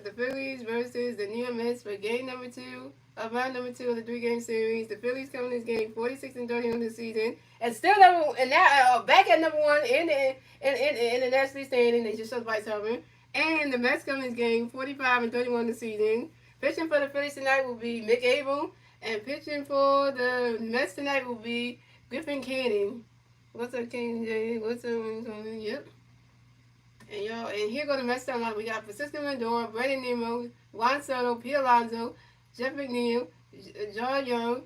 the Phillies versus the New York Mets for game number two of round number two of the three-game series. The Phillies coming this game 46-30 on the season, and still number and now back at number one in the National League standing. They just showed by something. And the Mets coming this game 45-31 this season. Pitching for the Phillies tonight will be Mick Abel, and pitching for the Mets tonight will be Griffin Canning. What's up, King? What's up? Yep. And y'all, and here go the Mets lineup. We got Francisco Lindor, Brandon Nimmo, Juan Soto, Pete Alonso, Jeff McNeil, John Young,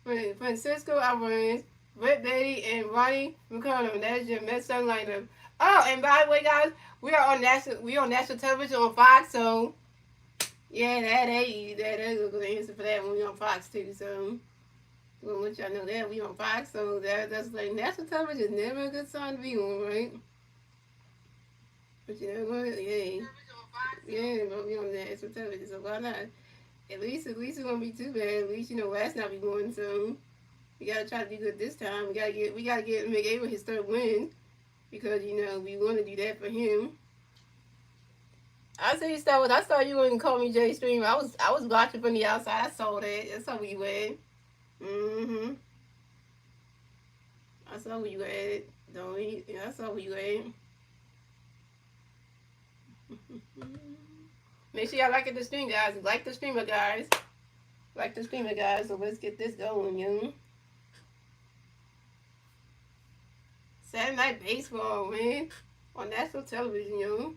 Francisco Alvarez, Brett Beatty, and Ronnie McConnell. That's your Mets starting lineup. Oh, and by the way, guys, we on national television on Fox, so yeah, that's gonna answer for that when we on Fox too. So we'll let y'all know that we on Fox, so that's like national television is never a good sign to be on, right? But you know what? Yeah, but we on national television, so why not? At least it won't be too bad. At least you know West not be going, so we gotta try to do good this time. We gotta get McAvoy his third win because you know we want to do that for him. I see you start with. I saw you and call me Jay Stream. I was watching from the outside. I saw that. That's how we went. Mhm. I saw where you at. Don't we? I saw where you at. Make sure y'all like the stream, guys. Like the streamer, guys. Like the streamer, guys. So let's get this going, you know. Saturday Night Baseball, man. On national television, you know.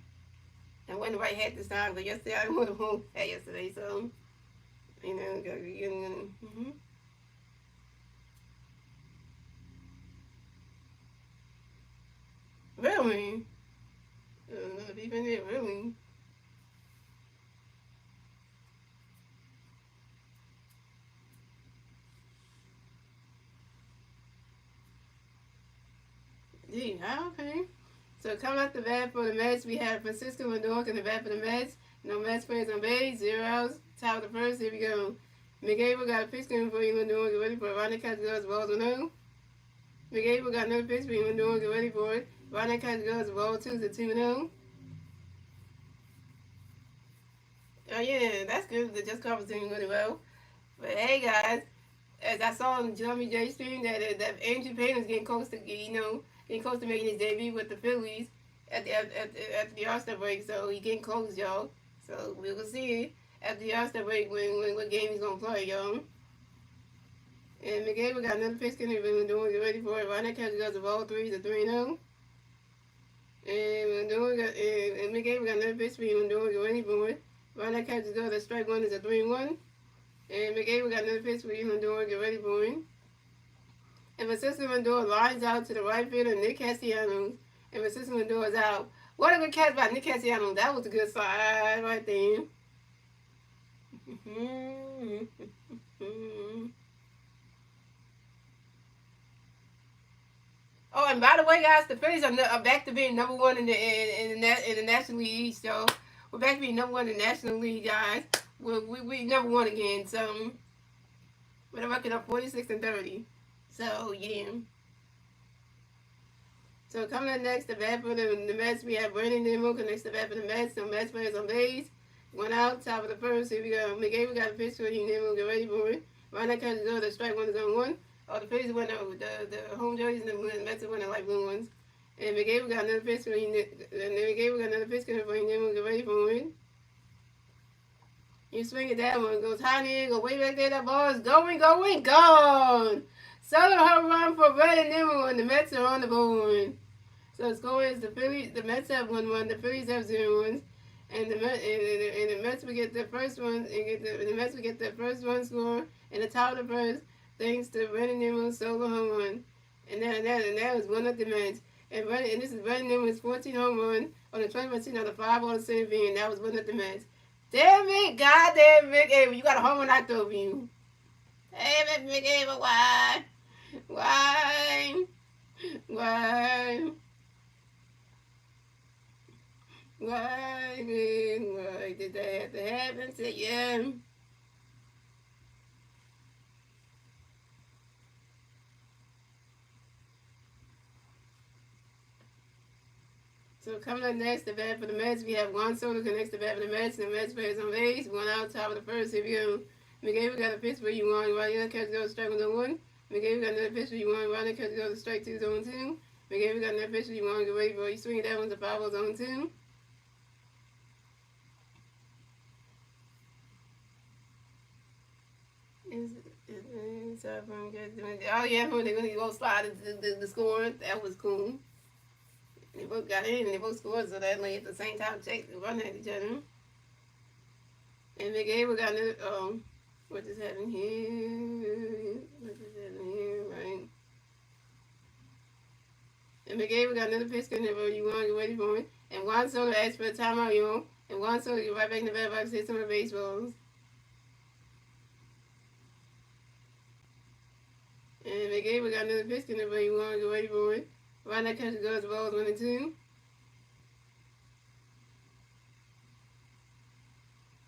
And wasn't the right hat this time, but yesterday I went home hat yesterday, so you know, really, even there, really. Yeah, okay. So coming off the bat for the Mets, we have Francisco Lindor in the bat for the Mets. No Mets players on base, 0 outs. Top of the first, here we go. McAvoy got a pitch coming for you, Lindor. Get ready for it. Ronnie Catch goes, balls or no. McAvoy got another pitch for you, Lindor. Get ready for it. Ronnie Catch goes, ball 2 to 2-0. Oh yeah, that's good. The Just Conference doing really well. But hey guys, as I saw on Jeremy J stream that Andrew Payne is getting close to getting close to making his debut with the Phillies at the All-Star break. So he getting close, y'all. So we will see after the All-Star break when what game he's gonna play, y'all. And McGabe got another pitch coming in. Doing get ready for it. Ronnie Catcher does the ball 3 to 3-0. And McGabe got another pitch for you. Doing get ready for it. Ronnie Catcher does the strike one is a 3-1. And McAvoy got another pitch for you, Lindor. Get ready for him. And Francisco Lindor lines out to the right fielder, Nick Castellanos. And Francisco Lindor is out. What a good catch by Nick Castellanos. That was a good side right there. Oh, and by the way, guys, the Phillies are back to being number one in the National League East, so we're back to being number one in the National League, guys. We number one again, so with a record of 46-30. So yeah. So coming up next, the bat for the Mets, we have Brandon Nimmo next to bat for the Mets. No Mets players on base. One out, top of the first. Here we go. McGabe got a pitch for you, Nimmo. Get ready for it. Right now, comes the strike one is on one. Oh, the Phillies went out with the home jerseys and the Mets are winning like blue ones. And McGabe got another pitch for you. And McGabe got another pitch for you, Nimmo. Get ready for it. You swing it that one, goes high in the air, go way back there, that ball is going, gone! Solo home run for Brandon Nimmo, and the Mets are on the board. So the score is the Mets have 1-1, the Phillies have 0 and the Mets will get the first one, and the Mets will get the first one score, and the top of the first, thanks to Brandon Nimmo's solo home run. And that was one of the Mets. And this is Brandon Nimmo's 14 home run on the 20% on the 5 on the center field, and that was one of the Mets. Damn it, goddamn Mick Abel, you got a home run out of you. Damn it, Mick Abel, why? Why? Why? Why, man? Why did that have to happen to you? So coming up next, the bat for the Mets, we have Juan Soto connects the bat for the Mets, and the Mets players on base. One out, top of the first. Here we go. McGaver got a pitch where you want. Right here, catch goes strike 1. McGaver got another pitch where you want. Right here, catch goes strike 2, 2. McGaver got another pitch where you want. Go wait for you swing that one to 5 2. Oh yeah, when they go slide the scoring, that was cool. They both got in and they both scored, so that like at the same time check run at each other. And McGaver got another what just happened here? What just happened here, right? And McGaver got another pitch in there, but you want to wait for it. And Juan Soto asked for a timeout, you know. And Juan Soto get right back in the bat box, hit some of the baseballs. And McGaver got another pitch in there, but you want to go wait for it. Right now, catch goes the balls 1 2.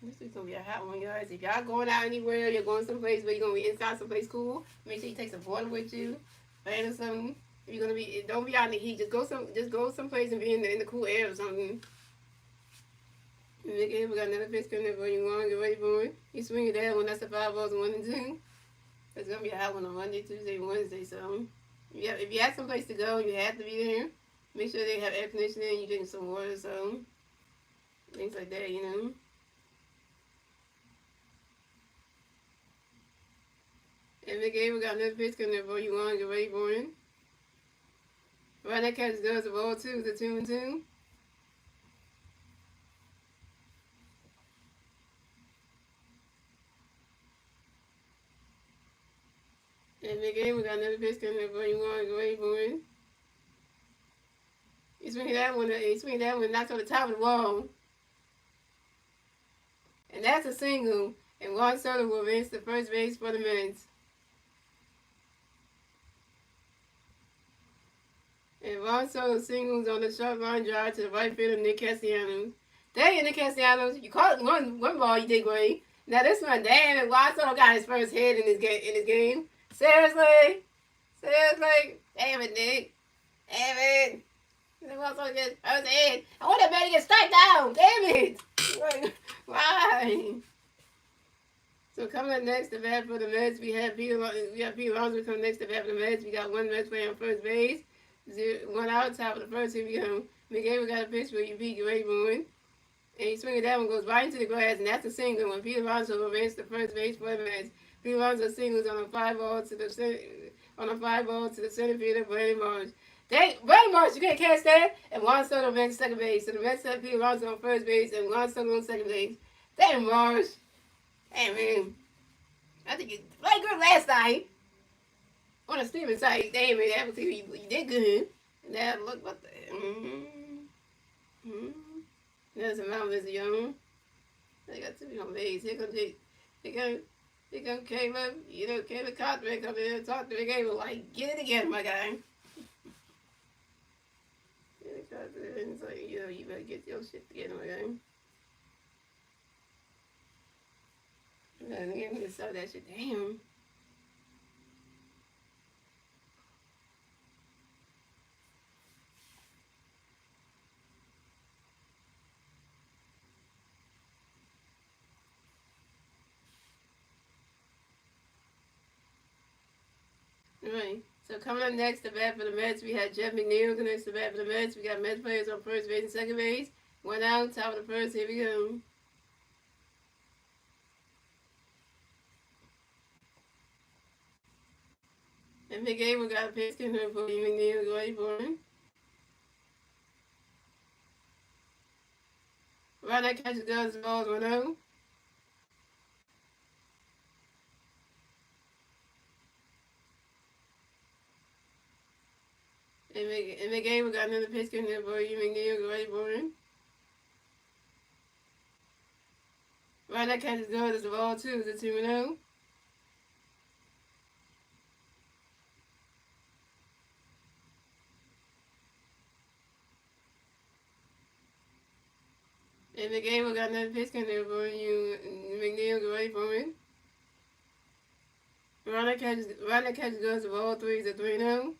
This week's gonna be a hot one, guys. If y'all going out anywhere, you're going someplace where you're gonna be inside someplace cool. Make sure you take some water with you, fan or something. If you're gonna be, don't be out in the heat. Just go someplace and be in the cool air or something. And McGaver got another pitch coming up, but you want to get ready for it. You swing it down when that's the 5 balls 1 2. It's gonna be a hot one on Monday, Tuesday, Wednesday. So. If you have someplace to go, you have to be there. Make sure they have air conditioning, you drink some water, so things like that, you know. And McGaver got another pitch coming up, you want to get ready for it. Right now, catch goes the ball 2 to 2 2. And McGaver got another pitch coming up, you want to get ready for it. He swing that one, knocked on the top of the wall. And that's a single. And Juan Soto will advance to first base for the Mets. And Juan Soto singles on the short line drive to the right fielder, Nick Castellanos. Dang, Nick Castellanos, you caught one ball, you did great. Now this one, damn it, Juan Soto got his first hit in his game. Seriously? Damn it, Nick. Damn it. Juan Soto gets first hit. I want that man to get strike down. Damn it. Why? So coming up next to bat for the Mets, we have Pete Alonso coming next to bat for the Mets. We got one Mets player on first base. 1 out, top of the first. Here we go. McGaver got a pitch where you beat your way going. And he swinging that one, goes right into the grass, and that's a single when Pete Alonso advances to first base for the Mets. Pete Alonso singles on a 5-ball to the center fielder, Brandon Marsh. Brandon Marsh, you can't catch that. And Juan Soto advances to second base. So the Mets have Pete Alonso on first base and Juan Soto on second base. Damn, Marsh. Hey, man. I think you played good last night. On a Steven side, damn it, that you did good. And now look what the There's a mountain as a young. They got 2 on base. Here comes Caleb. You know, Caleb Cotterick up there. Talk to the game like, get it together, my guy. It's like, you better get your shit together, my guy. I'm gonna sell that shit. Damn. Right. So coming up next, the bat for the Mets, we had Jeff McNeil connects the bat for the Mets. We got Mets players on first base and second base. 1 out, top of the first. Here we go. And McGaver got a pitch in her for you. McNeil, go ready for him. Right now, catches does the balls 1 out. And McGaver got another pitch in there for you. McNeil, go ready for him. Right now, catches does the ball 2 to 2 0. And McGaver got another pitch in there for you. McNeil, go ready for him. Right now, catches does the ball 3 to 3 0.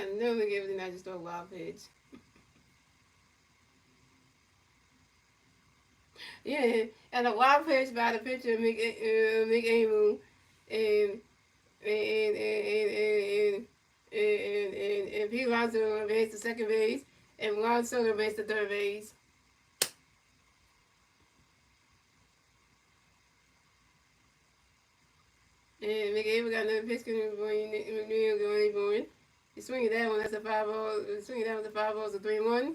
I knew McGee did not just throw a wild pitch. Yeah, and a wild pitch by the pitcher, McAmu, and and Pete Alonso advanced to second base, and Juan Soto advanced to third base. And McAmu got another pitch coming before McNeil going anymore. He's swinging that one. That's a 5-ball. Swinging that one. The 5 balls. A 3-1.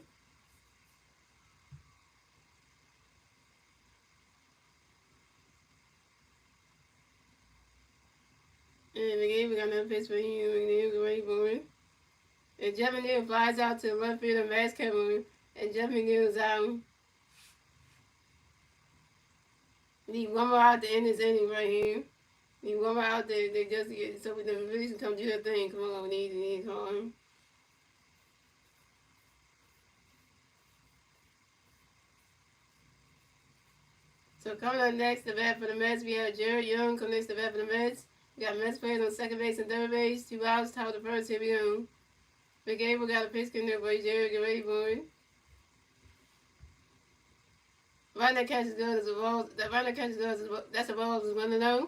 And McAmu got another pitch for him. McNeil going anymore. And Jeff McNeil flies out to the left field of Max Kevin. And Jeff McNeil's out. Need one more out to end this inning right here. Need one more out there. They just get so the Phillies can come do their thing. Come on, we need time. So coming up next, the bat for the Mets, we have Jared Young coming next to the bat for the Mets. We got Mets players on second base and third base. 2 outs, top of the first. Here we go. McAble got a pitch coming there for Jared. Get ready for it. Right now catches good as a ball. That right now catches good as a ball. That's a ball. Is 1-0.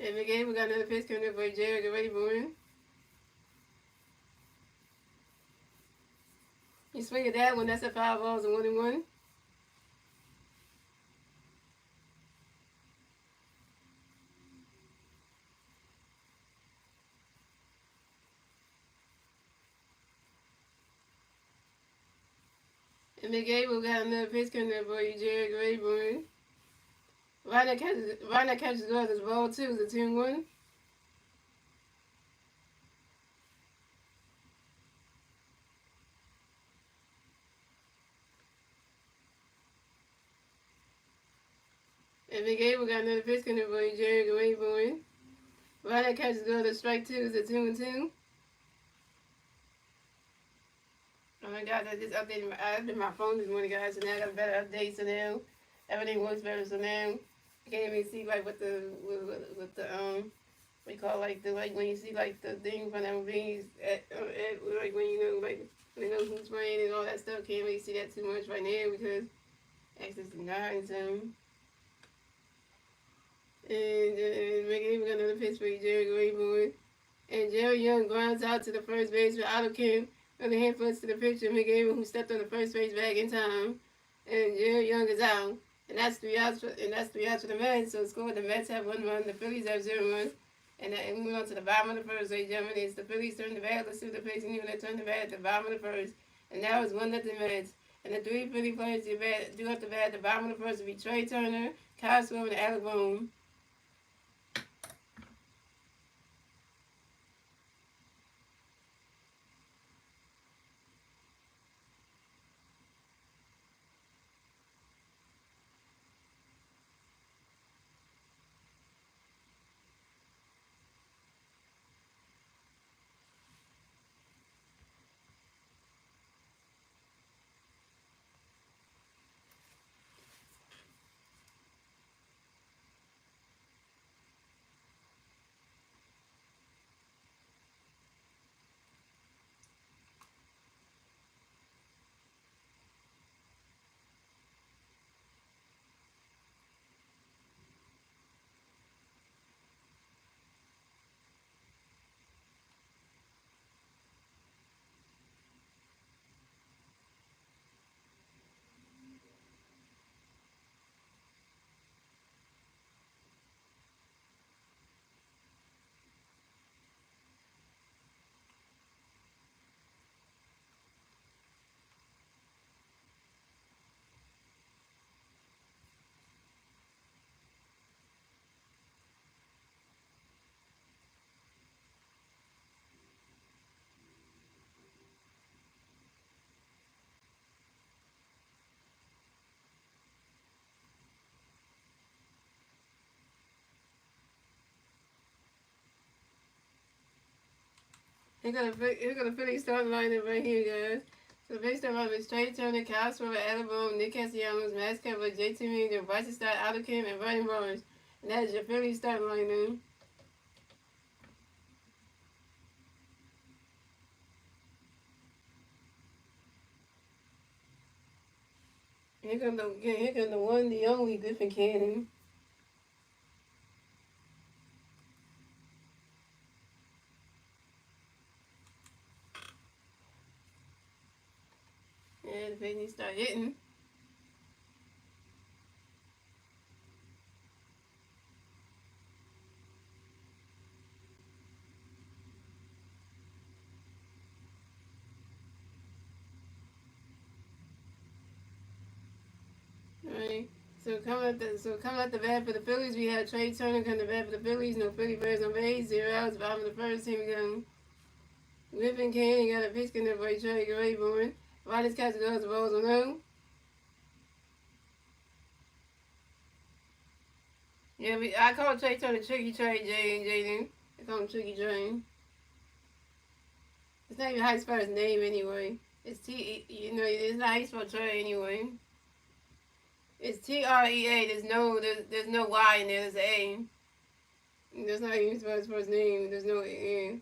And McAble got another pitch coming there for Jared. Get ready for it. You swing at that one. That's a 5 balls and 1-1. And McAble got another pitch coming there for you, Jared. Get ready for it. Right now catches good as a ball too. It's a 2-1. And McAble got another pitch coming for you, Jerry. Get ready for it. Right now catches good as strike 2. It's a 2-2. Oh my God, I just updated my phone this morning, guys. So now I got a better update. So now everything works better. So now I can't even see like what the what you call like the like when you see like the thing from the movies at like when you know like when you know who's playing and all that stuff. Can't really see that too much right now because access is nine. So and McAven got another pitch for Jerry Grayboy. And Jerry Young grounds out to the first base for Otto on the hand flips to the pitcher, McAven, who stepped on the first base back in time. And Jerry Young is out. And that's 3 outs for the Mets. So score the Mets have 1 run, the Phillies have 0 runs. And we move on to the bottom of the first, ladies and gentlemen. It's the Phillies turn the bat. Let's see what the Phillies can do. They turn the bat at the bottom of the first. And now it's 1-0 Mets. And the 3 Philly players do have the bat at the bottom of the first will be Trey Turner, Kyle Swim, and Alec Boone. Here got the Phillies starting lineup right here, guys. So the Phillies starting lineup is Trey Turner, Kyle Swim, Alabama, Nick Castellanos, Max Kemper, JT Meager, Bryson Stott, Alec Kim, and Vernon Barnes. That is your Phillies starting right now. Here comes the one, the only Griffin Cannon. And the Phillies start hitting. Right. So coming at the bat for the Phillies, we had Trey Turner coming to bat for the Phillies. No Philly Bears on base. 0 outs. Bottom of the first. Here we go. Griffin Cannon got a pitch in there for Trey Rayborn. Riders catch goes balls on no. Yeah, I call Trey Turner Tricky Trey Jaden. I call him Tricky Trey. It's not even how you spell his name anyway. It's it's not how you spell Trey anyway. It's TREA. There's no Y in there. There's an A. That's not even spell his first name. There's no A.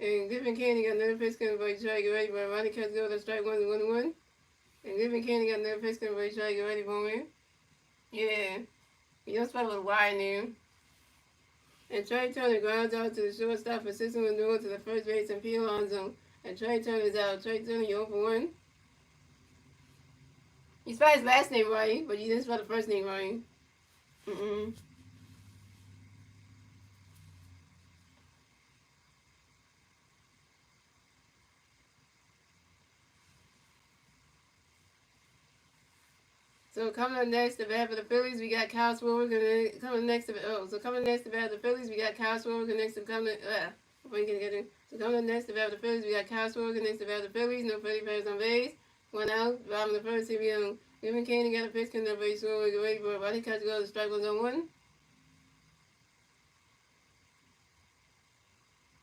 And Griffin Cannon got another pitch coming by Trey. Get ready for it. Ronnie Catch go to strike 1-1. And Griffin Cannon got another pitch coming by Trey. Get ready for it. Yeah. You don't spell with a Y in there. And Trey Turner grounds out to the shortstop for 6-1 to the first base and P. Alonso. And Trey Turner's out. Trey Turner, you're 0-1. You spelled his last name right, but you didn't spell the first name right. Mm-mm. So coming up next to bat for the Phillies, we got Kyle Schwarber. Coming next to bat for the Phillies, we got Kyle Schwarber. Next to coming, So coming up next to bat for the Phillies, we got Kyle Schwarber. Next to bat for the Phillies, no Philly players on base. 1 out. Bottom of the first. Here we go. Griffin Cannon got a pitch coming up base. Schwarber get ready for it. Body catch goes. Strike 1-1.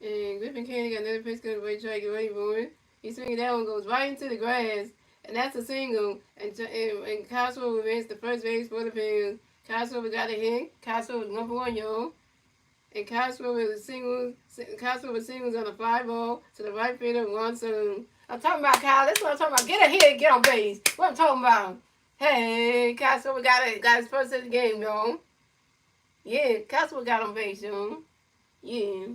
And Griffin Cannon got another pitch coming up base. Try to get ready for it. He's swinging that one goes right into the grass. And that's a single. And Kyle Schwarber advanced the first base for the Phillies. Kyle Schwarber got a hit. Kyle Schwarber number 1, y'all. And Kyle Schwarber singles on a fly ball to the right fielder, Juan Soto. I'm talking about Kyle. That's what I'm talking about. Get a hit, get on base. What I'm talking about. Hey, Kyle Schwarber got his first hit of the game, y'all. Yeah, Kyle Schwarber got on base, y'all. Yeah.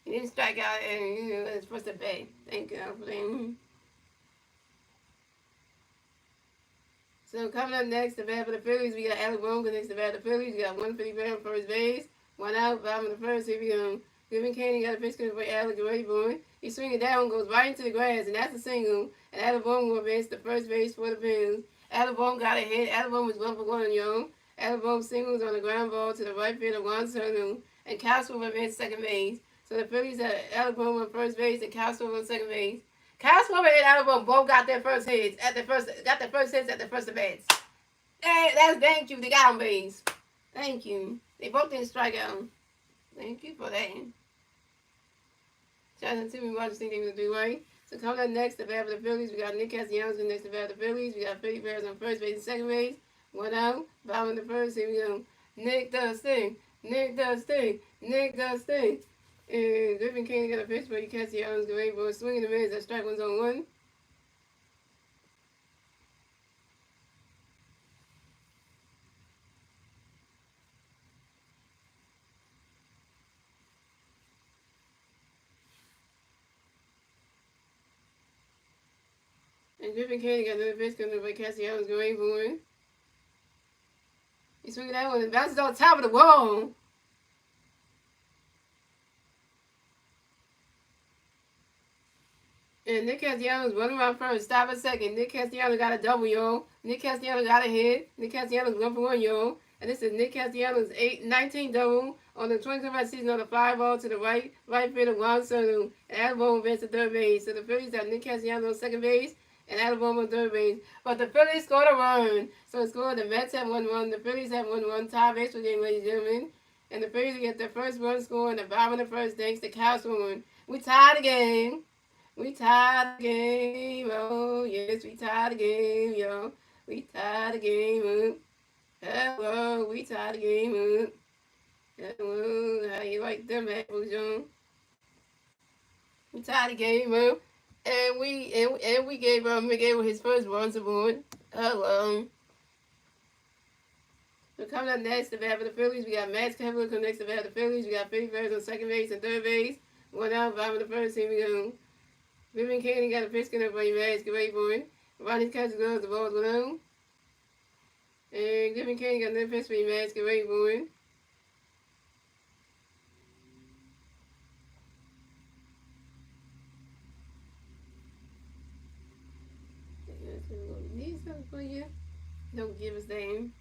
He didn't strike out and his first at bat. Thank God for that. So coming up next, the bat for the Phillies, we got Alec Bohm next to bat for the Phillies. We got 1 Philly bat on first base, 1 out, bottom of the first. Here we go. Griffin Cannon got a pitch for Alec Bohm. He's swinging down, goes right into the grass, and that's a single. And Alec Bohm will advance the first base for the Phillies. Alec Bohm got a hit. Alec Bohm was 1 for 1, y'all. Alec Bohm singles on the ground ball to the right fielder, Juan Soto, and Kyle Schwarber advanced second base. So the Phillies had Alec Bohm on first base and Kyle Schwarber on second base. Kyle Schwarber and Alec Bohm both got their first hits at the first at bats. Hey, thank you. They got on base. Thank you. They both didn't strike out. Thank you for that. Shout to me watching think they was do right. So coming up next, the bat for the Phillies, we got Nick Castellanos next to bat for the Phillies. We got Philly Bears on first base and second base. 1 out. Bottom of the first. Here we go. Nick does thing. Nick does thing. Nick does thing. And Griffin Cannon got a pitch, but Castellanos go ready for a swing in the mids. That strike 1-1. And Griffin Cannon got another pitch coming up, but Castellanos go ready for it. He's swinging that one and bounces on top of the wall. And Nick Castellanos running around first. Stop a second. Nick Castellanos got a double, yo. Nick Castellanos got a hit. Nick Castellanos 1 for 1, yo. And this is Nick Castellanos 19 double on the 2025 season on a fly ball to the right fielder, Juan Soto. And Alec Bohm advanced to third base. So the Phillies have Nick Castellanos on second base and Alec Bohm on third base. But the Phillies scored a run. So it scored. The Mets have 1-1. The Phillies have 1-1. Tie baseball game, ladies and gentlemen. And the Phillies get their first run score in the bottom of the first thanks to Kyle Schwarber. We tied the game. We tied the game, oh yes, we tied the game, yo. We tied the game up. Hello, we tied the game up. Hello, how you like them apples, John? We tied the game up. And we gave Miguel his first runs aboard. Hello. So coming up next, the bat for the Phillies, we got Max Kepler coming next to bat for the Phillies. We got 51st on second base and third base. One out, bottom of the first. Here we go. Vivian Candy got a pitch coming up for you, Max. Get ready for it. Ronnie's catch goes, the ball's below. And Vivian Candy got another pitch for you, Max. Get ready for it. Need something for you? Don't give us name.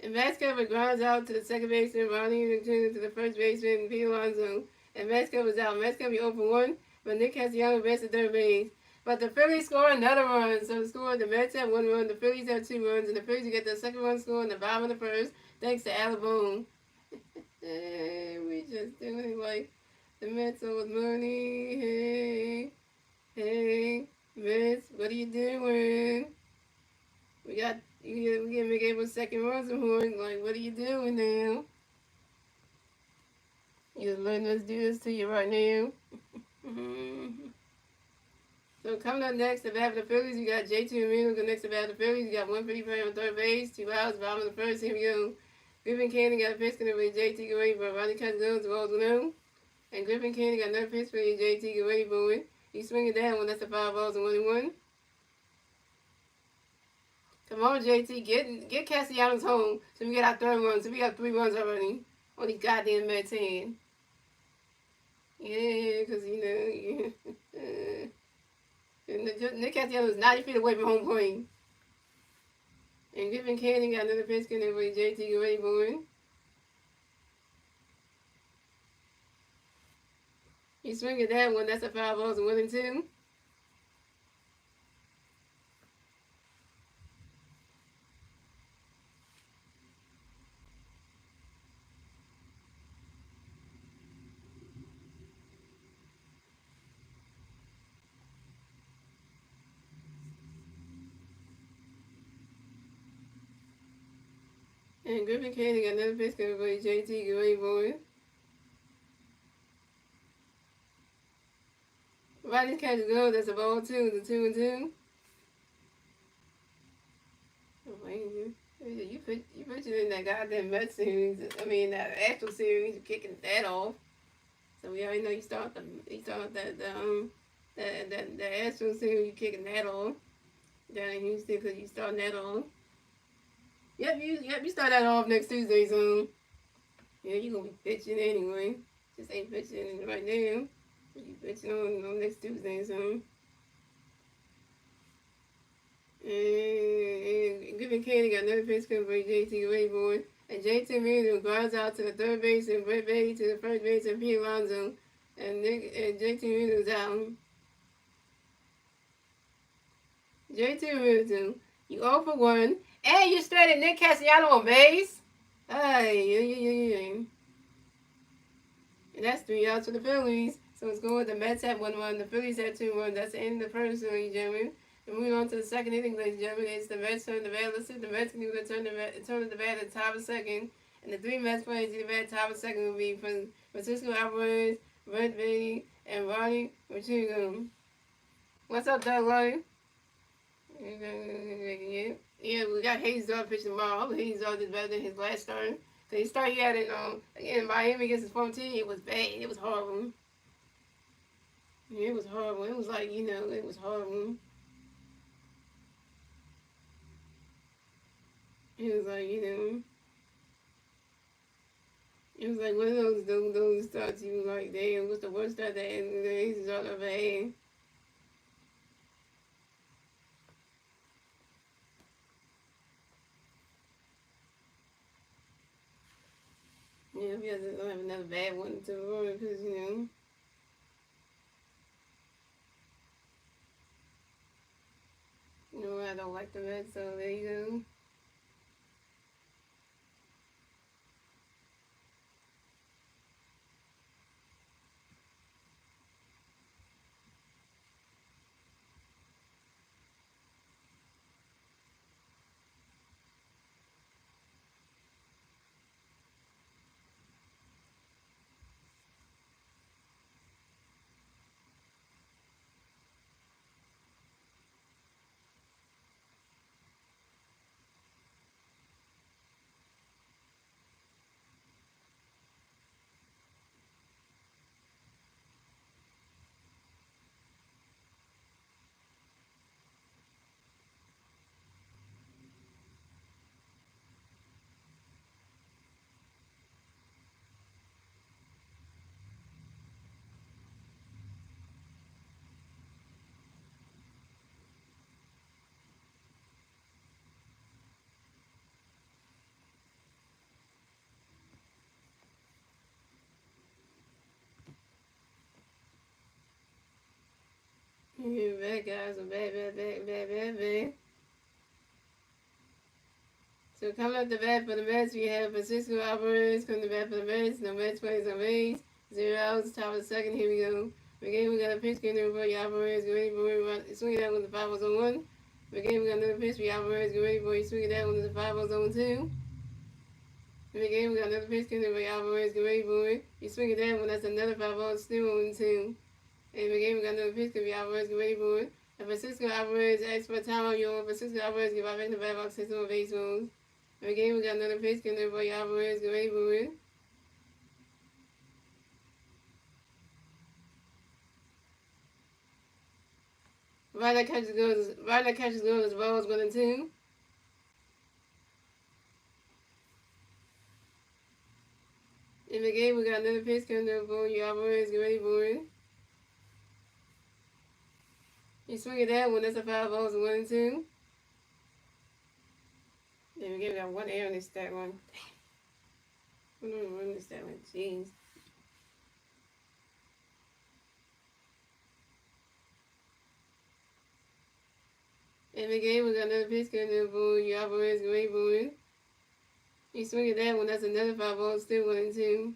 And Max Kepler grounds out to the second baseman. Ronnie returns to the first baseman, Pete Alonso. And Max Kepler's out. Max Kepler 0 for 1, but Nick Castellanos best at third base. But the Phillies score another run. So the score, the Mets have 1 run, the Phillies have 2 runs, and the Phillies get the second run score in the bottom of the first, thanks to Alabone. We just doing like the Mets old money. Hey, hey, Mets, what are you doing? We got we can make able second runs and horn. Like, what are you doing now? You letting us do this to you right now? So coming up next, the bat for the Phillies, you got J.T. Marino. Next to bat for the Phillies, you got 155 on third base, 2 outs, bottom of the first. Here we go. Griffin Candy got a pitch going with J.T. Get ready for it. Ronnie Cut goes, rolls below. And Griffin Candy got another pitch for you, J.T. Get ready for it. He's swinging down one. That's the 5 balls and 1 and 1. Come on, JT, get Castellanos home so we get our third run. So we got 3 runs already on these goddamn Mets hand. Yeah, because, you know, Nick Castellanos is 90 feet away from home plate. And Griffin Canning got another pitch in there with JT get ready for it. He's swinging that one. That's a 5 balls and 1 and 2. And Griffin Canning got another pitch in there with JT get ready for it. Ronnie's catch goes. That's a ball 2. The 2 and 2. Oh, man. You put you in that goddamn Mets series. I mean, that actual series. You're kicking that off. So we already know you start the Astros series. You kicking that off down in Houston because you starting that off. Yep, you start that off next Tuesday. So yeah, you gonna be pitching anyway. Just ain't pitching right now. You pitching on next Tuesday. So. And Griffin Candy got another pitch coming for JT Raybourn. And JT Marino grounds out to the third base and Brett Baty to the first base and Pete Alonso. And JT Marino's out. JT Marino, you 0 for 1. And you started Nick Castellanos on base. Ay. And that's 3 outs for the Phillies. So it's going with the Mets have 1 run. The Phillies had 2 runs. That's the end of the first, ladies and gentlemen. And moving on to the second inning, ladies and gentlemen, it's the Mets turn the bat. Let's see if the Mets can do the turn the bat at the top of second. And the 3 Mets players in the bat top of second will be Francisco Alvarez, Brett Baty, and Ronnie Machuga. What's up, Doug Ronnie? Yeah, we got Hayes Dog pitching tomorrow. I hope Hayes Dog is better than his last start. So he started at it in Miami against his former team. It was bad. It was horrible. Yeah, it was horrible. It was like, it was horrible. It was like, it was like one of those starts you were like, damn, what's the worst start that Hayes Dog ever had? Yeah, we don't have another bad one to run because, I don't like the Mets, so there you go. Bad guys are bad. So coming up the bat for the Mets, we have Francisco Alvarez coming to bat for the Mets. No Mets plays on base. 0 outs, top of the second. Here we go. Again, we got a pitch getting over for Alvarez. Get ready for it. Swinging out with the 5 on 1. Again, we got another pitch for Alvarez. Get ready for it. Swinging out with the 5 on 2. And again, we got another pitch getting over Alvarez. Get ready for it. He's swinging that one. That's another 5 on still on 2. And again, we got another pitch getting Alvarez. Get ready for it. And Francisco Alvarez asks for time on your Francisco Alvarez get right back in the bat box. 6 on base rules. Again, we got another pitch coming for Alvarez. Get ready for it. Ryder catches goes as well as 1 and 2. In the game, we got another pitch coming for Alvarez. Get ready for it. He's swinging that one. That's a 5 balls and 1 and 2. In the game, we got 1 error in this stat one. I don't know run this stat one. Jeez. In the game, we got another pitch coming for Alvarez. Get ready for it. He's swinging that one. That's another 5 balls, still 1 and 2.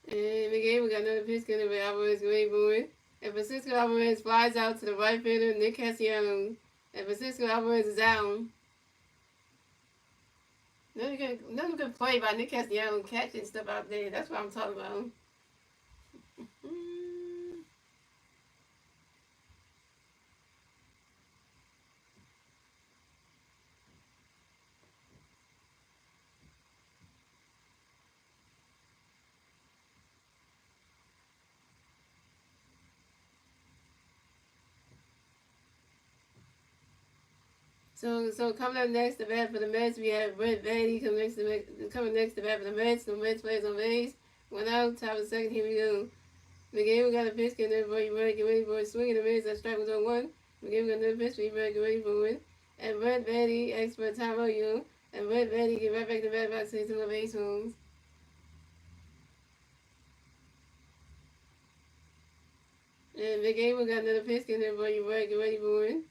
And again, we got another pitch coming for Alvarez. Get ready for it. And Francisco Alvarez flies out to the right fielder, Nick Castellanos. And Francisco Alvarez is out. Nothing good play by Nick Castellanos catching stuff out there. That's what I'm talking about. So coming up next to bat for the Mets, we have Brett Baty coming next to bat for the Mets. The Mets plays on base. 1 out, top of the second. Here we go. The game we got a pitch getting there for you. Get ready for it. Swinging the miss. That strike was on 1. The game we got another pitch for you. Get ready for it. And Brett Baty asks for a timeout, you. And Brett Baty get right back to the bat box. Takes 2 base homes. And the game we got another pitch getting there for you. Get ready for it.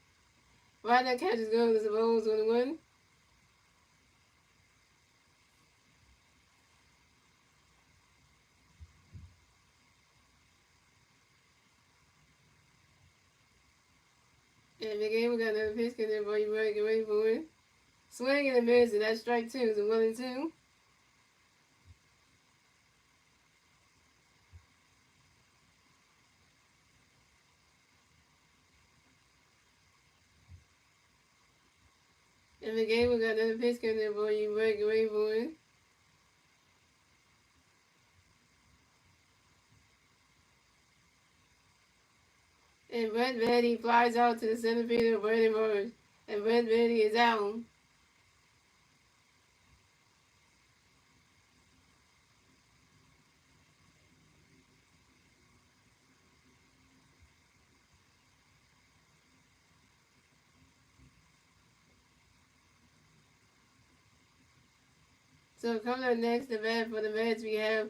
Right now, catches goes as the Bulls 1 and 1. And the game we got another pitch getting there for you. Get ready for it. Swing and a miss, and that's strike 2. So 1 and 2. In the game, we got another pitch coming there for you. Get ready for it. And Brett Baty flies out to the center field of Brandon Morris. And Brett Baty is out. So coming up next to bat for the Mets, we have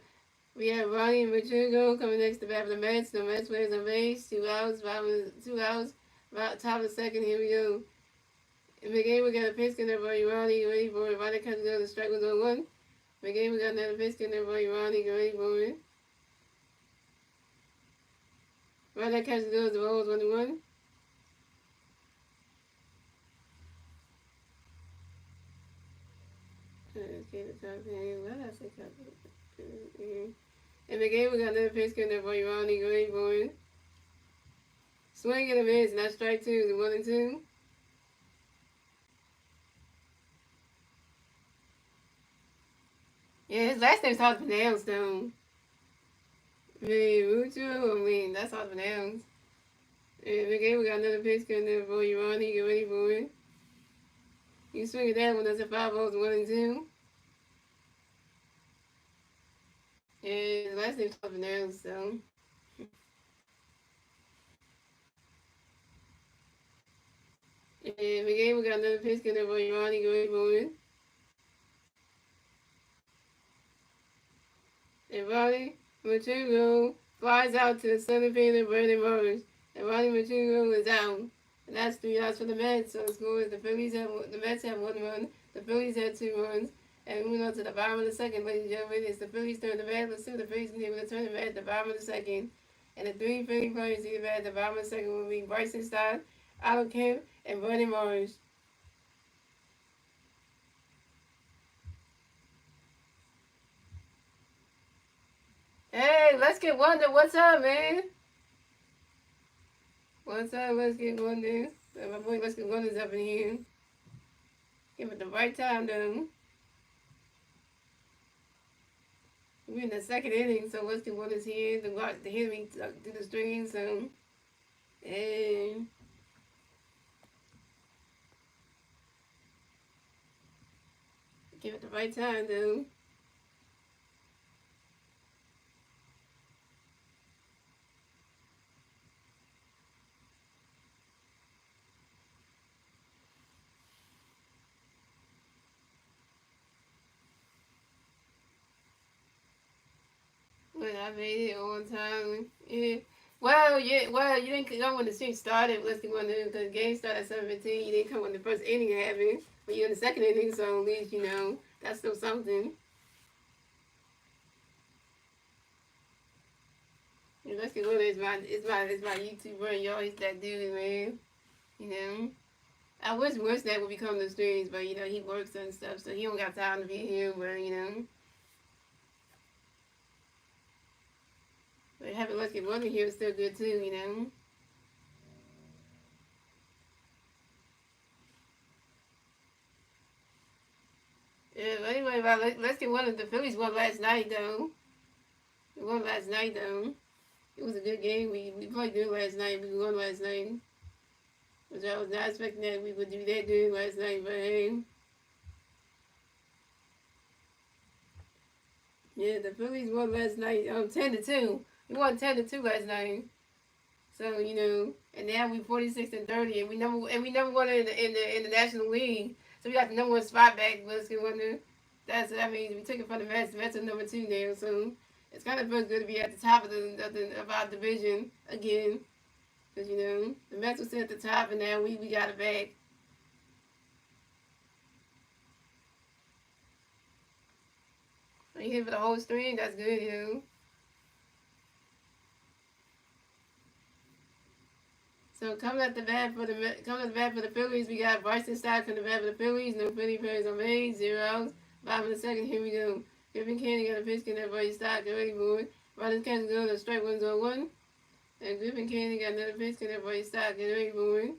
Ronnie Machugo coming next to bat for the Mets. The Mets plays on base. 2 outs. 2 outs. About top of the second. Here we go. In the game, we got a pitch in there for Ronnie. Ready for it. Ronnie comes down. The strike was on 1. In the game, we got another pitch in there for Ronnie. Get ready for it. Ronnie catches goes. The Bulls 1 and 1. Okay, the top hand. What did I say? In the game, we got another pitch coming there for Ronnie. Get ready for it. Swing and a miss, and that's strike 2. The 1 and 2. Yeah, his last name's hard to pronounce, though. Rucho, that's hard to pronounce. In the game, we got another pitch coming there for Ronnie. Get ready for it. You swing at that one, that's a 5 balls, 1 and 2. And his last name's hard to pronounce, so. And again, we got another pitch coming for Ronnie Gray Bowman. And Ronnie Machugo flies out to the center field of Brandon Morris. And Ronnie Machugo is out. And that's 3 outs for the Mets. So the score is the Mets have 1 run, the Phillies had 2 runs. And moving on to the bottom of the second, ladies and gentlemen, it's the Phillies turn the bat. Let's see what the Phillies can do with the turn the bat at the bottom of the second. And the 3 Philly players to the bat at the bottom of the second will be Bryson Stott, Otto Kemp, and Brandon Morris. Hey, let's get Wonder. What's up, man? What's up? Let's get Wonder. My boy, let's get Wonder's up in here. Give it the right time, though. We're in the second inning, so let's get Wonder's here. The hit me through the string, so. And. Give it the right time, though. But I made it on time. Yeah. Well, yeah. Well, you didn't come when the stream started. Let's get Wonder because the game started at 7:15. You didn't come when the first inning happened, but you're in the second inning, so at least you know that's still something. Yeah, let's get Wonder. It's my YouTuber, and y'all. He's that dude, man. You know. I wish that would become the streams, but you know he works and stuff, so he don't got time to be here. But you know, but having Let's Get Wonder here is still good too. You know. Yeah. But anyway, Let's Get Wonder. The Phillies won last night, though. We won last night, though. It was a good game. We played good last night. We won last night. Which I was not expecting that we would do that good last night, but hey. Yeah, the Phillies won last night 10-2. We won 10-2 last night. So, you know, and now we 46-30 and we never won in the National League. So we got the number 1 spot back. Let's get one. That means we took it from the Mets. The Mets are number 2 now, so it's kind of feels good to be at the top of our division again. Because, you know, the Mets were still at the top, and now we got it back. And you hit for the whole string, that's good, you know. So coming at the bat for the Phillies, we got Bryson Stott from the bat for the Phillies. No Philly players on base, 0 outs. Bottom of the second, here we go. Griffin Candy got a pitch, can that Bryson Stott, get ready for it. Ronald Catch goes to strike 1-0-1. And Griffin Candy got another pitch, can that Bryson Stott, get ready for it.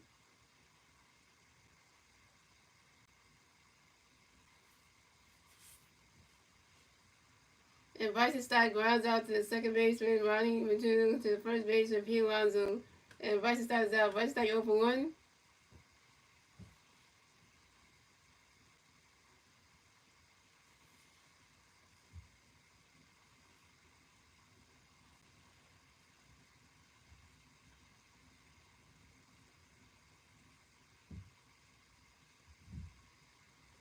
And Bryson Stott grounds out to the second baseman, Ronnie Machugo to the first baseman, P. Alonso. And Bryson Stott is out. Bryson Stott 0 for 1.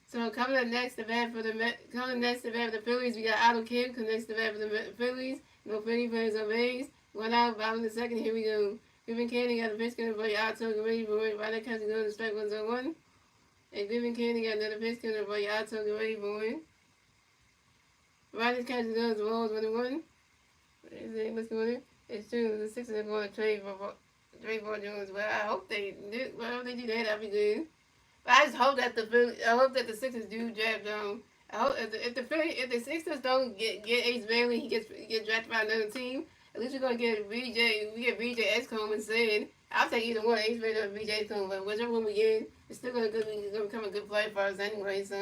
So coming up next, the bat for the Phillies, we got Otto Kemp. Coming next, the bat for the Phillies. No Philly players on base. 1 out, bottom of the second. Here we go. Griffin Candy got a pitch coming for Otto. Get ready for it. Ronald Catch goes to strike 1-0-1. And Griffin Candy got another pitch coming for Otto. Get ready for it. Ronald Catch goes to rolls 1-1. What's going on? It's true. The Sixers are going to trade for Jones. Well, I hope they do. Well, if they do that, that'd be good. But I just hope that the Sixers do draft I hope if the Sixers don't get Ace Bailey, he gets drafted by another team. At least we're gonna get BJ. We get BJ Escombe instead. I'll take either one, Ace Bailey or BJ Escombe. But whichever one we get, it's still gonna become a good player for us anyway. So.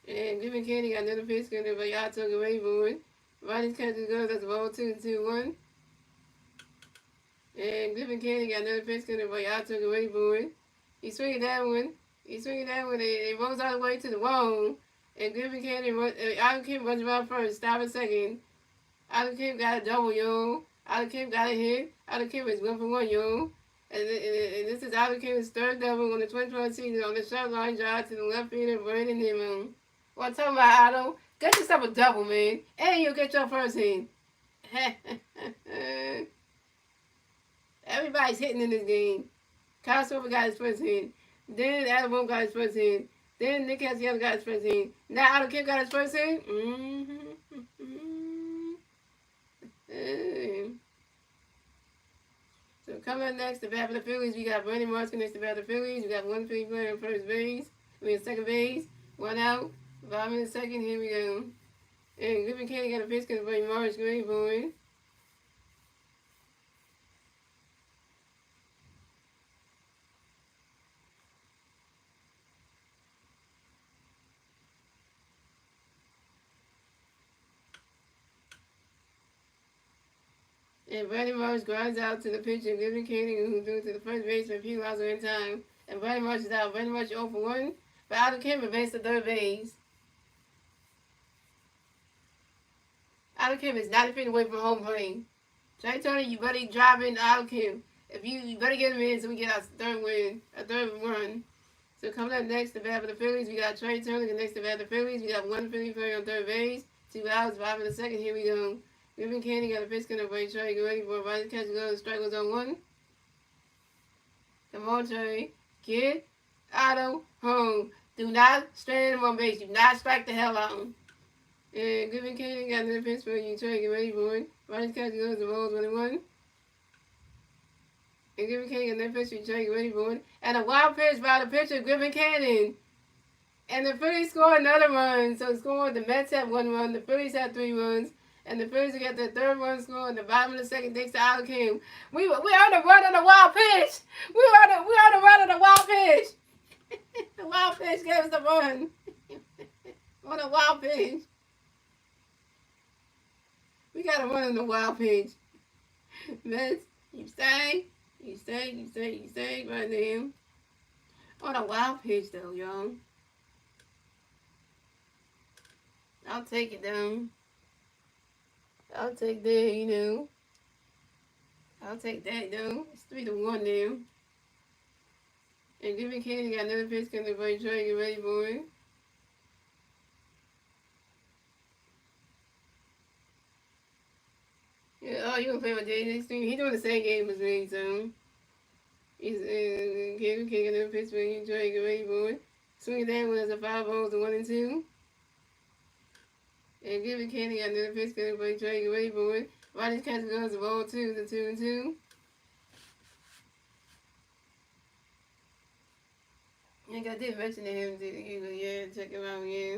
And Griffin Candy got another pitch going but y'all took away for it. Ronnie's catching goes that's ball 2-2-1. And Griffin Candy got another pitch going but y'all took away for it. He swinging that one. It rolls all the way to the wall. And Griffin Candy, Adam Kim runs around first, stop at second. Adam Kim got a double, yo. Adam Kim got a hit. Adam Kim is 1 for 1, yo. And this is Alvin King's third double on the 2012 season on the shot line drive to the left field and Brandon Nimmo. Well, talking about Otto, get yourself a double, man, and you'll get your first hit. Everybody's hitting in this game. Kyle Silver got his first hit. Then Adam Boone got his first hit. Then Nick Cassiano got his first hit. Now Otto Kim got his first hit. So coming up next, the bat for the Phillies, we got Brandon Marsh next to bat for the Phillies. We got one Philly player on first base. We have second base. One out. 5 minutes second. Here we go. And Griffin Candy got a pitch because Brandon Marsh ready for it. And Brandon Marsh grinds out to the pitcher, Griffin Candy, who threw to the first baseman a few outs in time. And Brandon Marsh is out. Brandon Marsh 0 for 1. But Otto Kim advanced to third base. Otto Kim is 90 feet away from home plate. Trey Turner, you better drive in Otto Kim. If you better get him in so we get our third win, a third run. So coming up next, the bat for the Phillies, we got Trey Turner. Next to bat for the Phillies, we got one Philly player on third base. 2 outs, 5 in the second. Here we go. Griffin Candy got a pitch going to break Trey. Get ready for a right catch. Go. Strike goes on 1. Come on, Trey. Get Otto home. Do not strand him on base. Do not strike the hell out of him. And Griffin Candy got another pitch for you. Trey, get ready for it. Right catch goes. The ball's 1-1. And Griffin Cannon got another pitch for you. Trey, get ready for it. And a wild pitch by the pitcher, Griffin Cannon. And the Phillies score another run. So scored. The Mets have 1 run. The Phillies have 3 runs. And the Phillies got their third run score in the bottom of the second thanks to Otto Kim. We on the run on the wild pitch. We on the run on the wild pitch. The wild pitch gave us the run. On a wild pitch. We got to run on the wild pitch. Mets, you stay right there. On a wild pitch though, y'all. I'll take it down. I'll take that, you know. I'll take that, though. It's 3-1 now. And Griffin Candy got another pitch coming for you. Try to get ready for it. Yeah, oh, you gonna play with Jay next thing? He doing the same game as me, so. He's Griffin Candy got another pitch for you. Try to get ready for it. Swing that one as a 5 balls to 1 and 2. And Griffin Candy got another pitch coming for you. Try to get ready for it. Rodgers catch goes the ball 2 to 2 and 2. I think I did mention to him that check him out, yeah.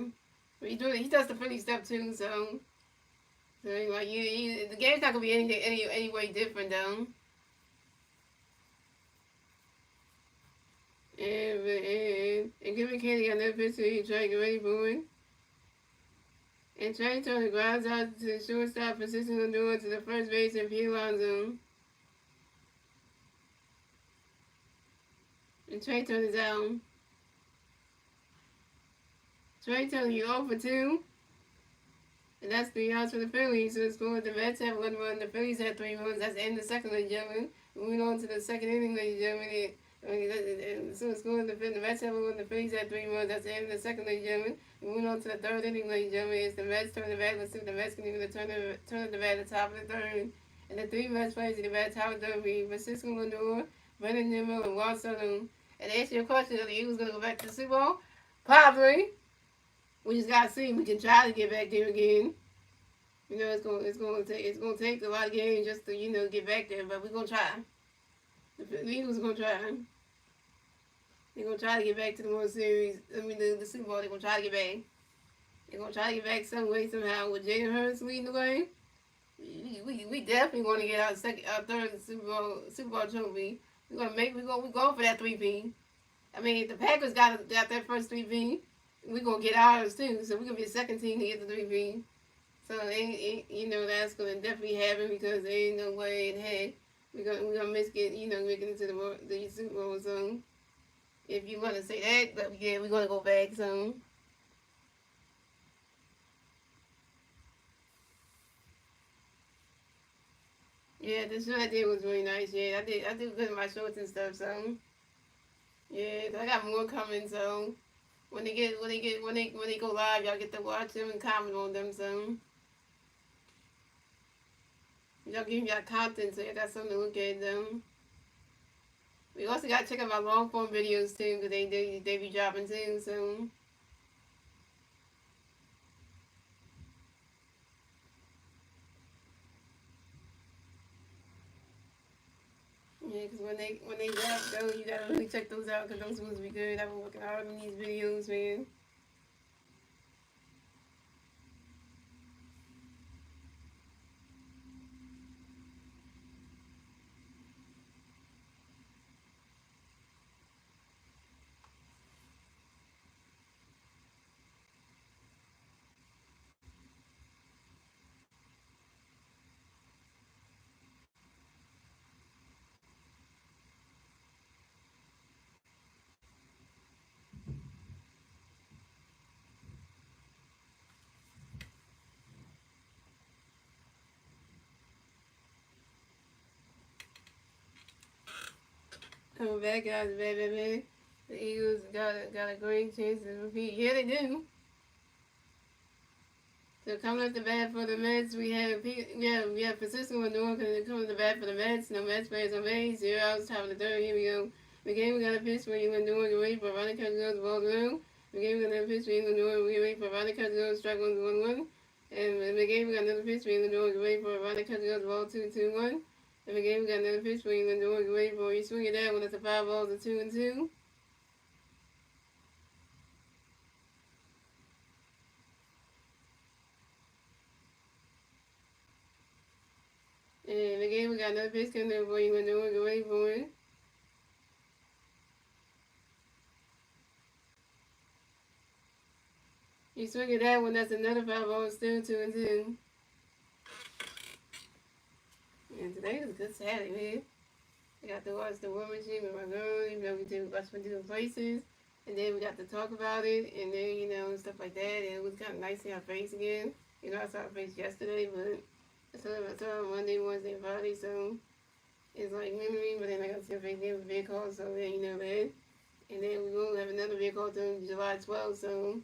But he does the Philly stuff too, so like the game's not gonna be any way different though. And Griffin Candy got another pitch, so he try to get ready for it. And Trey Turner grounds out to the shortstop, Francisco Lindor to the first base and Pete Alonso. And Trey Turner's out. Trey Turner, you 0 for 2. And that's 3 outs for the Phillies. So it's going. The Mets have 1 run. The Phillies have 3 runs. That's the end of the second, ladies and gentlemen. Moving on to the second inning, ladies and gentlemen. So it's going. The Mets have 1 run. The Phillies have 3 runs. That's the end of the second, ladies and gentlemen. Moving on to the third inning, ladies and gentlemen. It's the Mets turn the bat. Let's see if the Mets can even turn the bat at the top of the third. And the 3 Mets players in the bat top of the third will be Francisco Lindor, Brandon Nimmo, and Juan Soto. And to answer your question, are the Eagles going to go back to the Super Bowl? Probably. We just gotta see. We can try to get back there again. You know, it's gonna take a lot of games just to get back there, but we're gonna try. The Eagles are gonna try. They're gonna try to get back to the World Series. The Super Bowl. They're gonna try to get back. They're gonna try to get back some way somehow with Jalen Hurts leading the way. We definitely want to get our third Super Bowl trophy. We're going for that 3P. I mean, if the Packers got that first 3P, we're going to get ours too. So we're going to be the second team to get the 3P. So, that's going to definitely happen because there ain't no way in heck we're going to miss making it to the Super Bowl. So, if you want to say that, but yeah, we're going to go back. So, Yeah, the show I did was really nice. Yeah, I did good in my shorts and stuff. So yeah, I got more coming. So when they go live, y'all get to watch them and comment on them. So y'all give y'all content, so you got something to look at them. We also got to check out my long form videos too, because they be dropping too. So yeah, because when they drop those, you gotta really check those out, because those ones be good. I've been working hard on these videos, man. Coming back, guys, bad. The Eagles got a great chance to repeat. Yeah, they do. So coming up the bat for the Mets, we have Francisco Lindor coming to the bat for the Mets. No Mets players on base. 0 outs, top of the third. Here we go. The game we got a pitch for Lindor to wait for Ronnie Cut goes the ball through. The game we got another pitch for Lindor. We wait for Ronnie Cut goes strike 1-1. And in the game we got another pitch for Lindor to wait for Ronnie Cut goes the ball 2-1. In the game we got another pitch for Lindor to wait for. You swing it out when it's a 5 balls to 2-2. And again, we got another pitch coming there for you when they're wait for it. You swing it that one, that's another 5 balls, still 2-2. And today was a good Saturday, man. I got to watch the War Machine with my girl, even though we did watch some different places. And then we got to talk about it, and then, stuff like that. And it was kind of nice to see her face again. I saw her face yesterday, but I saw her Monday, Wednesday, Friday, so it's like memory, but then I got to see her face again with a vehicle, so then you know that. And then we will have another vehicle until July 12th, so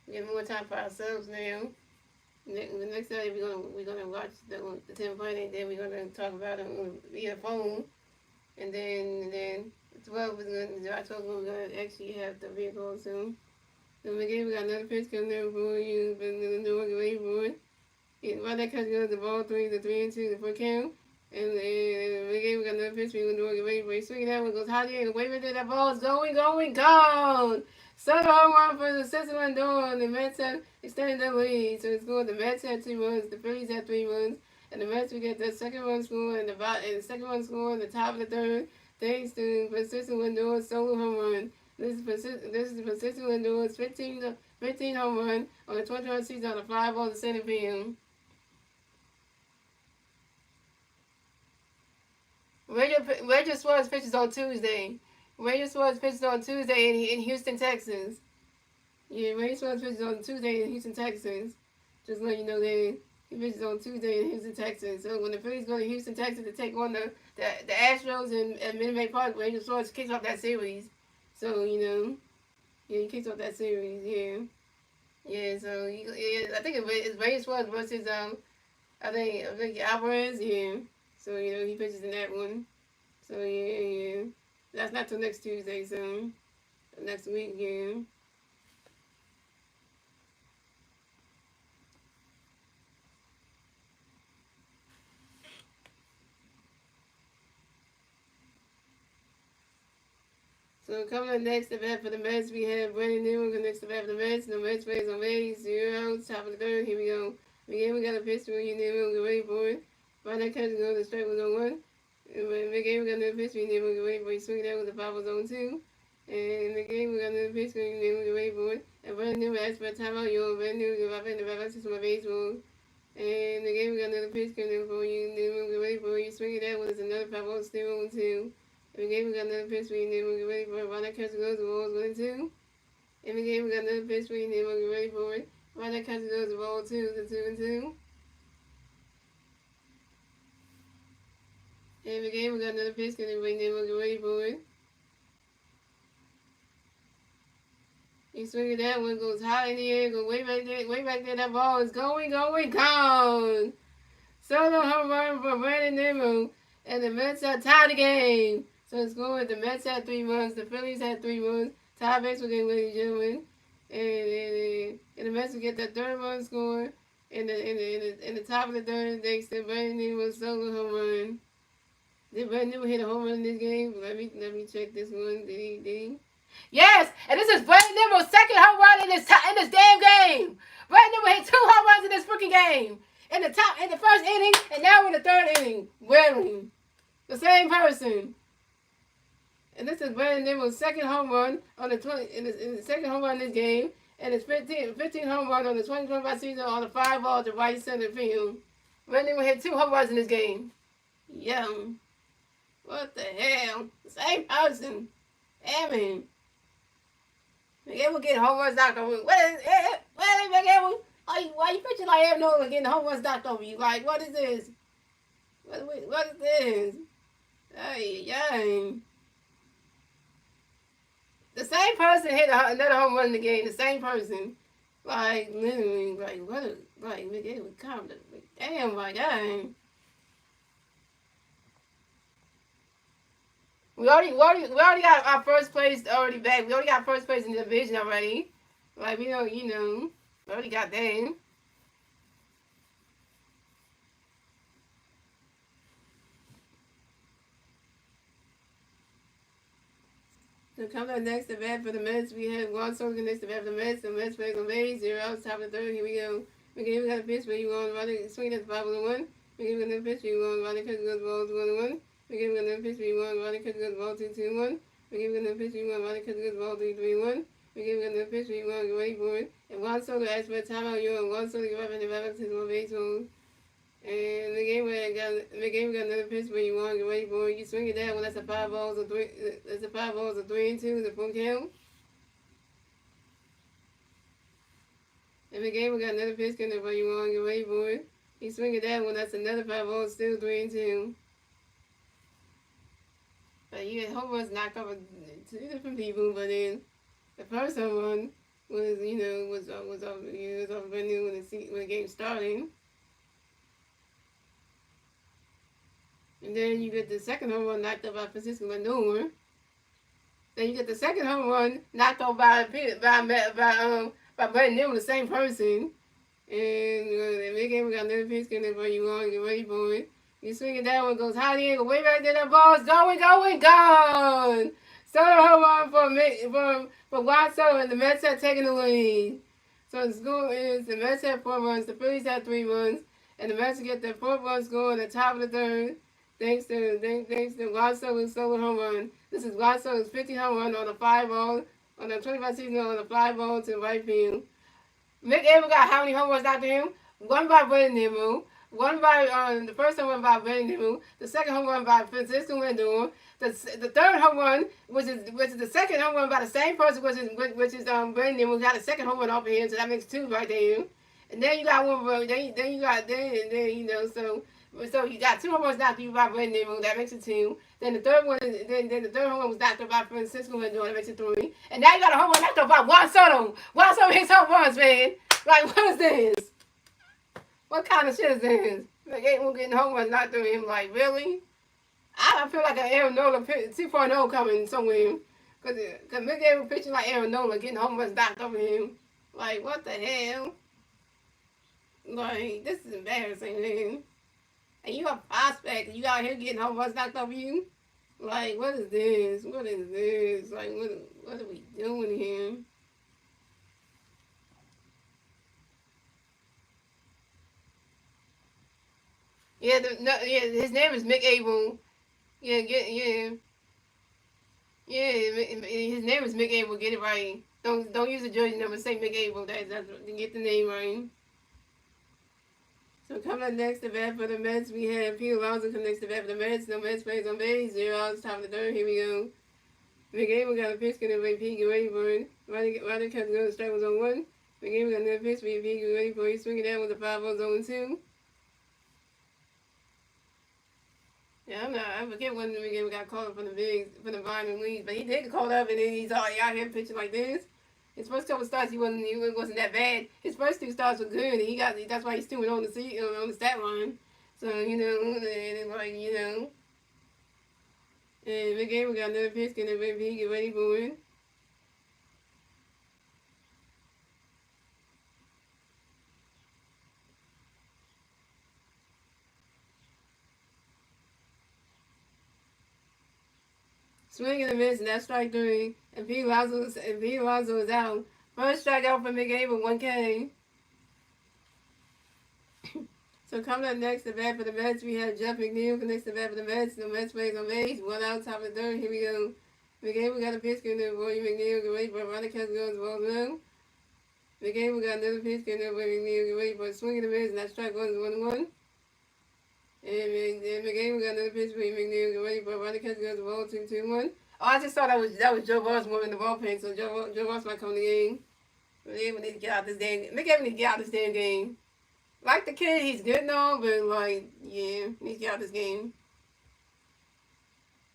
we have more time for ourselves now. The next day we're gonna watch the 10 Planet, then we're gonna talk about it via phone, and then 12 is gonna July 12th we're gonna actually have the vehicle soon. So again we got another pitch coming there for you, but the way for it. And right that catch goes the ball 3-2, the 4 count. And again we got another pitch, we're gonna get ready for it. Swinging that one goes high there, and wait a minute, that ball is gone! Solo home run for the Cincinnati Door, and the Mets have extended their lead. So it's going. The Mets had 2 runs, the Phillies had 3 runs, and the Mets will get the second run score and the second run score in the top of the third, thanks to Francisco Lindor's solo home run. This is Francisco Lindor's 15 home run on the 20-run season on the fly ball to center field. Roger Suarez pitches on Tuesday. Roger Suarez pitches on Tuesday in Houston, Texas. Yeah, Ray Suarez pitches on Tuesday in Houston, Texas. Just let you know that he pitches on Tuesday in Houston, Texas. So when the Phillies go to Houston, Texas to take on the Astros at Minute Maid Park, Ray Suarez kicks off that series. So, yeah, he kicks off that series, yeah. Yeah, so, I think it's Ray Suarez versus, I think Alvarez, yeah. So, he pitches in that one. So, yeah. That's not till next Tuesday, so next week, yeah. So coming up next, the bat for the Mets, we have Brandon Newman next to bat for the Mets. No Mets plays on base, 0 outs, top of the third. Here we go. Again, we got a pitch for you, Newman, get ready for it. Find that catch, go to strike was on 1. And again, we got another pitch for you, Newman, get ready for it. Swing that with the foul was on 2. And again, we got another pitch for you, Newman, get ready for it. And Brandon Newman asked for a timeout, Brandon Newman, get right in the back, to my baseball. And again, we got another pitch coming for you, Newman, get ready for it. You swing it out with another foul, still on 2. Every game we got another pitch for you, then we'll get ready for it. Run that catch goes, the ball's 1-2. Every game we got another pitch for you, then we'll get ready for it. Run that catch goes, the ball 2-2. And again, we got another pitch, and everybody get ready for it. He's swinging that one, goes high in the air, goes way back there. That ball is going, gone. Solo home run for Brandon Nimmo, and the Mets are tied the game. So it's going. The Mets had 3 runs, the Phillies had 3 runs. Tie baseball game, ladies and gentlemen. And the Mets will get that 3rd run score in the top of the 3rd. Thanks to Brandon Nimmo's solo home run. Did Brandon Nimmo hit a home run in this game? Let me check this one. Did he? Yes, and this is Brandon Nimmo's 2nd home run in this damn game. Brandon Nimmo hit 2 home runs in this freaking game. In the 1st inning, and now in the 3rd inning. Really, the same person. And this is Brandon Nimmo's 2nd home run on the 2nd home run in this game, and his 15 home run on the 2025 season on the 5 ball to right center field. Brandon Nimmo hit 2 home runs in this game. Yeah. What the hell? Same person. Damn it. McGable getting home runs knocked over. What is McGable? Why you pitching like Aaron Nola getting home runs knocked over you? Like, what is this? What is this? Ay. The same person hit another home run in the game. The same person. Like, literally, McGable, calm down. Damn, my God. We already got our 1st place already back. We already got 1st place in the division already. Like, we already got that. So coming up next to bat for the Mets, we have Juan Soto next to bat for the Mets. The Mets plays on base, 0 outs, top of the 3rd. Here we go. We got a pitch where you want to swing at the 5-1. We got another pitch where you want to cut the ball 1-1. We give another pitch where you want to cut the ball 2-1. We give another pitch where you want to cut the ball 3-1. We give another pitch where you want to wait for it. And Juan Soto asks for a timeout. You and Juan Soto give up in the back to the baseball. And the game got another pitch where you want to wait for it. You swing it down when that's a 5 balls or 3. That's a 5 balls or 3-2. The full count. And the game got another pitch where you want to wait for it. You swing it down when that's another 5 balls, still 3-2. But you had home runs knocked over 2 different people, but then the first home run was off Brandon when the game started. And then you get the 2nd home run knocked out by Francisco Lindor. Then you get the 2nd home run knocked out by Brandon Nimmo, the same person. And the big game got another pitch where you want to get ready for it. You swing it down, one goes high in the air, way back there, that ball's going, gone! Soto home run for Juan Soto, and the Mets have taken the lead. So the score is the Mets have 4 runs, the Phillies have 3 runs, and the Mets get their 4th run score in the top of the 3rd, thanks to Juan Soto's solo home run. This is Juan Soto's 50 home run on the 5 ball, on the 25 season on the 5 ball to right field. Mick Abel got how many home runs after him? 1 by Brandon Nimmo. 1 by the first home run by Brandon Nimmo, the 2nd home run by Francisco Lindor, the 3rd home run, which is the 2nd home run by the same person, which is Brandon Nimmo, who got a 2nd home run off of him, so that makes 2 right there. And then you got one, so you got 2 home runs knocked you by Brandon Nimmo, that makes it 2. Then the 3rd one, then the 3rd home run was knocked out by Francisco Lindor, that makes it 3. And now you got a home run knocked out by Juan Soto. Juan Soto hits home runs, man. Like, what is this? What kind of shit is this? Like, ain't getting home runs knocked through him. Like, really? I feel like an Aaron Nola 2.0 coming somewhere. Because McGable pitching like Aaron Nola, getting home runs knocked over him. Like, what the hell? Like, this is embarrassing, man. And you a prospect, and you out here getting home runs knocked over you? Like, what is this? What is this? Like, what are we doing here? Yeah, his name is Mick Abel. Yeah. His name is Mick Abel. Get it right. Don't use the jersey number. Say Mick Abel. That's get the name right. So coming up next to bat for the Mets, we have Pete Alonso come next to bat for the Mets. No Mets plays on base. 0 outs, top of the 3rd. Here we go. Mick Abel got a pitch. Get away. Pete, get ready for it. Ryder kept going. Strike was on 1. Mick Abel got another pitch. Pete, get ready for it. He's swinging down with the 5 balls on 2. Yeah, I'm not. I forget when the game got called up from the bigs, from the minor leagues, but he did get called up, and then he's all out here pitching like this. His first couple starts, he wasn't that bad. His first two starts were good, and that's why he's 2-0 on the stat line. So and like and the game we got another pitch, and then he get ready for it. Swing and a miss, and that's strike three. And P. Alonso is out. First strikeout for McGee with 1K. So coming up next, the bat for the Mets, we have Jeff McNeil connects the bat for the Mets. The Mets plays on base, one out, top of the third. Here we go. McGee, we got a pitch getting there, William McNeil, get ready for a runner catch goes ball now. McGee, we got another pitch getting there, William McNeil, get ready for a swing and a miss, and that strike one is 1-1. And McGee, we got another pitch, William McNeil, get ready for a runner catch goes ball 2-2-1. Oh, I just thought that was Joe Ross moving the ballpark, so Joe Ross might come in the game. McGee need to get out this damn. McGee need to get out this damn game. Like the kid, he's good and all, but like, yeah, needs to get out this game.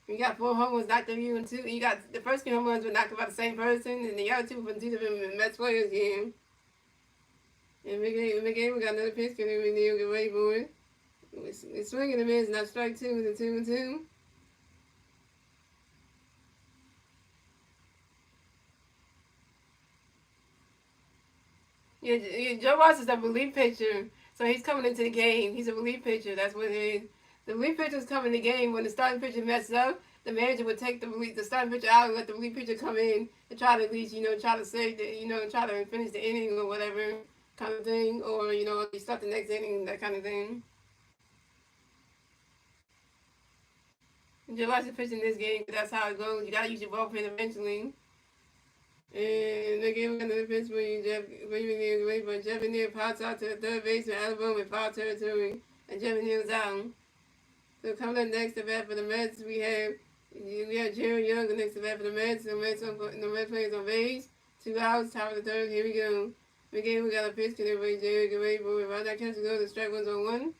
You got 4 home runs knocked on you, and two. You got the first 2 home runs were knocked by the same person, and the other two from 2 different Mets players. Yeah. And McGee, we got another pitch. Can we get ready for it? It's swinging the miss, not strike two. The 2-2. Yeah, Joe Ross is a relief pitcher, so he's coming into the game. He's a relief pitcher. That's what it is. The relief pitcher's coming in the game. When the starting pitcher messes up, the manager would take the starting pitcher out and let the relief pitcher come in and try to at least try to save try to finish the inning or whatever kind of thing, or start the next inning, that kind of thing. And Joe Ross is pitching this game, but that's how it goes. You gotta use your bullpen eventually. And they gave another pitch when Jeff Neal pops out to the third baseman, Alabama in foul territory, and Jeff Neal's out. So coming up next to bat for the Mets, we have Jerry Young next to bat for the Mets. The Mets players on base. 2 outs, top of the third. Here we go. We got a pitch. Can everybody Jerry get ready for it? Right that catch goes. The strike one's on 1.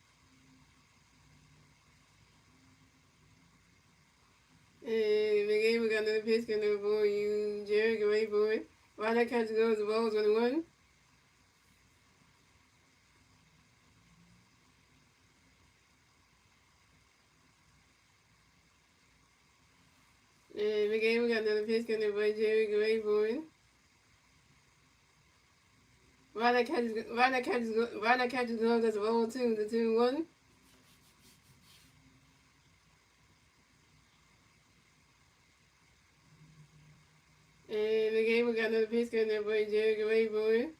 And we got another pitch. Can everybody you Jerry get ready for it? Right that catch goes. The ball's on 1. And we got another pitch. Can everybody Jerry get ready for it? Right that catches goes. That's a ball 2. The 2-1. And we got another pitch coming there, boy. Jerry, get ready for it.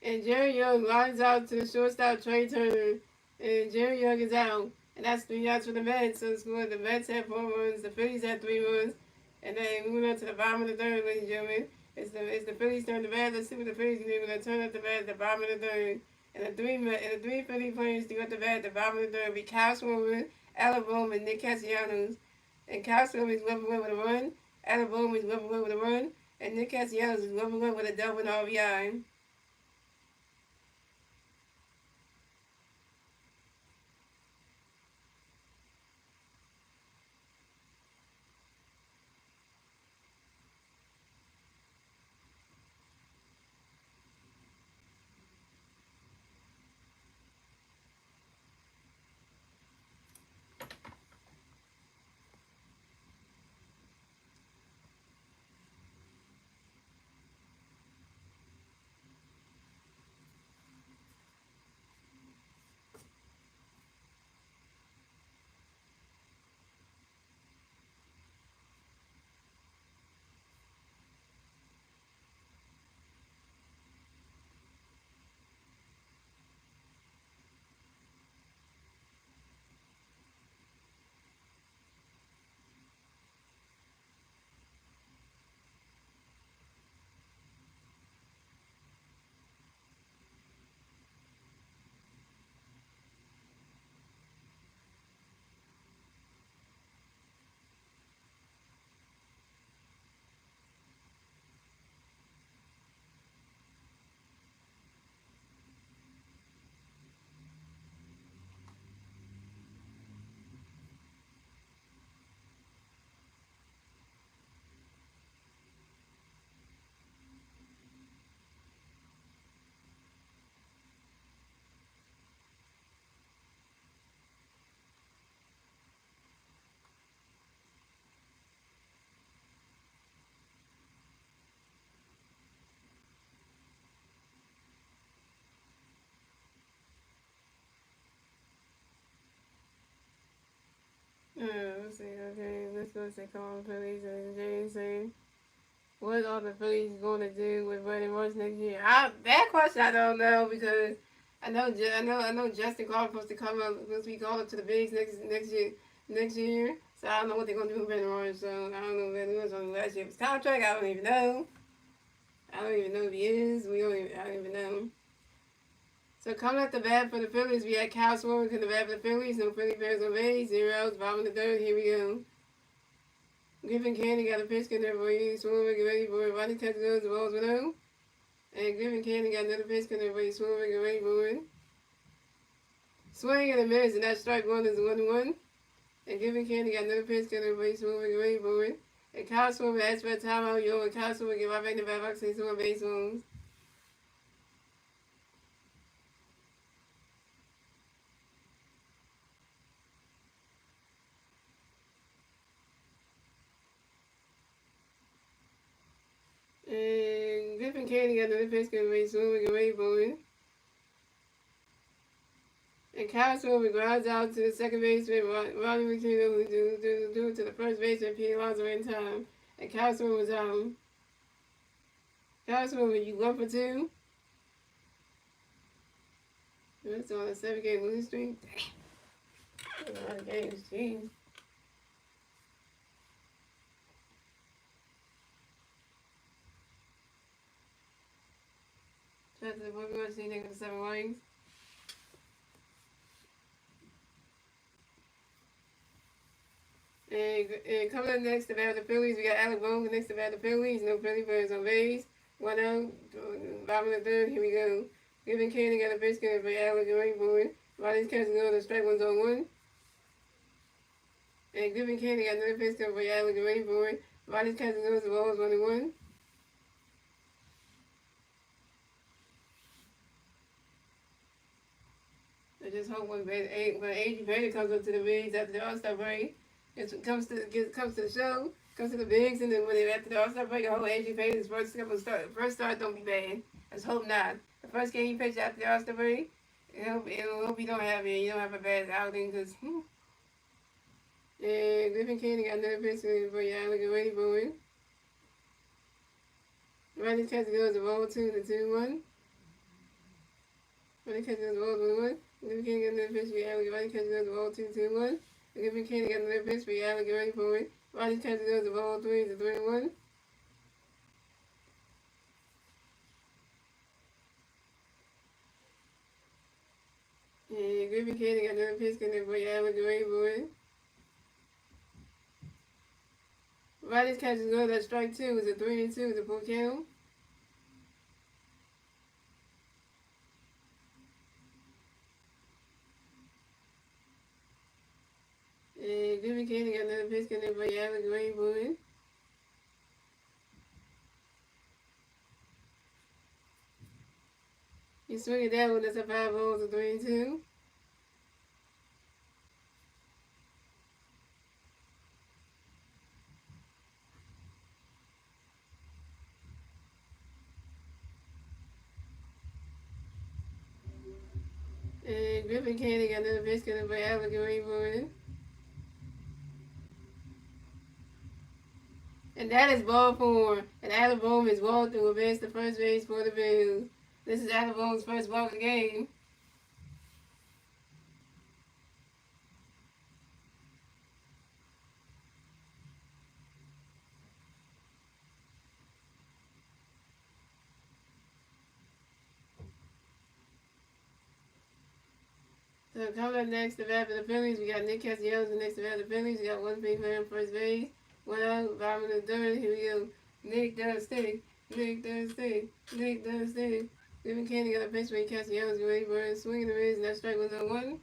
And Jerry Young lines out to the shortstop, Trey Turner. And Jerry Young is out. And that's 3 outs for the Mets. So the Mets had 4 runs, the Phillies had 3 runs. And then moving on to the bottom of the third, ladies and gentlemen. It's the Phillies turn to bat. Let's see what the Phillies can do. We're going to turn up the bat at the bottom of the third. And the three Philly players to go at the bat at the bottom of the third will be Kyle Swimmer, Alabama, and Nick Castellanos. And Kyle Swimmer is 1-1 with a run. Alabama is 1-1 with a run. And Nick Castellanos is 1-1 with a double and RBI. supposed to come on Phillies and James saying, what are the Phillies going to do with Brandon Marsh next year? That question I don't know because I know Justin Carter's supposed to come up, supposed to be called up to the bigs next year. So I don't know what they're going to do with Brandon Marsh. So I don't know what he was on last year's contract. I don't even know. I don't even know if he is. I don't even know. So coming at the bat for the Phillies, we had Kyle Swarbrick in the bat for the Phillies. No Philly Bears on base. 0 outs. Bottom of the third. Here we go. Griffin Candy got a pitch in there for you. Swarbrick get ready for it. Ronnie Texas goes. The ball's 1-0. And Griffin Candy got another pitch in there for you. Swarbrick get ready for it. Swing and a miss, and that strike one is 1-1. And Griffin Candy got another pitch in there for you. Swarbrick get ready for it. And Kyle Swarbrick asked for a timeout. Yo, and Kyle Swarbrick get right back in the bat box and he's base runs. And Griffin Candy got another pitch in there for you. Swarbrick get ready for it. And Kyle Swarbrick grounds out to the second baseman, Ronnie McKinnon, who do it to the first baseman, Pete Alonso in time. And Kyle Swarbrick was out. Kyle Swarbrick, you 1 for 2. That's on a 7-game losing streak. Damn. A lot of games, jeez. Shout out to the boy, we want to see niggas with 7 rings. And coming up next to bat the Phillies, we got Alec Bohm next to bat the Phillies. No Philly Bears on base. 1 out, bottom of the third. Here we go. Griffin Candy got a base gun for Alec going for it. Ronnie's catching on the strike one's on 1. And Griffin Candy got another base gun for Alec going for it. Ronnie's catching on the ball is 1-1. I just hope when A.J. Bader comes up to the bigs after the All-Star break, comes to the show, comes to the bigs, and then when they're after the All-Star break, I hope A.J. Bader's first start don't be bad. Let's hope not. The first game he pitched after the All-Star break, I hope you don't have a bad outing because. And Griffin Candy got another pitch for you. I'm looking ready for it. Ronnie Texas goes to roll 2 to 2-1. Ronnie Texas goes to roll 1-1. Griffin Candy got another pitch for you. Ronnie Texas goes to roll 2 to 2-1. Griffin Candy got another pitch for you. I'm looking ready for it. Ronnie Texas goes to roll 3 to 3-1. And Griffin Candy got another pitch for you. I'm looking ready for it. Ronnie's catches goes at strike 2 is a 3-2 is a full count. And Griffin Candy got another pitch for you. I'm looking ready for it. You swing it down when that's a 5 balls, a 3-2. And Griffin Candy got another pitch for you. I'm looking ready for it. And that is ball 4. And Alec Bohm is walked to advance to first base for the Bills. This is Alec Bohm's first walk of the game. So coming up next to bat for the Phillies, we got Nick Castellanos next to bat for the Phillies. We got one big man first base. 1 out, bottom of the third. Here we go. Nick does stick. Nick does stick. Nick does stick. Griffin Candy got a pitch for Castellanos. Get ready for it. Swinging the miss, and that strike was on 1.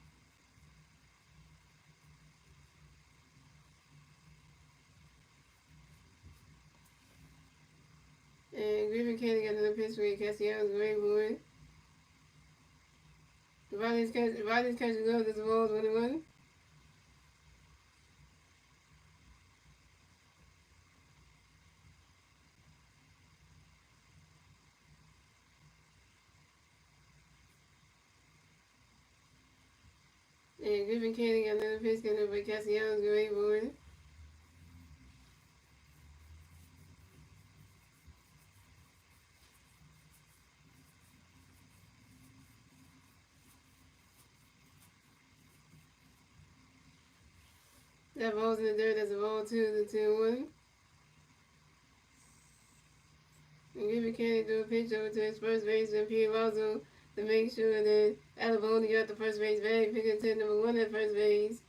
And Griffin Candy got another pitch for Castellanos. Get ready for it. Riley's catching goes as the ball is 1-1. And Griffin Candy got another pitch for Castellanos. Get ready for it. That ball's in the dirt. That's a ball two. The 2-1. And Griffin Canning do a pitch over to his first baseman, Pete Russell, to make sure that Alabama got the first base bag, picking to number 1 at first base.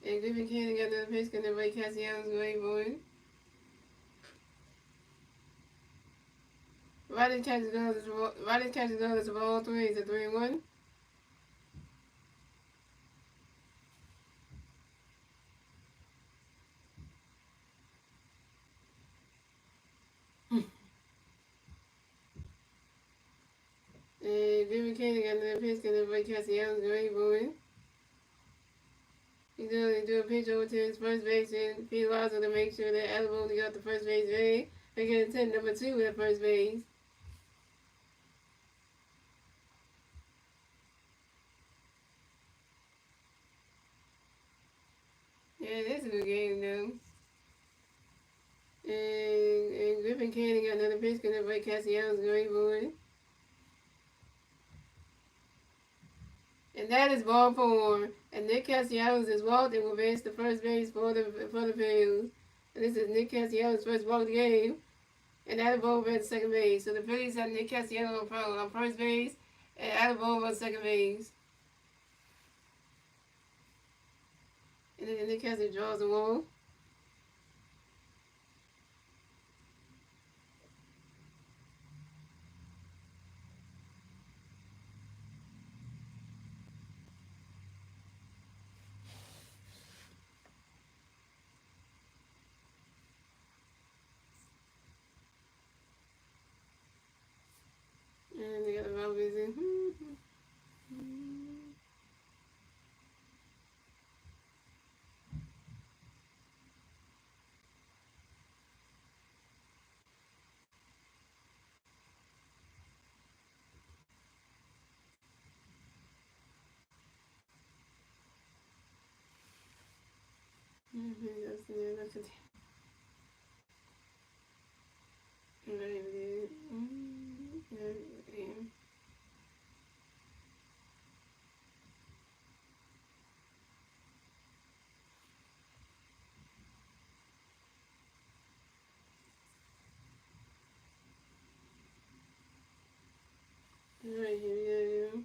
And Griffin Canning got another pitch, because everybody Castellanos away for it. Riley catches goes as a ball 3. It's a 3-1. And Griffin Canning got another pitch, because everybody Castellanos away for it. He do a pitch over to his first baseman, Pete Russell, to make sure that Alabama got the first base bag, picking to number 2 at first base. Yeah, that's a good game, though. And Griffin Canning got another pitch, because everybody Castellanos away for it. And that is ball 4. And Nick Castellanos is walking will advance to first base for the Phillies. And this is Nick Castellanos' first walk of the game. And Adamo at second base. So the Phillies have Nick Castellanos on first base and Adamo on second base. And then Nick Castellanos draws the wall. And they got the Robins in. Right here, yeah.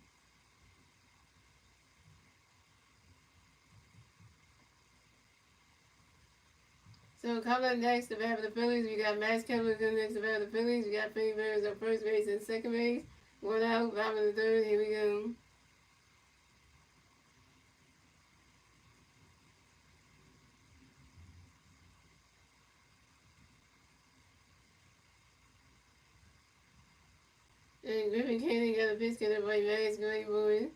So coming up next, the bat for the Phillies, we got Max Kepler coming next to bat for the Phillies. We got Philly Bears at first base and second base. 1 out, bottom of the third. Here we go. And Griffin Canning got a pitch, get it right, Max going for it.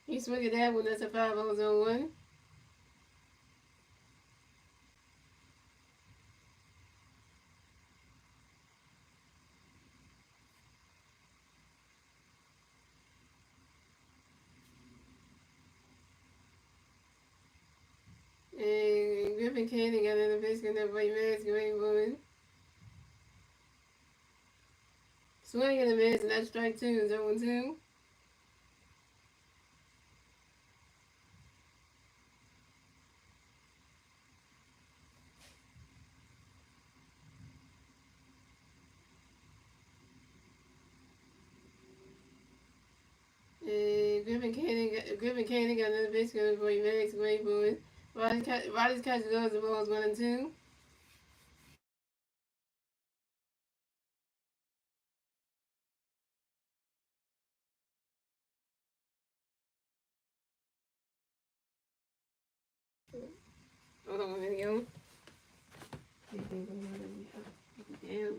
He swung at that one, that's a 5-0-1. And Griffin Canning got another pitch, get that right, Max going for it. Swing and a miss, and that's strike 2, 0-2. And Griffin Canning got another pitch, get it right, Max going for it. Roddy's catches goes the balls 1-2. Hold on a minute, yo. Damn.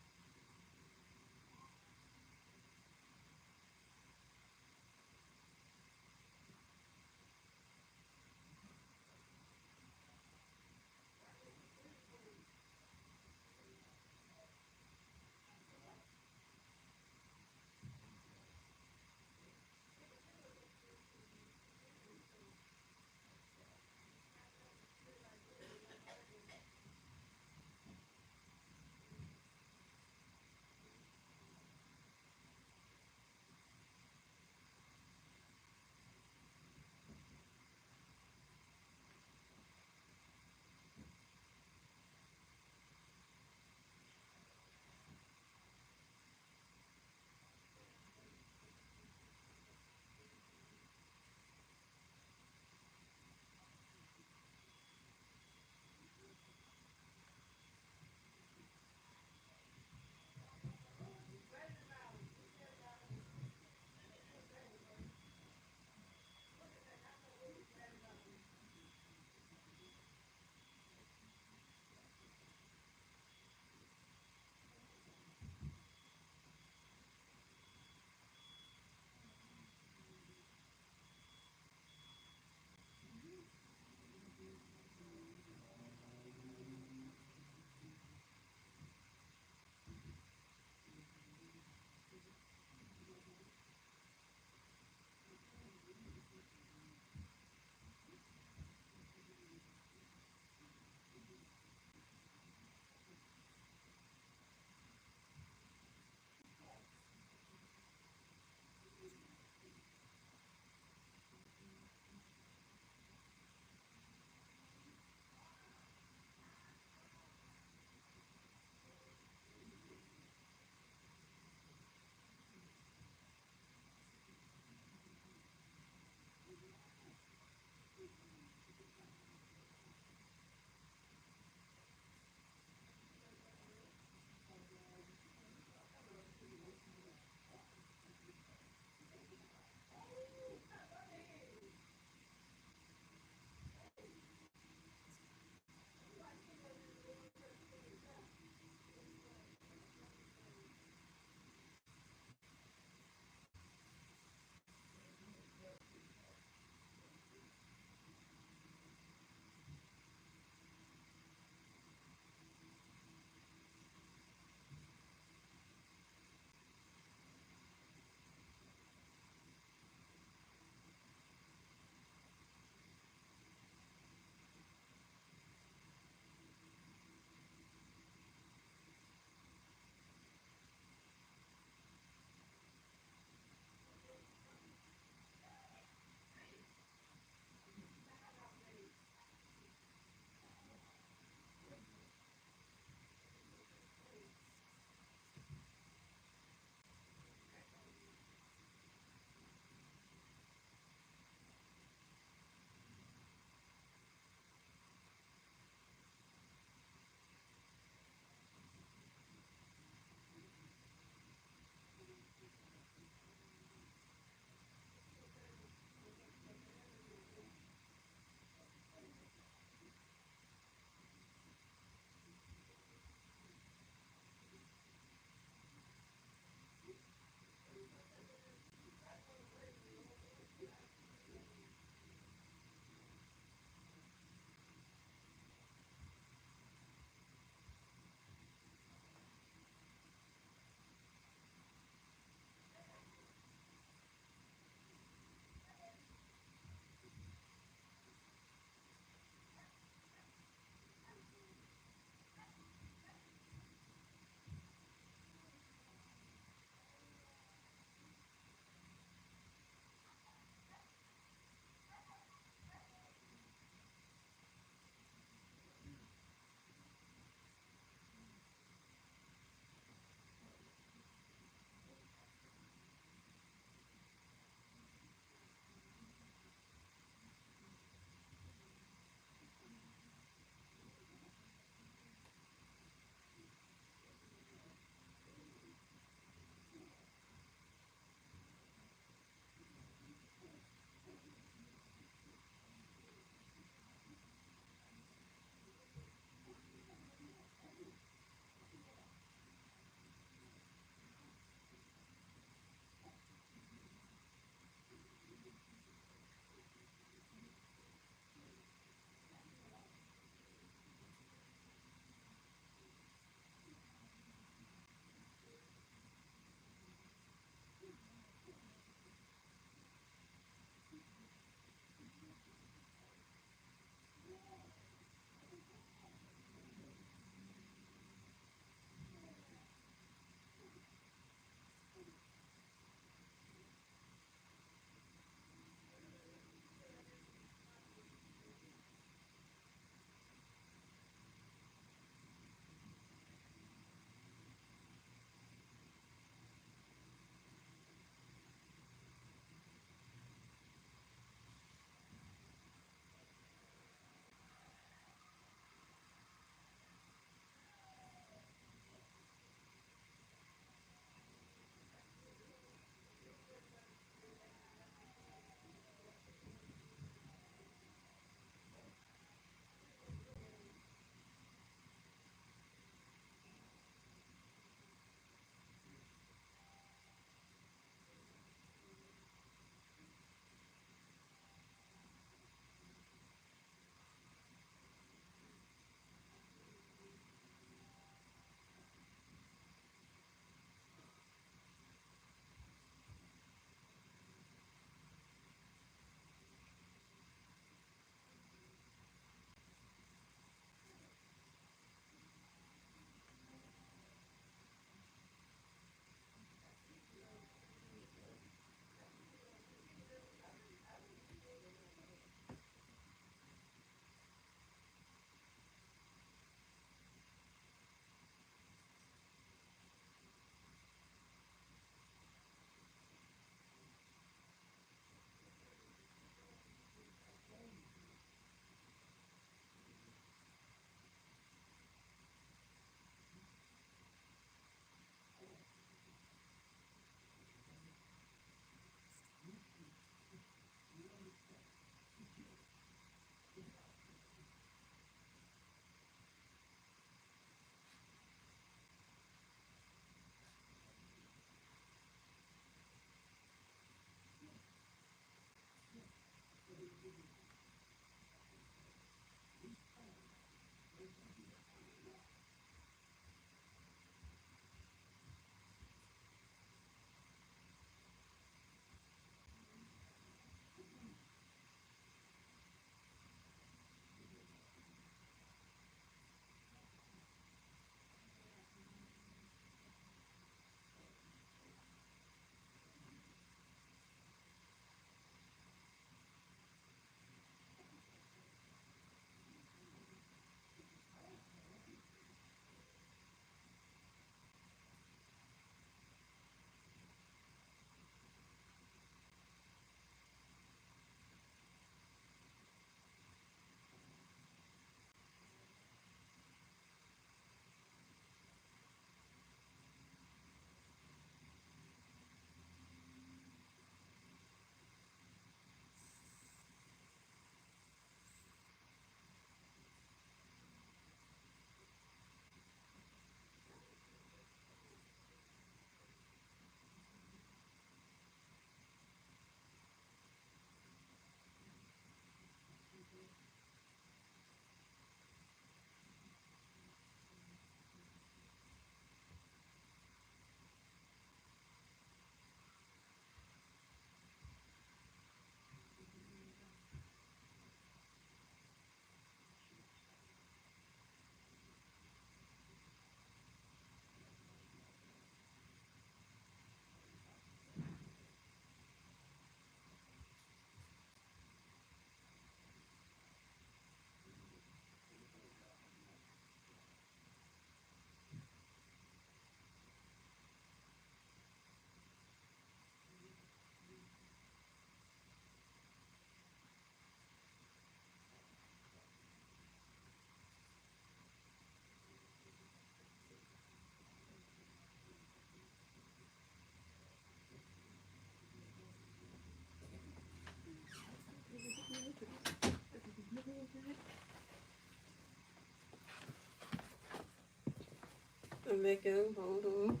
back up. Hold on.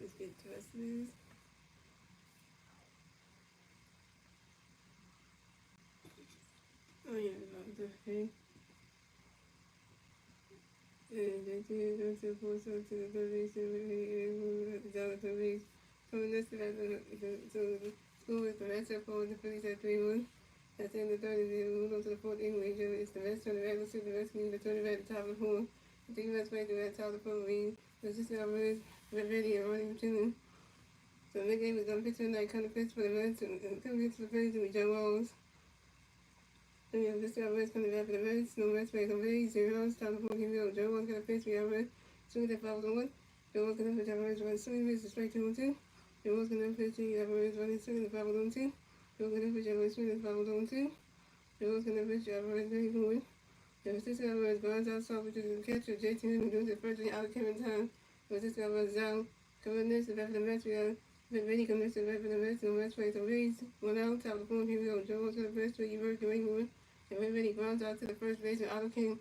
Let's get the rest of this. Oh yeah, okay. And they did go to the post up to the police and the police. So this is the school with the rest of the police at 3-1. At the end of the third, they moved on to the fourth English. It's the rest of the regular to the rescue, the 30 at the top of the horn. The U.S. way to the top of the phone lead. The system of the ready and running to. So the game was on picture night, kind of pitch for the rest and come get to the police and Joe Walls. So yeah, this guy was coming back for the rest, no rest break on the 0, stop the 14 0. Joe Walls got a pitch, we got red. Soon as they followed on 1. Joe Walls got a pitch, I was running swing, missed straight 2 on 2. Joe Walls got a pitch, he got running swing, and followed on 2. Joe Walls got a pitch, I was swing, and followed on 2. Joe Walls got a pitch, I was very good. There was this guy was Barnes outside, which is a catcher, JT, doing the first out of Kevin time. There was this guy was down, coming next to the back of the match, we got Vinny coming next to the back of the match, no match play, so Reeds went out, top of the phone, here we go. Joe Walls got a pitch, you worked the way moving. And Vinny Barnes out to the first base, and Otto King,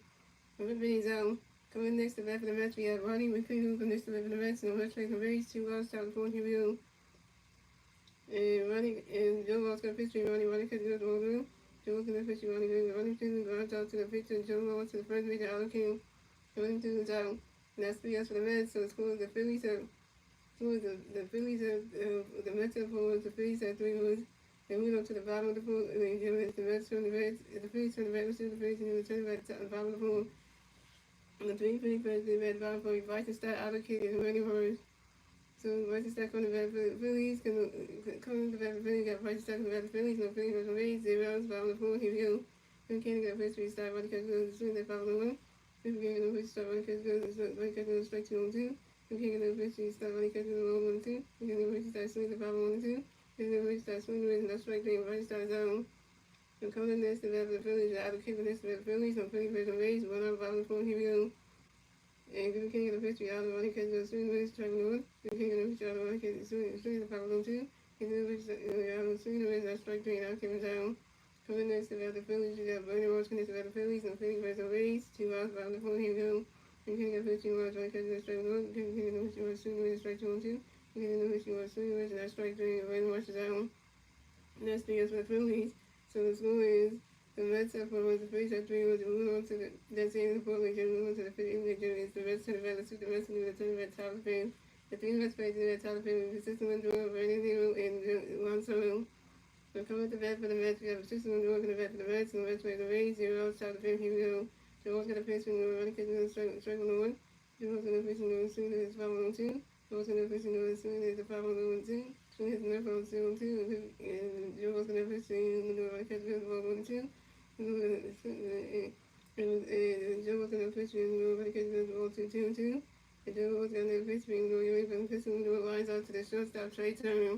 and Vinny's down. Coming next to the back of the match, we got Ronnie McPhee, coming next to the back of the match, no match play, so Reeds, 2 outs, top of the phone, here we go. And Ronnie, and Joe Walls got a pitch, Ronnie catches the ball through. Joe Walls got a pitch, Ronnie Barnes out to the pitch, and Joe Walls to the first base, and Otto King, going to the down. And that's 3 outs for the Mets, so it's cool. The Phillies have, the Phillies have, the Mets have 4, the Phillies have 3 wins. They moved up to the bottom of the pool, and then the Mets from the Reds, the Phillies from the Reds, the Phillies, and the turn back to the bottom of the pool. And the 3 Phillies fans did at the bottom for Bryson Stott, Otto King, and Randy Horse. So Bryson Stott from the Phillies, coming to the back of the Phillies, got Bryson Stott from the back of the Phillies, no Phillies was raised, 0 outs, bottom of the pool, here we go. Then Cannon got a pitch, start, Roddy catch goes, as soon as they follow the one. Then Cannon got a pitch, start, Roddy catch goes, strike 2 on 2. Then Cannon got a pitch, start, Roddy catch goes, 1 on 2. Then Cannon got a pitch, start, swing the follow 1 and 2. Then the pitch, start, swing the wrist, and that's strike 3, and Roddy starts zone. So coming in next to the back of the Phillies, out of kicking next to the Phillies, no Phillies raise on base, 1 out, bottom of the phone, here we go. And Good King of the pitch, out of Roddy catch goes, swing the wrist, strike 1. Good King of the pitch, out of Roddy catch goes, swing the follow 1 2. And then the pitch, out of swing the wrist, that's strike 3, and out Kevin down. Coming next to the Phillies, you got Bernie Ross connected to the Phillies, no Phillies raise on base, 2 outs, bottom of the phone, here we go. And King of the pitch, 2 outs, Roddy catch goes, strike 1. King of the pitch, you want to swing the wrist, strike 2 on 2. King of the pitch, you want to swing the wrist, and that's strike 3, and Bernie Ross is down. And that's 3 outs for the Phillies. So the score is the Mets have 4 runs, the Phillies have 3 runs, and moving on to the that's the end of the 4 league, moving on to the 5th English is the rest of the Valley, the rest of the turn at top of fame. The 3 Mets played at top of fame, consistent with doing Brandon Nero and Juan Soto. So coming to the bat for the Mets, we have a 6-1 door for the bat for the Mets, and the Mets play the Rays, 0 outs, top of fame, here we go. Joe's got a pitch from the running catch, strike 1. Joe's got a pitch from the swing, there's 5 on 2. Joe's got a pitch from the swing, there's a 5 on 2. Swing his nerve on 2 on 2, and Joe's got a pitch from the running catch, 5 on 2. Joe was going to pitch and nobody catches the ball 2-2-2. And Joe was going to pitch and away from pitching the lines out to the shortstop Trey Turner.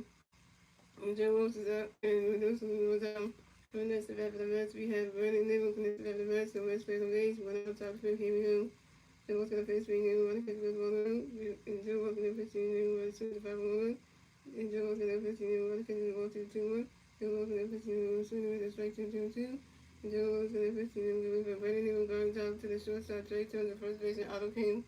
And Joe Rose is up and those was when that's the bat for the Mets. We have Vernon Nibble connected to the Mets, so Mets play the base, 1 out top 5, here we go. Joe was going to pitch and nobody catches the ball and Joe was going to pitch and nobody swing the 5-1. And Joe was going to pitch and nobody catches the ball 2-2-1. Joe was going to pitch and swing the strike 2-2-2. Joe was in the 15th and Brandon was going down to the shortstop, Trey Turner, the first base, and Otto King.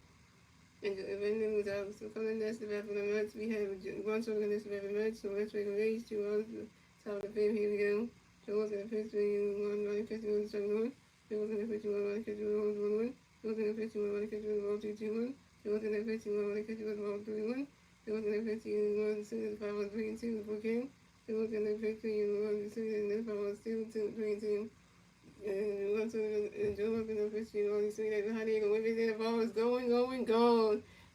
And Brandon was out. So coming next to bat for the Mets, we have one sort of next to bat for the Mets, so let's make a race, 2 outs, top of the fifth, here we go. Joe was in the 15th, 1 running catch, 1 strike 1. Joe was in the 15th, 1 running catch, 1 1. Joe was in the 15th, 1 running catch, 1 2-2-1. Joe was in the 15th, 1 running catch, 1 3-1. Joe was in the 15th, 1 2 5 1 3 2 before King. Joe was in the 15th, 1 2 5 1 2 3 2. And once Joe was in the pitch, you know, you see that how they go the ball is going.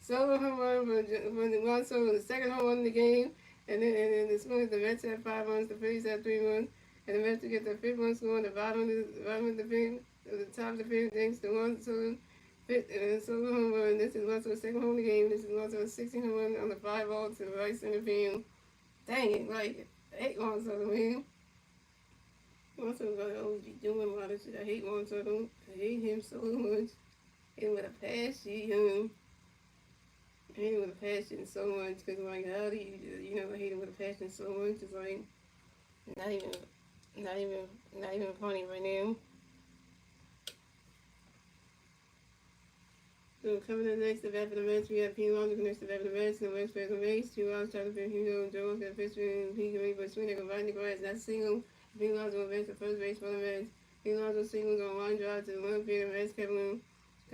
Solo home run for the one, so the second home run in the game, and then the score is the Mets had 5 runs, the Phillies had 3 runs, and the Mets to get the 5th one score on the bottom of the fifth, the top of the fifth, thanks to one solo home run. This is also the second home of the game. This is also a 16 home run on the 5 ball to the right center field. Dang it, like 8 runs on the win. Also, I always be doing a lot of shit. I hate Juan Soto. I hate him so much. Hate him with a passion. I hate him with a passion so much. Because, like, how do you know, I hate him with a passion so much. It's like, not even funny right now. So coming up next, the bat for the Mets, we have P. Long next to the bat for the Mets, and the West Fed on base. 2 outs, Tyler Fish, Hugo, Joe, got pitch in P. Green, but swing, combined the grass, not single. P. Long's on base, the first base for the Mets. P. Long's on singles on line drive to the left field, the Mets, Kevin.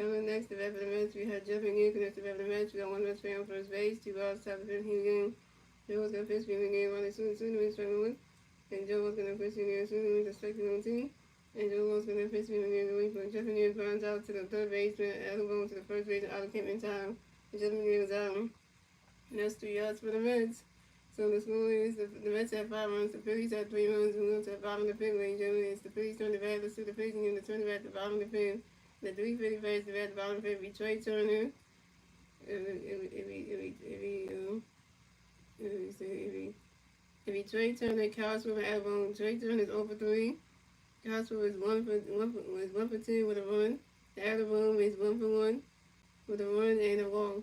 Coming next, the bat for the Mets, we have Jeff and Hugo next to the bat for the Mets. We got one Mets fan on first base, 2 outs, Tyler Fish, Hugo. Joe's got pitch in the game, running soon, we strike one. And Joe was going to pitch in the soon, we strike 2. And Joe was going to pitch in the wing for Jeff and Hugo, runs out to the third baseman, elbow to the first baseman, out of camp in time. And Jeff and Hugo was out. And that's 3 outs for the Mets. So the score is the Mets have 5 runs, the Phillies have 3 runs, the Wolves have 5 in the fifth. Ladies and gentlemen, it's the Phillies turn the bat, let's see the Phillies and the turn the bat at the bottom of the fifth. The 350 bats, the bat at the bottom of the fifth, be Trey Turner. If he Trey Turner, Cosmo and Avon, Trey Turner is over 3. Cosmo is 1 for 2 with a run. The Avon is 1 for 1 with a run and a walk.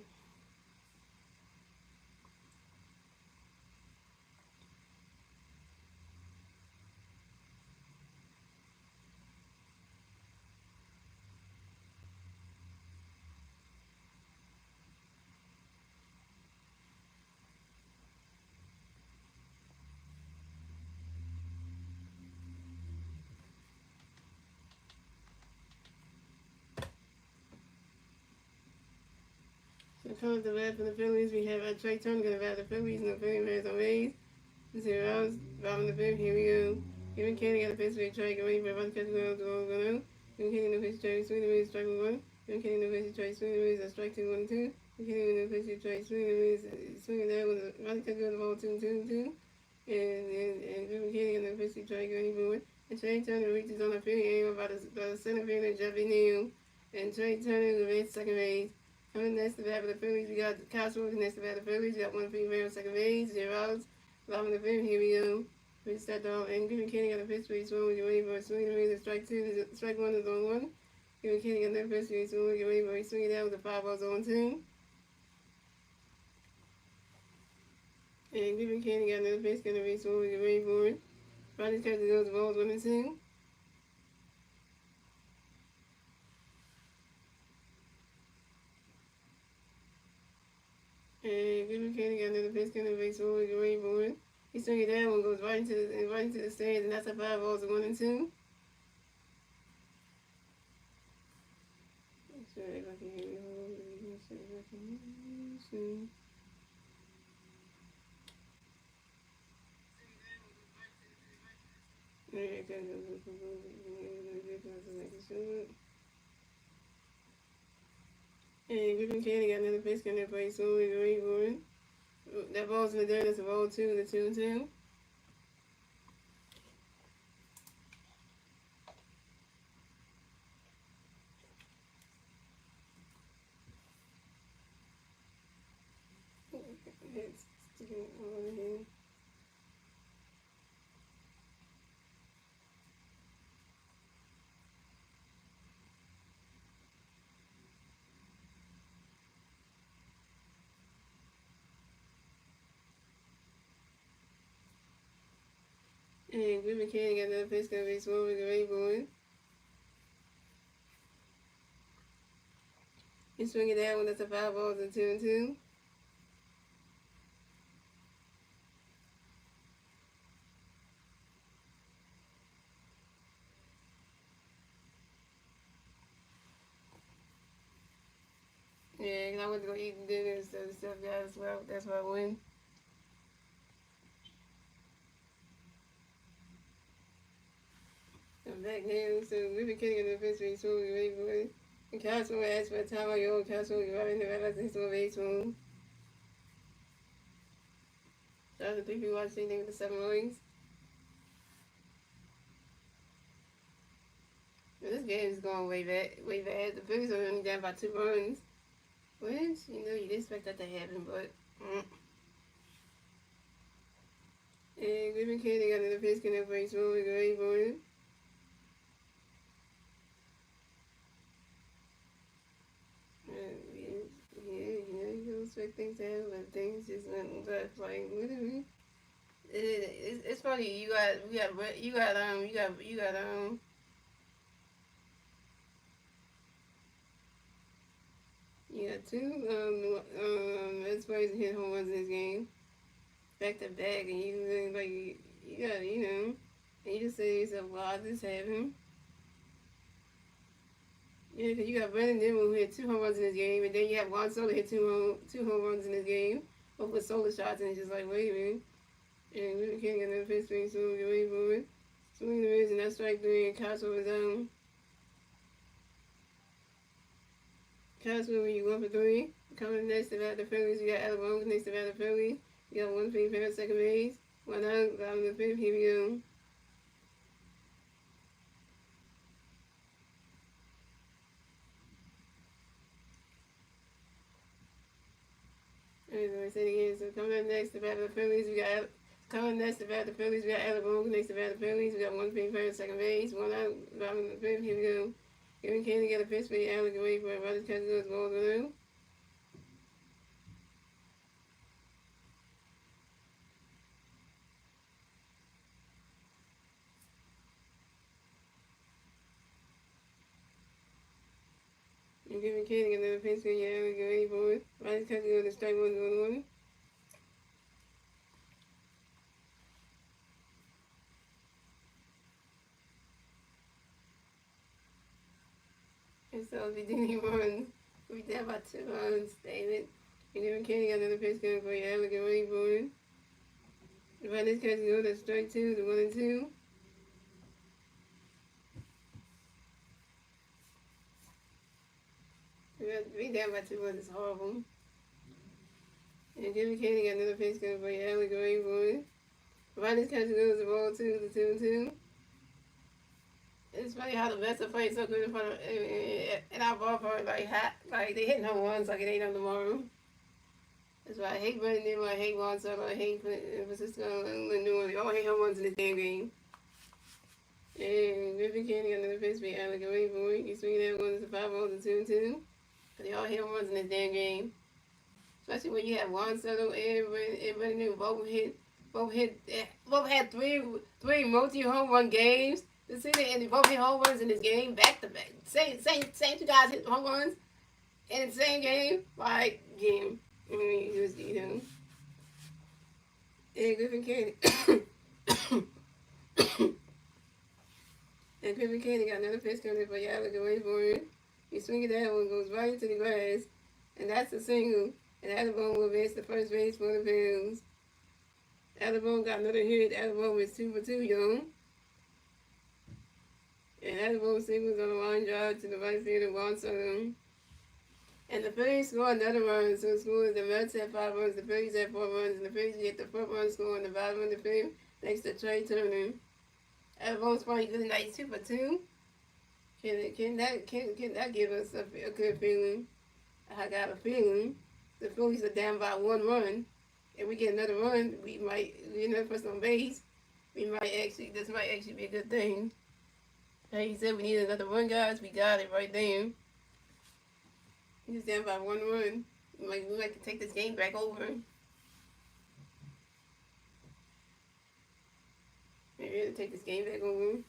So coming to the bat for the Phillies, we have Trey Turner going to bat the Phillies, and the Phillies on base. 0 outs, bottom of the fifth, here we go. Giving Kenny got a pitch for Trey, going for a catch going to Giving Kenny no pitch, Trey, swing the miss, strike 1. Giving Kenny no pitch, Trey, swing the miss, a strike 2, 1, 2. Giving Kenny no pitch, Trey, swing the miss, swinging there with a catch going the ball 2, 2, 2. And Giving Kenny got no pitch, Trey, going forward. And Trey Turner reaches on the field angle by the center fielder, Jeffy Neal. And Trey Turner will be second base. Coming next to the bat for the Phillies, we got Cosmo next to the bat for the Phillies. We got 1 female second base, 0 outs. Bottom of the fifth, here we go. We start off, and Giving Kenny got a pitch for each one. We're waiting for a swing and miss. Strike 2, strike 1 is on 1. Giving Kenny got that pitch for each one. We're waiting for a swing it down with the 5 balls on 2. And Giving Kenny got another pitch, going to be swung. We're waiting for it. Ronnie's catching those balls 1 and 2. And Giving Kenny got another pitch, going to be swung. We're waiting for it. He swung it down, one goes right into the stands, and that's a 5 balls 1 and 2. Let's see if I can hear you. Let's see if I can hear you. And Griffin Candy got another pitch in there for so we're waiting for it. That ball's in the dirt, that's a ball 2, the 2-2. It's sticking over here. And Griffin Candy got another pitch gonna be swung with the ray boy. He's swinging that one, that's a 5 balls and 2-2. Yeah, because I went to go eat dinner and stuff, guys. Well, that's why I win. I'm back now, so we've been kidding in the first week, so we're ready for it. And Castle asked for a time on your own Castle, you're right in the right next to a base room. Shout out to 3 people watching anything with the 7 rings. This game is going way bad. The Phillies are only down by 2 runs. Which, you know, you'd expect that to happen, but... And Griffin Candy got another pitch in the face, so we're ready for it. Expect things to happen, but things just went left. Like literally, it's funny. You got He got two best players to hit home runs in this game, back to back, and you like you got and you just say to yourself, "Well, I just have him." Yeah, because you got Brandon Nimmo who hit two home runs in this game, and then you have Juan Soto hit two home runs in this game, both with solo shots, and it's just like, wait a minute. And we can't get another pitch swing, so get ready for it. Swing the miss, and that's strike three, and Castro is down. Castro, when you 1 for 3. Coming next to bat the Phillies, you got Alabama next to bat the Phillies. You got 1 for second base. 1 out, bottom of the fifth, here we go. Anyway, say it again. So coming up next to bat the Phillies, we got Alabama next to bat the Phillies. We got 1 for second base. 1 out, bottom of the fifth, here we go. Giving Kenny get a pitch for Allen, get ready for it. Brothers catch goes ball through. And giving Kenny another pitch for Allen, get ready for it. Brothers catch goes to strike 1 going on. And so if we didn't run, we down by 2 runs, David. And giving Kenny another pitch going for Allen, get ready for it. The brothers catch goes to strike 2 to 1 and 2. We down by 2 runs, it's horrible. And Jimmy Kenny got another pitch going for Allen, get ready for it. The brothers catch goes to ball 2 to 2 and 2. It's funny how the Mets are playing so good in front of in our ballpark, like they hitting home runs like it ain't on tomorrow. That's why I hate Brandon Nimmo, I hate Juan Soto, I hate Francisco and Lindor. They all hate home runs in this damn game. And Griffin Candy got another pitch for Alec away for it. He's swinging that one to 5 balls and 2 and 2. But they all hate home runs in this damn game. Especially when you have Juan Soto and Brandon Nimmo both had three multi home run games. The season, and they both hit home runs in this game back to back. Same 2 guys hit home runs in the same game. Like game. I mean, it was, and Griffin Candy. And Griffin Candy got another pitch coming for y'all. Look away for it. He's swinging that one, goes right into the grass, and that's a single. And Alabama will advance to first base for the Phillies. Alabama got another hit. Alabama is 2 for 2, young. And Alabama singles on the line drive to the right field of Juan Soto. And the Phillies score another run. So the the Mets had 5 runs, the Phillies had 4 runs, and the Phillies get the 4th run score in the bottom of the fifth thanks to Trey Turner. Alabama's playing good tonight, 2 for 2. Can that give us a good feeling? I got a feeling the Phillies are down by 1 run. If we get another run, we might get another person on base. This might actually be a good thing. Like you said, we need another run, guys. We got it right there. He's down by 1 run. We might take this game back over. Maybe take this game back over.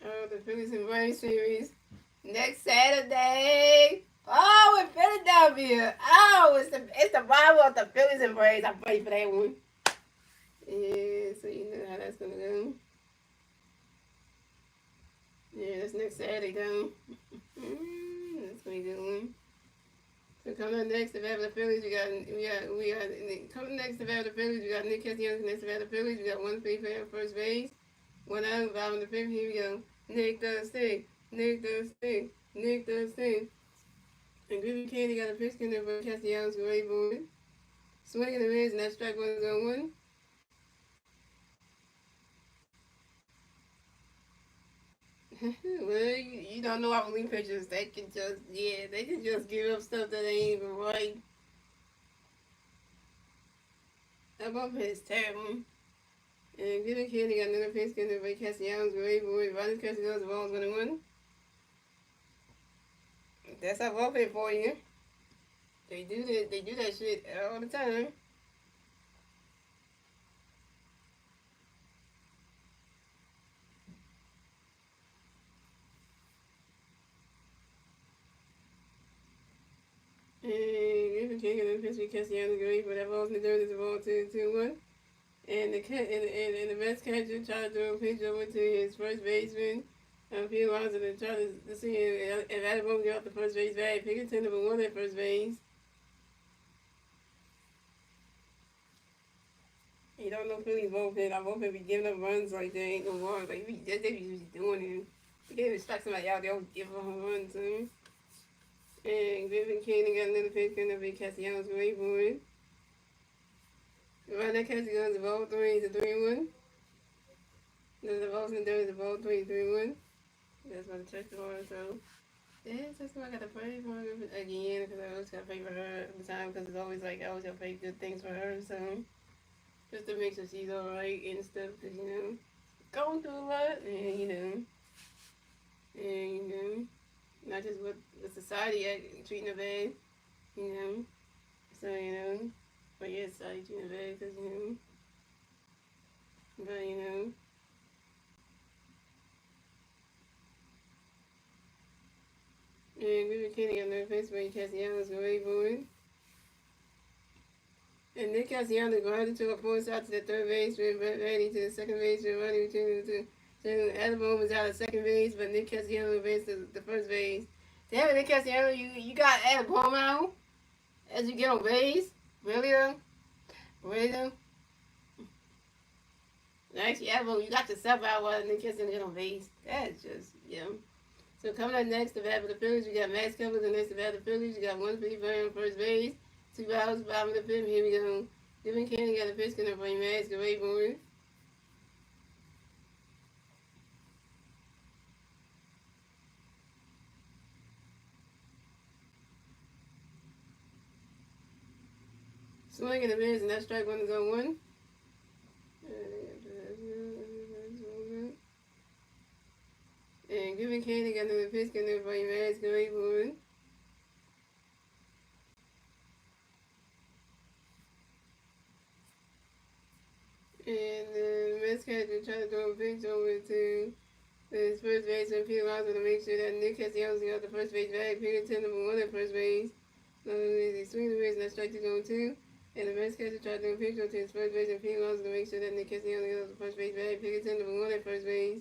Oh, the Phillies and Braves series next Saturday. Oh, in Philadelphia. Oh, it's the rival of the Phillies and Braves. I'm ready for that one. Yeah, so you know how that's gonna go. Yeah, that's next Saturday though. That's gonna be a good one. So coming up next to battle the Phillies, we got coming next to battle the Phillies, we got Nick Castellanos next to battle the Phillies, we got 1 for first base, 1 out, bottom of the fifth. Here we go. Nick does thing. And Griffin Candy got a pitch in there for Castellanos for Ray Boyd. Swinging the mids, and that strike 1 is on 1. Well, you don't know our relief pitchers. They can just give up stuff that ain't even right. That bump hit is terrible. And Griffin Candy got another pitch in there for Castellanos for Ray Boyd. Ronnie Castellanos, the ball's gonna win. That's our bullpen for you. They do that shit all the time. . Griffin King and then pitch with Castellanos Gray, but that ball's in the dirt is a ball 2-1. And the Mets catcher tried to throw a pitch over to his first baseman. A few rounds and then tried to see if Adam get off the first base bag. Pickerton number 1 at first base. You don't know Phillies bullpen. Our bullpen be giving up runs like they ain't no runs. Like they be just doing it. They can't even strike somebody out. They don't give up a run to him. And Griffin King got another pitch going to be Castellanos Gray for it. Right now, Castellanos ball 3 is a 3-1. There's a ball in there is a ball 3-1. That's what the check for. So yeah, that's why I got to pray for her again because I always got to pray for her all the time because it's always like I always got to pray good things for her. So just to make sure she's alright and stuff because going through a lot and not just what the society treating her bad, so but yeah, society treating her bad because but and we were kidding on their face when Castellanos away for it. And Nick Castellanos grounded to a point out to the third base, ready to the second base, running to Adam was out of second base, but Nick Castellanos advanced to the first base. Damn it, Nick Castellanos, you got Adam out as you get on base? Really though? Really though? Actually, Adam, you got yourself out while Nick Castellanos get on base. That's just, So coming up next, the bat for the Phillies, we got Max Kepler, the next to bat for the Phillies. We got 150 on first base. 2 outs, bottom of the fifth. Here we go. Dylan Cannon got a pitch going to bring Max to wait for it. Swing and a miss, and that strike 1 is on 1. And Dylan Cannon got another pitch going to bring Max to wait for it. And the Mets catcher tried to throw a pitch over to his first baseman, Peter Lawson, to make sure that Nick Castellanos got the first base back. Pickerton number 1 at first base. He swings the base and that strike 2 on 2. And the Mets catcher tried to throw a pitch over to his first baseman, Peter Lawson, to make sure that Nick Castellanos got the first base back. Pickerton number 1 at first base.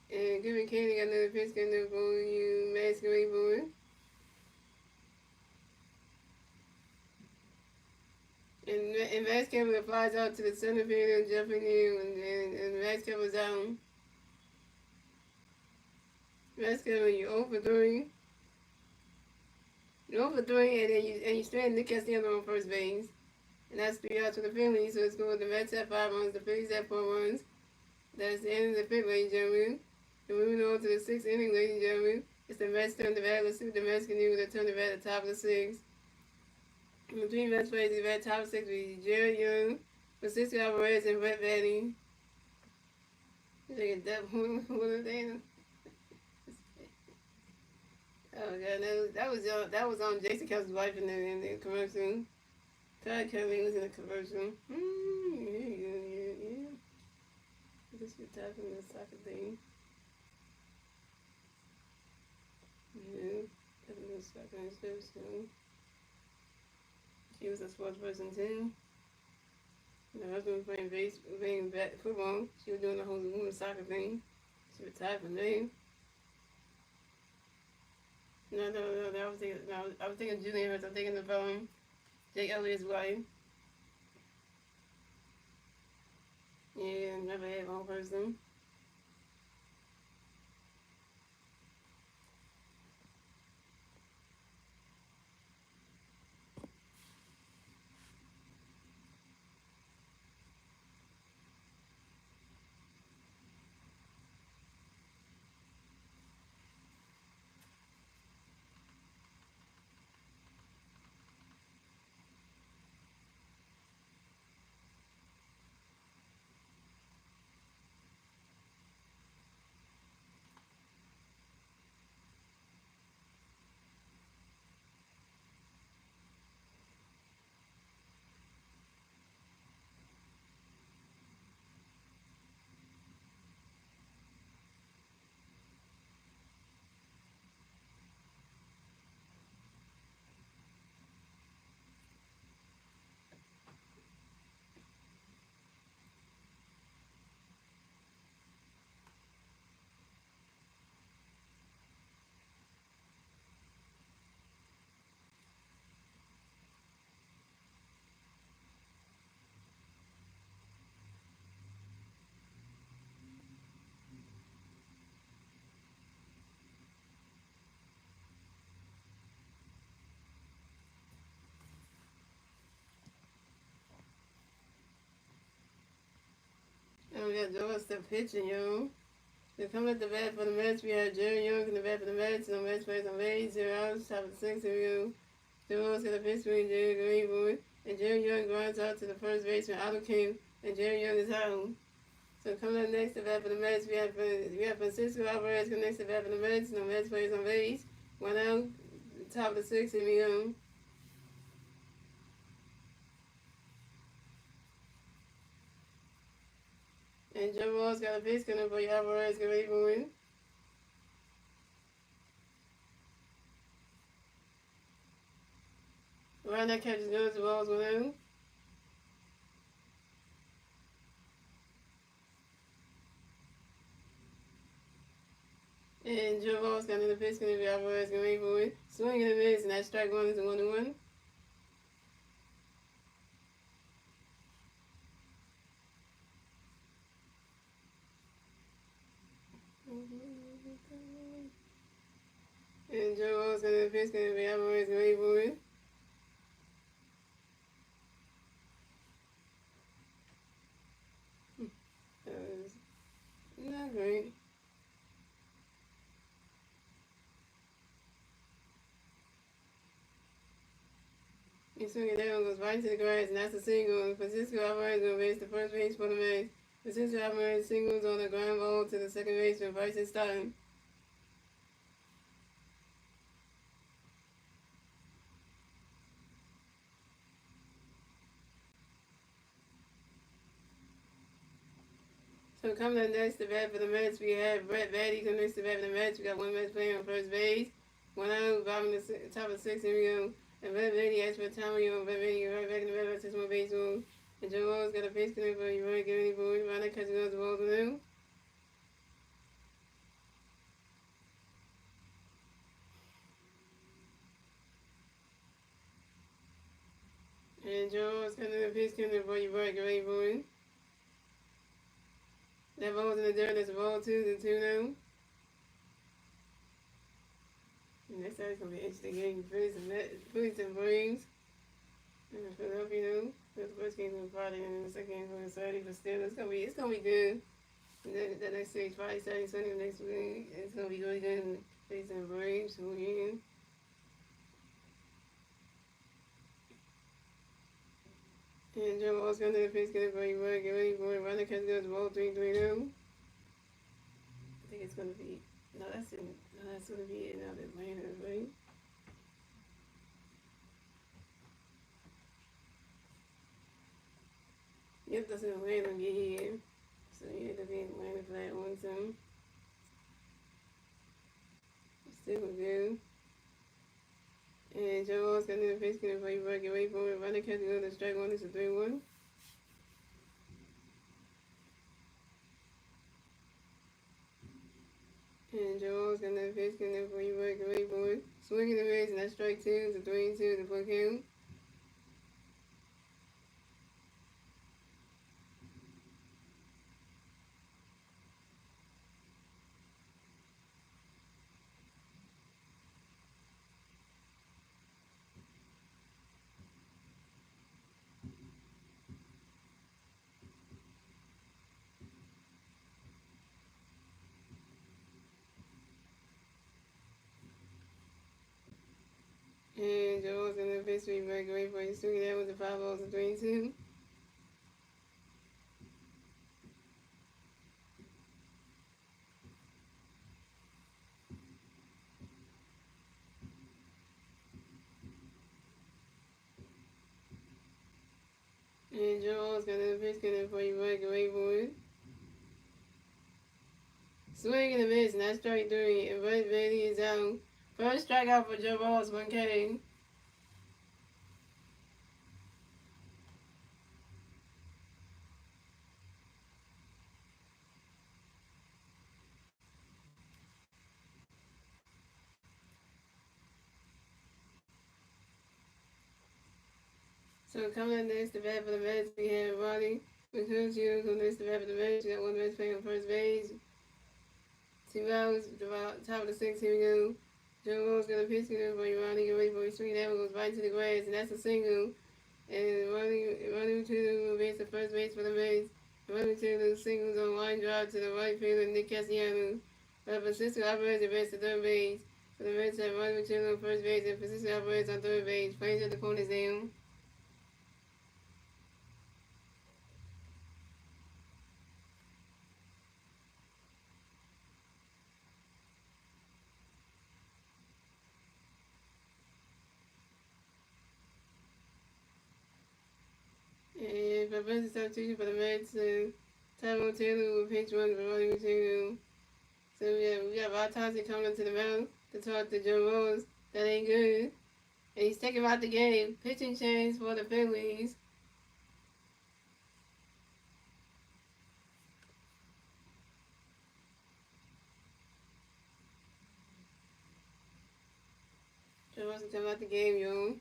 And Griffin Cannon got another pitch going for you, masquerade for it. And Max Kepler flies out to the center field and jumping in, and Max Kepler's out. Max Kepler, you're 0 for 3. You're 0 for 3, and you strand Nick Castellanos on first base. And that's 3 outs for the Phillies, so it's going the Mets at 5 runs, the Phillies at 4 runs. That's the end of the fifth, ladies and gentlemen. And moving on to the 6th inning, ladies and gentlemen. It's the Mets turn the bat. Let's see what the Mets can do. They turn the bat at the top of the 6th. The 3 Mets players in the top 6 with Jared Young, Francisco Alvarez, and Brett Baty. They get that one of them. Oh god, that was on Jason Kelsey's wife in the commercial. Todd Kelly was in the commercial. Yeah. Just your type in the soccer thing. Yeah, typing the soccer and stuff. So she was a sports person too. My husband was playing football. She was doing the whole women's soccer thing. She retired from there. No, I was thinking Julian Hurts. I'm thinking of Jake Elliott's wife. Yeah, never had one person. got Joe Step pitching, yo. They come at the bat for the Mets. We have Jerry Young in the bat for the Mets. No Mets plays on base. 0 outs. Top of the sixth. Here we go. Joe's got a pitch between Jerry Greenwood. And Jerry Young grinds out to the first baseman, Otto King. And Jerry Young is out. So coming up next to bat for the Mets, we have Francisco Alvarez coming next to bat for the Mets. No Mets plays on base. 1 out. Top of the sixth. Here we go. And Joe Ross got a pitch coming for Alvarez. Get ready for it. Right now, catches goes. The ball's 1 out. And Joe Ross got another pitch coming for Alvarez. Get ready for it. Swing and a miss, and that strike one is a 1-1. And Joe Ross got another pitch coming for Alvarez. Get ready for it. Not great. He swung it down, goes right to the grass, and that's a single. Francisco Alvarez will race the first base for the Mets. Francisco Alvarez singles on the ground ball to the second baseman, Bryson Stott. So coming up next to bat for the Mets, we have Brett Baty coming next to bat for the Mets. We got one Mets player on first base. 1 out, bottom of the top of the sixth. Here we go. And Brett Baty asked for time. Brett Baty right back in the bat, just one base on. And Joe Rose got a pitch coming for you. Right, get ready for it. Right now, catching goes the ball to them. And Joe Rose got another pitch coming for you. Right, get ready for it. That ball's in the dirt. That's a ball 2-2 now. And next time it's going to be an interesting game. Phillies and Braves. And Philadelphia, you know. The first game's on Friday and then the second game's on Saturday. But still, it's gonna be good. And then the next series, Friday, Saturday, Sunday, next week, it's gonna be really good. Phillies and Braves, who again? And Joe Ross got another pitch, get ready for it. Runner catch goes ball 3-3 now. I think it's gonna be that's gonna be in Atlanta, right? Yep, that's in Atlanta get here. So you have to be in Atlanta for that one too. Still good. And Joe Ross got another pitch, get ready for it. Runner catch goes to strike one, it's a 3-1. And Joe Ross got another pitch, get ready for it. Swinging the miss, and that's strike 2, it's a 3-2, the full count. And Joe Ross got another pitch, get ready for it. Swinging that with the 5 balls, a 3-2. And Joe Ross got another pitch, get ready for it. Swing and a miss, and that's strike 3. And Brett Baty is out. First strikeout for Joe Ross, 1K. So coming up next to bat for the Mets, we have Ronnie McCutcheon coming next to bat for the Mets. We got one Mets playing on first base. 2 outs, top of the sixth, here we go. Joe Rose got a pitch for you, Ronnie. Get ready for it. Swing that one goes right to the grass, and that's a single. And running to the base, the first base for the Mets. Running to the singles on line drive to the right field and Nick Castellanos. But Francisco Alvarez advanced to third base. So the Mets have run Machado on first base and Francisco Alvarez on third base. Playing at the corners down. And for first substitution for the Mets, Tyrone Taylor will pitch one for Ronnie Machado. So we got Rod Thompson coming up to the mound to talk to Joe Rose. That ain't good. And he's taking out the game. Pitching change for the Phillies. Joe Rose coming out the game, yo.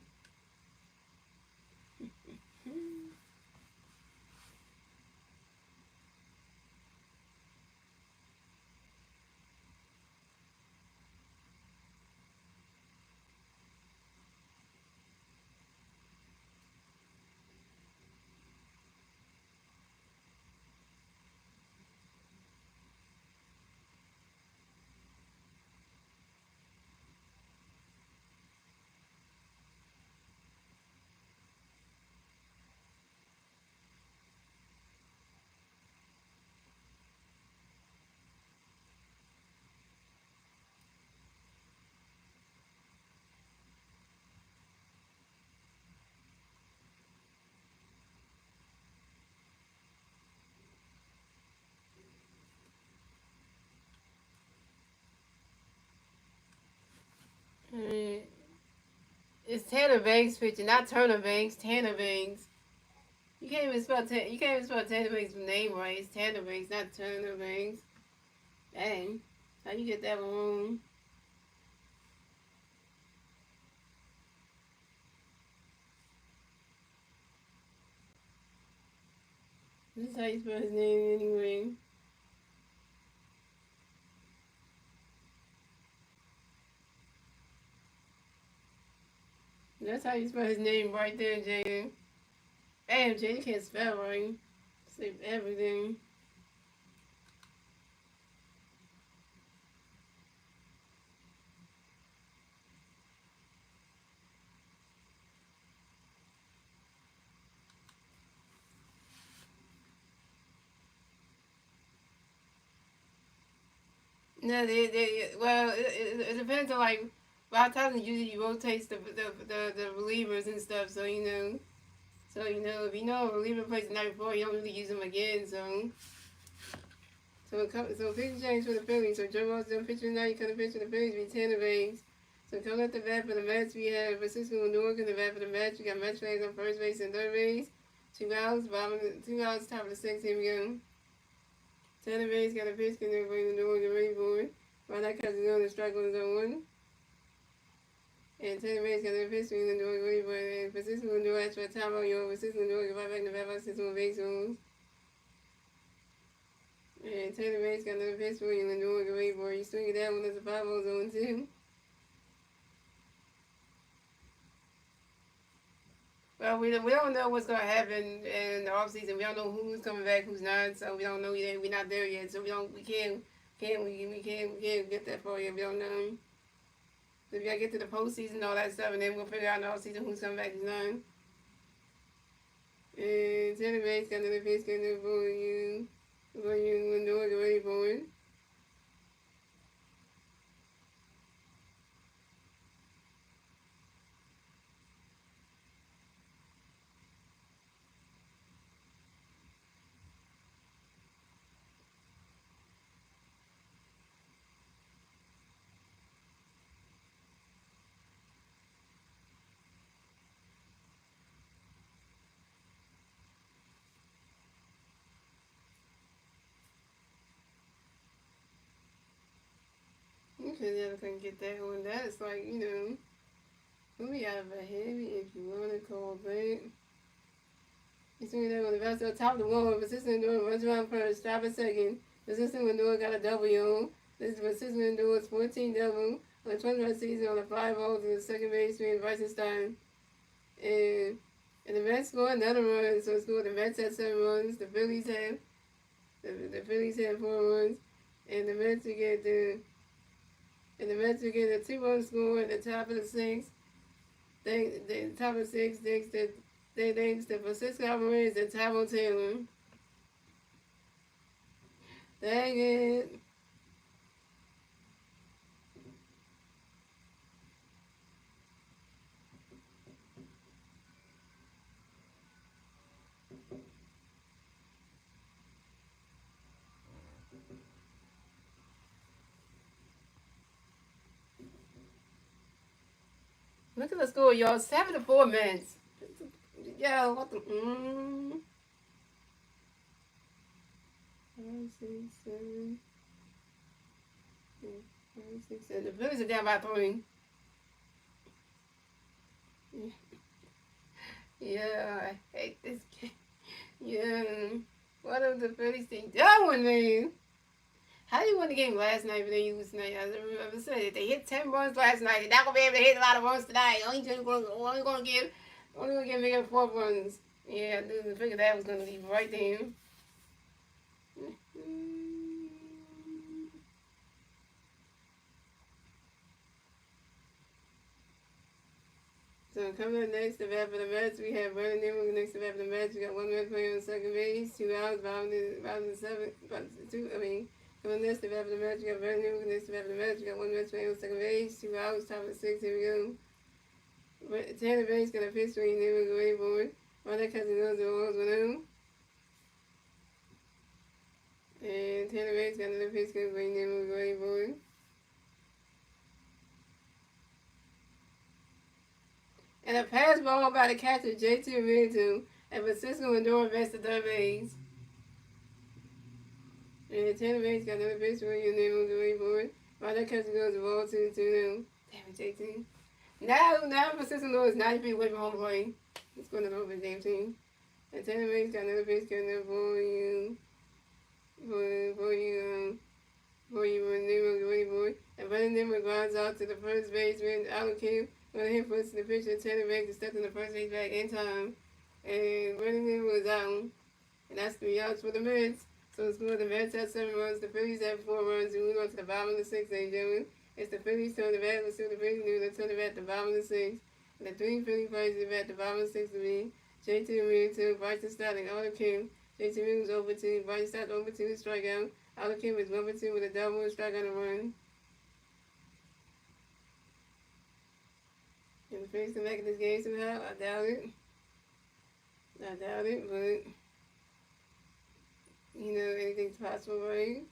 It's Tanner Banks pitching, not Turner Banks. Tanner Banks. You can't even spell Tanner Banks' name right. It's Tanner Banks, not Turner Banks. Dang, how you get that one wrong? This is how you spell his name anyway. That's how you spell his name right there, Jaden. Damn, Jaden can't spell right. Save everything. No, it depends on like. A lot of times usually rotates the relievers and stuff, so you know. So if you know a reliever plays the night before, you don't really use them again. So pitching change for the Phillies. So Joe Ross done pitching tonight. Coming pitch for the Phillies. We Tanner Banks. So coming up the bat for the Mets, we have Francisco Lindor in the bat for the Mets. We got Mets players on first base and third base. 2 outs, top of the sixth. Here we go. Tanner Banks got a pitch. Can they bring Lindor get ready for it? Right now, Castellanos on the strike on his own one. And Tanner Banks got a pitch. Lindor get ready for it. And Francisco Lindor asked for a timeout. Francisco Lindor get right back in the bat by 6 on base rules. And Taylor Banks got another pitch for you, Lindor get ready for it. You swing it down when there's a 5-0 zone too. Well, we don't know what's gonna happen in the off season. We don't know who's coming back, who's not. So we don't know yet. We're not there yet. So we can't get that far yet. We don't know. So we gotta get to the postseason and all that stuff, and then we'll figure out in the off season who's coming back, who's not. And Taylor Banks got another pitch for you, Lindor get ready for it. Because never couldn't get that one. That's like, put me out of a heavy if you want to call back. You swing that on the bounce on top of the wall. Persistent Lindor runs around first, stop a second. Persistent Lindor got a W. This is Persistent Lindor's 14th double on the 25th season on the 5-0 to the second baseman, Weissenstein. And the Mets scored another run, so it scored the Mets had 7 runs. The Phillies had The Phillies had 4 runs, and the Mets would get a 2-run score at the top of the sixth. The top of the sixth, thanks to Francisco Alvarez and Tyrone Taylor. Dang it. Look at the score, y'all. 7-4 Mets. Yeah, what the? 5, 6, 7, 5, 6, 7. The Phillies are down by 3. Yeah, I hate this game. Yeah. What have the Phillies team done with me? How do you win the game last night, but then you lose tonight? I remember saying that they hit 10 runs last night. They're not gonna be able to hit a lot of runs tonight. Only gonna give me 4 runs. Yeah, I didn't figure that was gonna be right there. So coming up next, the bat for the Mets, we have Brandon Newman next to bat for the Mets. We got 1 Mets player on second base, 2 outs, bottom of the seventh, coming next, the bat for the Mets, we got Brandon Newman next to bat for the Mets. We got 1 Mets player on second base, 2 outs, top of the sixth. Here we go. Tanner Bates got a pitch swing, Newman go away for it. Ronda Castellanos rolls with him. And Tanner Bates got another pitch, good swing, Newman go away for it. And a pass ball by the catcher, J.T. Realmuto, and Francisco Lindor advanced to third base. And Tanner Bates got another pitch for you, and then moves away for it. While that catcher goes the ball 2-2 now. Damn it, J.T. Now Francisco Lindor is 90 feet away from home plate. He's going to go for his damn team. And Tanner Bates got another pitch coming up for you. For you, and then moves away for it. And Brandon Newman grounds out to the first baseman, Alan Kim. When he puts the pitcher, Tanner Bates stepped in the first base back in time. And Brandon was out. And that's 3 outs for the Mets. So the score, the Mets had 7 runs, the Phillies had 4 runs. We move on to the bottom of the 6th, ladies and gentlemen. It's the Phillies turn the bat. Let's see what the Phillies do. They turn the bat at the bottom of the 6th. And the 3 Philly players are at the bottom of the 6th to be J.T. Realmuto, Bryson Stott, and Alden Kim. J.T. Realmuto was over 2. Bryson Stott over 2 strikeout. Alden Kim is over 2 with a double, strikeout, and a run. And the Phillies come back in this game somehow. I doubt it. But you know, anything's possible, right?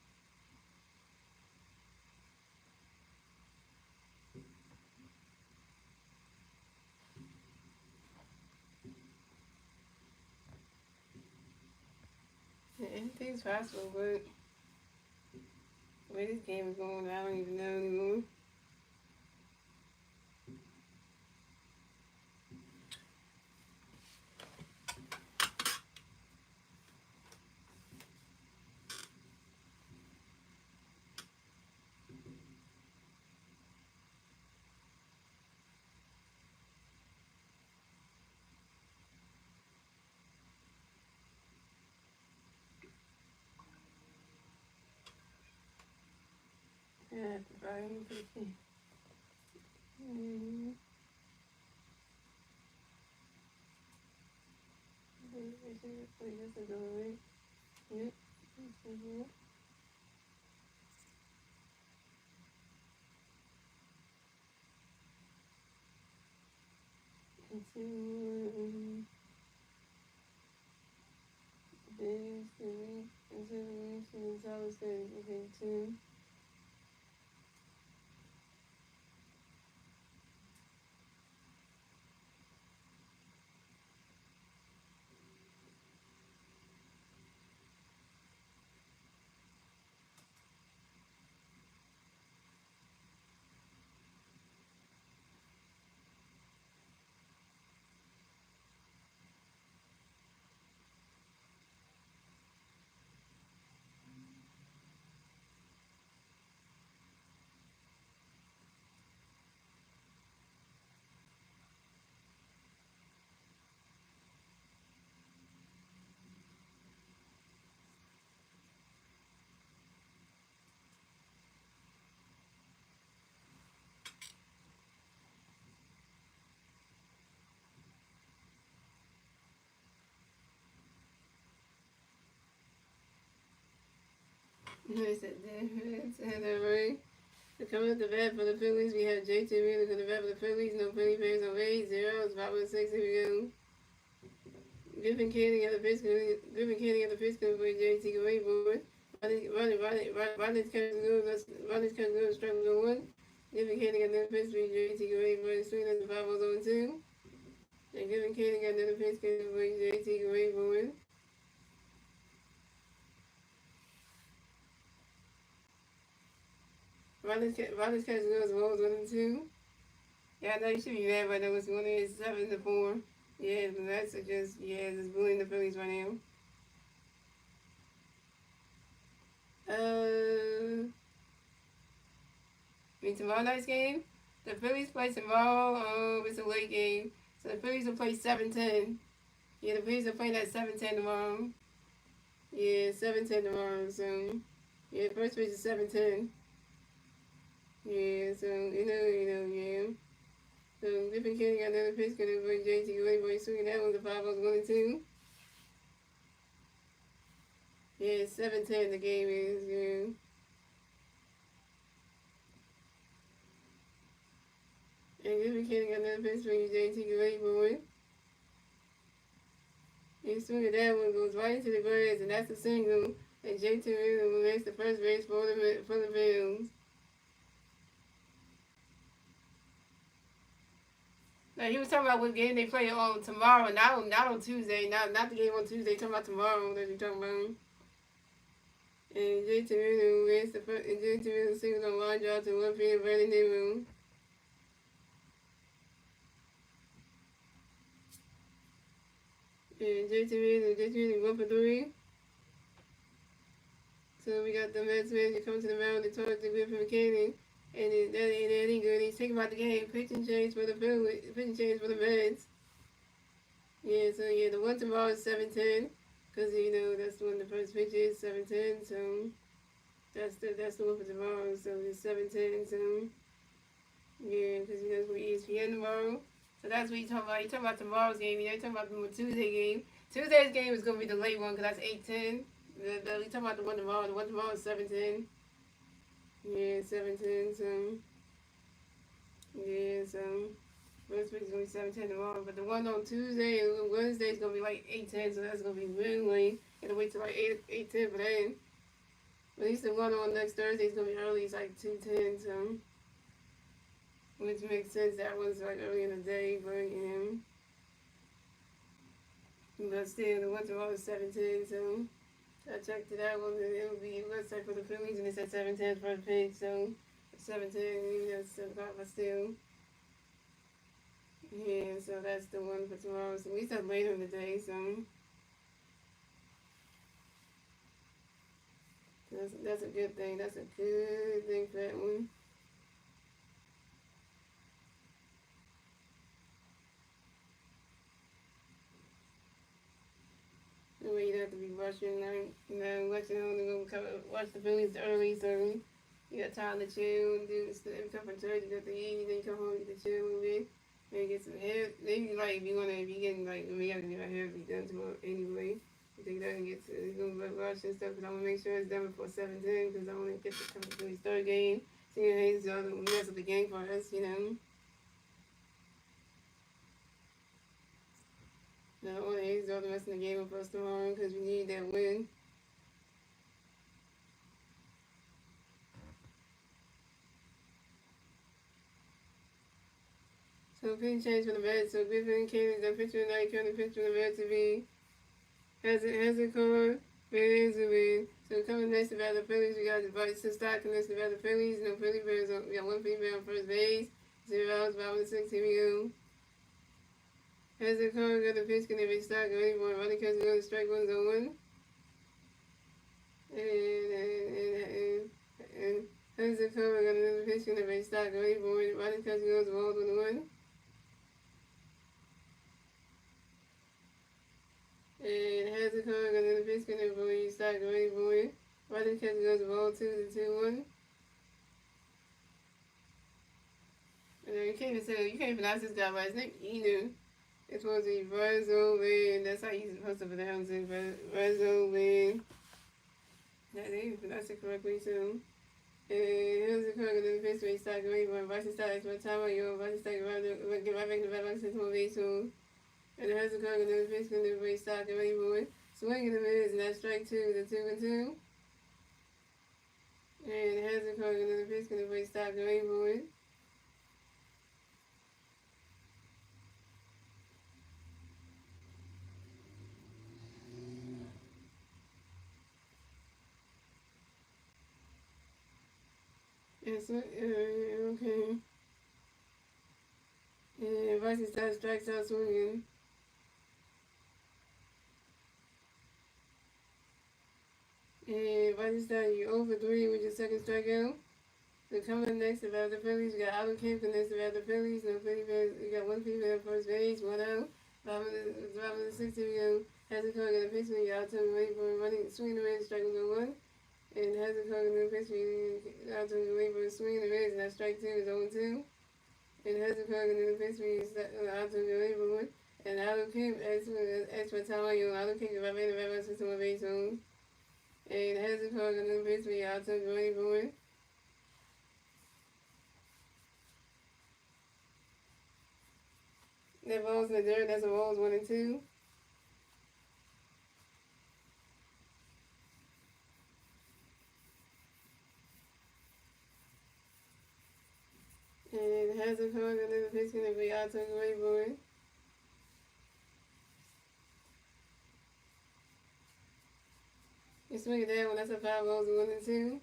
Yeah, anything's possible, but the way this game is going, I don't even know anymore. Yeah, volume for the key. Yep. It's Heather Ray. Coming up the bat for the Phillies, we have JT Wheeler coming the bat for the Phillies. No Philly fans on base. Zeros, 5-6. Here we go. Griffin Canning at the pitch. Griffin Canning at the pitch. Coming for JT Wayboard. Ronnie's coming to go. Strike number one. Griffin Canning at the pitch. JT Wayboard. Swing at the 5-0-2. And Griffin Canning at the pitch. Coming for JT Wayboard. Ronnie's catch goes rolls 1-2. Yeah, I know you should be mad, but that was 1-7-4. Yeah, the Mets are just, just bullying the Phillies right now. Tomorrow night's game, the Phillies play tomorrow. It's a late game, so the Phillies will play 7-10. Yeah, the Phillies are playing at 7-10 tomorrow. Yeah, 7-10 tomorrow. So, yeah, first pitch is 7-10. Yeah, so yeah. So Griffin Canning got another pitch, gonna bring JT Wayboy swinging that one. The 5-0-2. Yeah, 7-10 the game is, yeah. And Griffin Canning got another pitch, bringing JT Wayboy. He swinging that one, goes right into the grass, and that's a single. And JT Wayboy makes the first base for the Bills. Like he was talking about what game they play on tomorrow, not on Tuesday, not the game on Tuesday. Talking about tomorrow that you're talking about. And JT wins the first, and JT singles on line drive to left field, Brandon Nemo. And JT 1-for-3. So we got the Mets manager coming to the mound to talk to Griffin Canning. And that ain't good. He's thinking about the game. Pitching change for the Mets. Yeah, so yeah, the one tomorrow is 7-10. Because, that's when the first pitch is, 7-10. So that's the one for tomorrow. So it's 7-10. So yeah, because that's what ESPN tomorrow. So that's what you're talking about. You're talking about tomorrow's game. You're talking about the Tuesday game. Tuesday's game is going to be the late one because that's 8-10. You're talking about the one tomorrow. The one tomorrow is 7-10. Yeah, 7-10, so yeah, so first week is gonna be 7-10 tomorrow, but the one on Tuesday and Wednesday is gonna be like 8-10, so that's gonna be really late. Gotta wait till like 8-10 for that. But at least the one on next Thursday is gonna be early, it's like 2:10, so which makes sense. That one's like early in the day, but still the one tomorrow is 7-10, so. I checked it out, and it would be website for the Phillies, and it said 7-10 for the page, so 7-10, even though it's 7 o'clock, but still. Yeah, so that's the one for tomorrow. So we start later in the day, so that's a good thing. That's a good thing for that one. You don't have to be rushing, watching watch the Phillies early, so you got time to chill and do stuff. Come from church, you got to eat, then come home, you can chill a little bit, maybe get some hair. Maybe like if you getting like we have to get our hair be done tomorrow anyway. You take that and get to rush and stuff, because I want to make sure it's done before 7:10, because I want to get to come to the Phillies third game. Seeing Hayes don't mess up the game for us, No, all the A's are the rest of the game for us tomorrow because we need that win. So pitching change for the Mets. So Griffin Canning is pitcher tonight. Currently pitch for the Mets to be hasn't called. Phillies will win. So coming next about the Phillies, we got the Vice Stockton next about the Phillies. No Philly Bears. We got one Philly Bear on first base. 0 outs, 5-6. Here we go. Has a car got the pitch, can they be stock ready for running comes going to strike 1-1. And has a car got another pitch, can they be stock ready for running comes goes to 1-1. And has a car got another pitch, can they be stock ready for running comes goes to 2-1. And you can't even pronounce this guy right. His name Inu. It's supposed to be Verzo Lin. That's how you're supposed to pronounce it. Verzo Lin. That they pronounced it correctly too. Here's the correct of the fifth race stock away from Varsity Star is what time are you? Varsity Star give right back to the back to the soon. And here's the correct of the fifth race stock away from it. Swinging the mids and that's strike two, the 2 and 2. And has a card another pitch gonna play stop the rainbow. Yes, okay. And Varsity Star strikes out swinging. And Varsity Star, you over 3 with your second strikeout. So coming up next about the Phillies, we got Allen Camp next about the Phillies. No Philly fans, we got one female at first base, one out. Bottom of the sixth, we go. Has a card, got a pitch, we got out to wait for running, swing the red, strike one. And has a card, got a pitch, we out to wait for a swing the red, and that strike two is 0-2. And has a card, got a pitch, we out to wait for one. And Allen Camp, as for time, you Allen Camp, if I made the red system of base home. And has a card, got a pitch, we out to wait for one. That ball's in the dirt, that's a balls 1 and 2. And it has a card, and then the pitch gonna be out to the way boy. You swing it down when that's a 5 balls 1 and 2.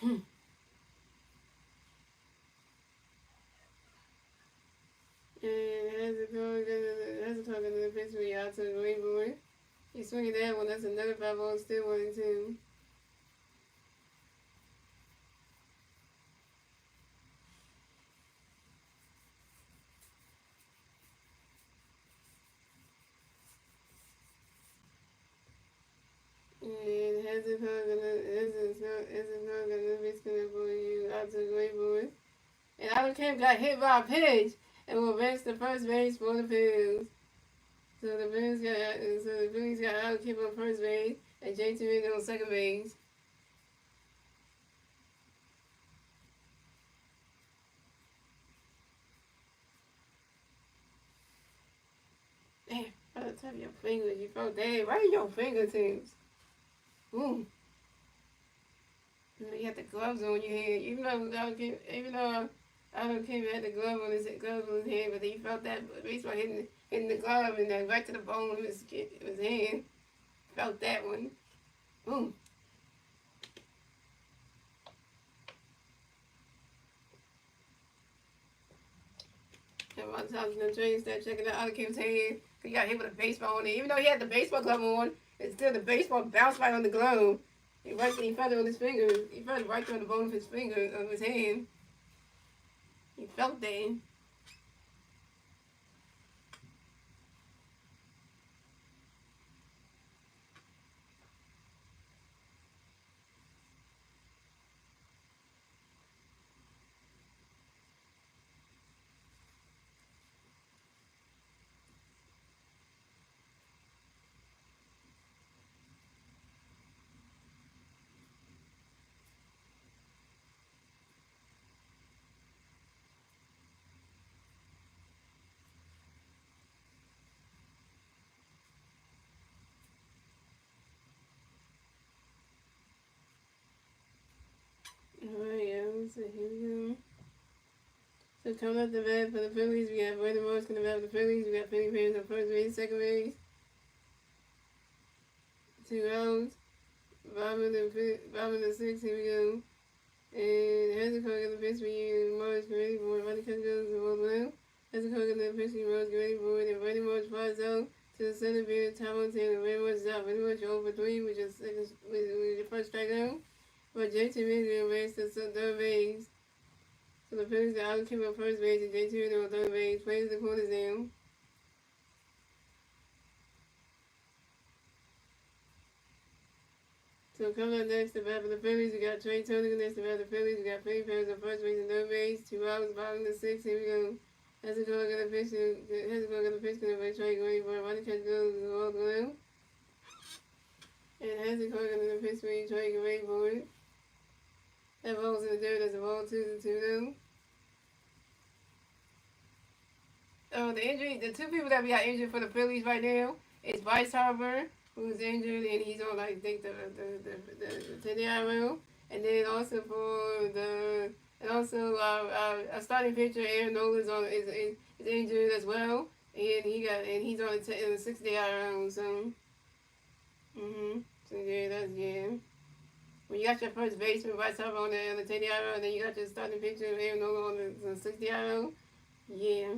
And it has a card, and then the pitch be out to the way boy. You swing it down when that's another 5 balls still 1 and 2. And has a card, and the pitch gonna pull you out to the way boy. And Allen Camp got hit by a pitch and will advance to first base for the Phillies. So the Phillies got Allen Camp on first base and JT Reed on second base. Damn, by the top of your fingers, you felt that right in your fingertips. Ooh. You got the gloves on your hand. Even though Allen Camp had the glove on his hand, but he felt that baseball hitting the glove and then right to the bone of his hand. Felt that one. Ooh. And one time the train started checking out Allen Camp's hand. He got hit with a baseball on it. Even though he had the baseball glove on, it's still the baseball bounced right on the glove. He felt it on his finger. He felt it right on the bone of his finger, of his hand. He felt that. Alright, yeah, so here we go. So coming up the bat for the Phillies, we got Brandon Morris coming out for the Phillies. We got Philly Fans on first base, second base. 2 outs. Bottom of the sixth, here we go. And has a call the pitch for you, Morris ready for it. Running cut goes to one well. Has a call the pitch for you, Morris ready for it. And Brandon Morris flies out to the center field. Tom Montana, Brandon Morris is out. Brandon Morris over 3 with your first strikeout. But JT Reed advanced to third base. So the Phillies got Allen Camp on first base and JT Reed on third base. Plays the corners down. So coming up next, the bat for the Phillies, we got Trey Turner next to bat the Phillies. We got Philly Perez on first base and third base. 2 outs, bottom of the sixth. Here we go. Has a go get a pitch. Has a go get a pitch. Going to Trey going for a running catch goes to the ball blue. And has a go get a pitch. Trey going for it. That ball's in the dirt. That's a ball 2-2 now. The injury, the two people that we got injured for the Phillies right now is Bryce Harper, who's injured and he's on like I think the 10-yard rail, and then also for the and also a starting pitcher Aaron Nolan's is injured as well, and he's on the 60-yard rail. So so yeah. When you got your first baseman Bryce Harper on the 10-yard rail, and then you got your starting pitcher Aaron Nolan on the 60-yard rail, yeah.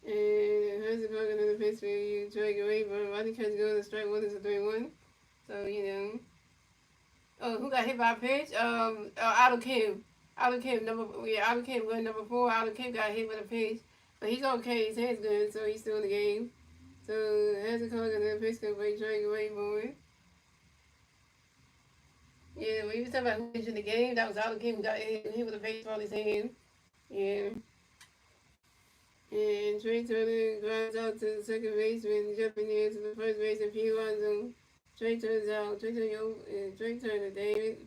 And how's it going to the pitch where you drag away from running catch go to strike one is a 3-1. So, Oh, who got hit by a pitch? Otto Kim. Otto Kim going number 4. Otto Kim got hit with a pitch. But he's okay, his hand's good, so he's still in the game. So how's it going to the pitch go away, drag away from it? Yeah, when you was talking about who was in the game, that was Otto Kim who got hit with a baseball in his hand. Yeah. And Trey Turner grounds out to the second baseman, jumping in to the first base, and P runs him. Trey Turner's out. Trey Turner, David.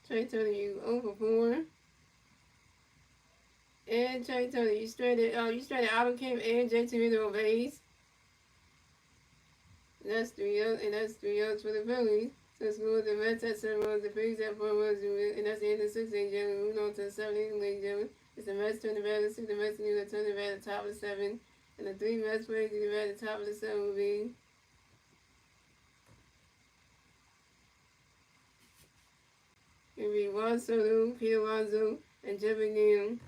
Trey Turner, you 0 for 4. And Trey Turner, you stranded Otto Kim and JT Miller on base. That's 3 outs, and that's 3 outs for the Phillies. So score the Mets at 7 runs, the Phillies at 4 runs, and that's the end of the 6th inning, gentlemen. Moving on to the 7th inning, ladies and gentlemen. It's the Mets turn the bat, the Mets need to turn the bat at the top of the 7th. And the 3 Mets players to the bat at the top of the 7th will be Juan Soto, Peter Alonso, and Jeff McNeil.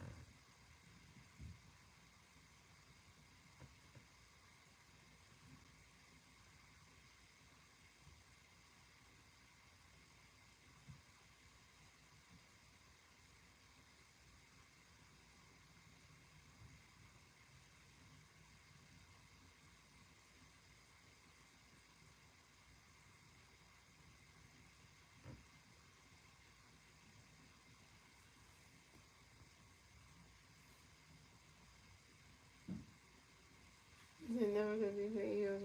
They're never going to be the Eagles.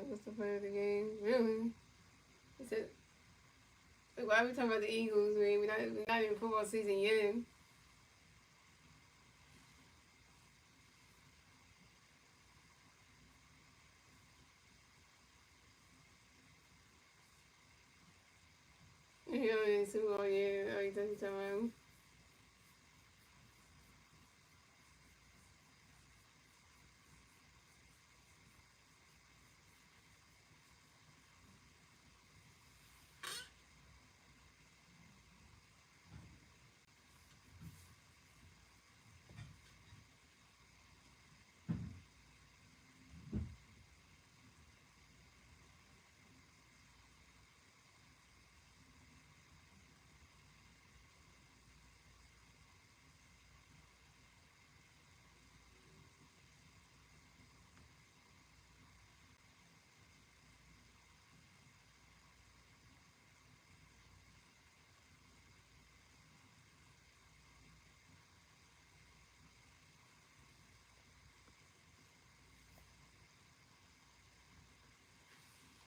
What's the play of the game? Really? He said, why are we talking about the Eagles? We're not even football season yet. You know, in Super Bowl, yeah. Oh, you talking about?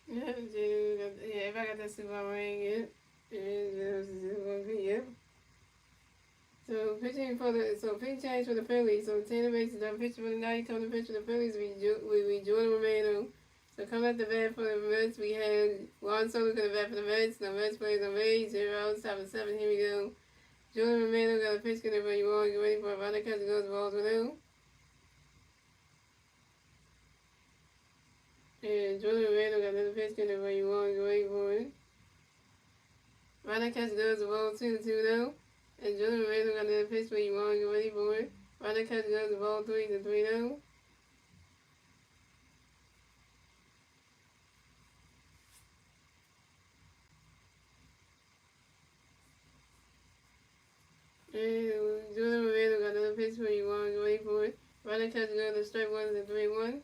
Yeah, everybody got that Super Bowl ring, yeah. Yeah. So pitching change for the Phillies. So Tanner Mason done pitching for the night. Coming to pitch for the Phillies, we Jordan Romano. So coming at the bat for the Mets, we had Juan Soto got the bat for the Mets. The Mets plays on May 0 outs, top of 7. Here we go. Jordan Romano got a pitch. Get ready, you want. Get ready for a runner catch goes balls with him. And Jordan Romano got another pitch. Get ready, you want. Get ready for it. Runner catch goes the ball 2-2 now. And Jordan Romano got another pitch where you want to get ready for it. Runner catch goes the ball 3-3 now. And Jordan Romano got another pitch where you want to get ready for it. Runner catch goes the strike 1 is a 3-1.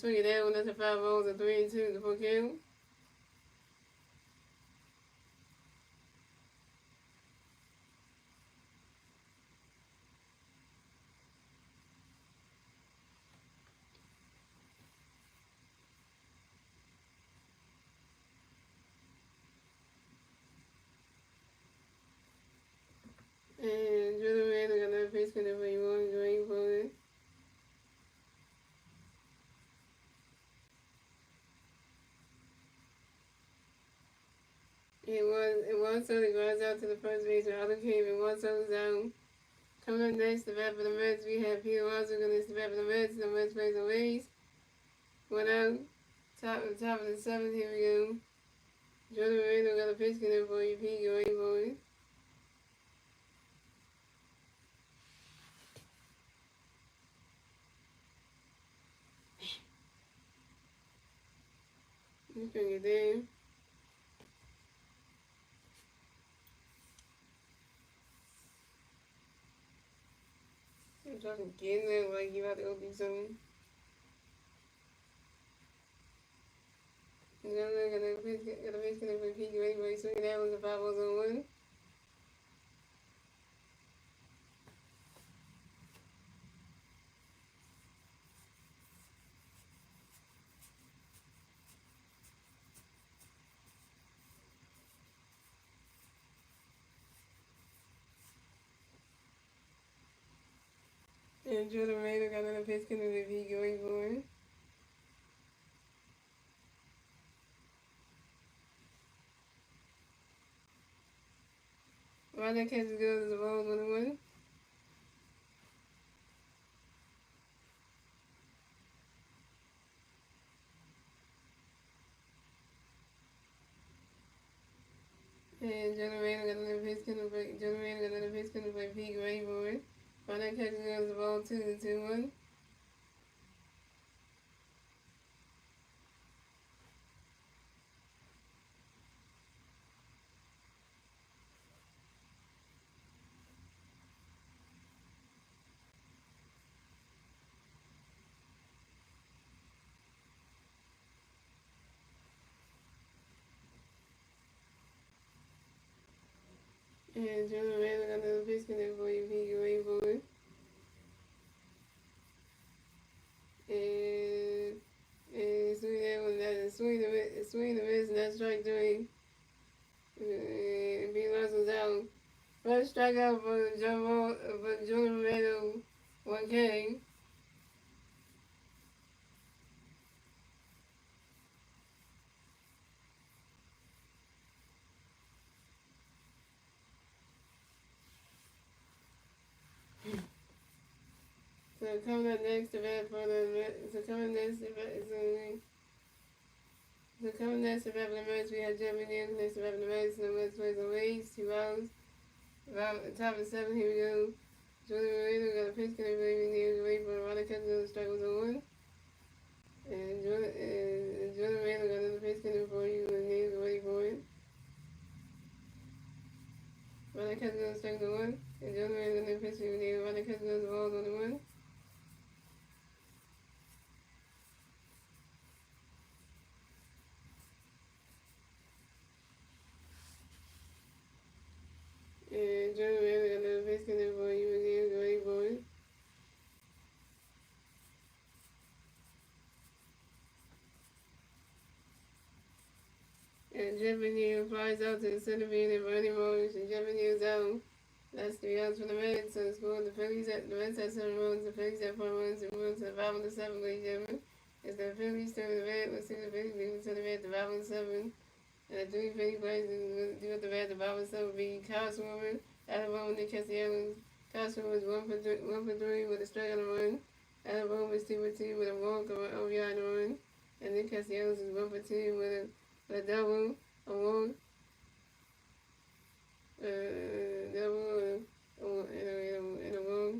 swing it that one. That's a 5-0, a 3-2, the full count. And Jordan Randall got another pitch coming for you on Dwayne Bowden. It was so he runs out to the first base where Otto came and one so down. Coming up next, the bat for the Mets, we have Peter Watson against the bat for the Mets. The Mets plays the Rays. One out. Top of the seventh, here we go. Jordan Randall got a pitch coming for you, Pete. Go ahead, boy. Let's bring it down. I'm talking getting there like you about to go do something. Got a pitch coming for Pete. Go ahead, boy. Swinging that was a 5-0 1. And Jordan Randall got another pitch coming for Pete. Go ahead, boy. Why that catch goes as a ball 1-1. And Jordan Randall got another pitch coming for Pete. Go ahead, boy. Why that catch goes as a ball 2-1. And Jordan Randall got another pitch coming for you, Pete. Go ahead, boy. And swing that one, swing the miss, and that's strike 3. And B. Russell's out. First strikeout for Jordan Randall, 1K. So coming up next, the bat for the so coming next, the bat for the Mets, we have Jeff McNeil next to bat for the Mets. The Mets plays the Rays, 2 outs. Top of the 7th, here we go. Jordan Randall got a pitch coming for McNeil. Wait for Ronald Kessler, strike was a 1. And Jordan Randall got another pitch coming for you, McNeil. Wait for it. Ronald Kessler, strike the 1. And Jordan Randall got another pitch for McNeil. Ronald Kessler, balls on the 1. And Jordan Randall got another pitch coming for you, McNeil. Go ahead, boy. And Jeff McNeil flies out to the center field and Bernie Morris, and Jeff McNeil's out. That's 3 outs for the Mets. So the score, the Mets have 7 runs, the Phillies have 4 runs, and runs to the 5 and the 7, ladies and gentlemen. It's the Phillies to the Mets, let's see the Phillies leaving to the Mets, the 5 and 7. And the 3 Philly players do with the Mets, the 5 and 7 will be Kyle Swimmer, Alabama, Nick Castellanos. Kyle Swimmer is 1 for 3 with a strike on the run. Alabama is 2 for 2 with a walk or RBI on the run. And Nick Castellanos is 1 for 2 with a double, a walk, double, and a walk.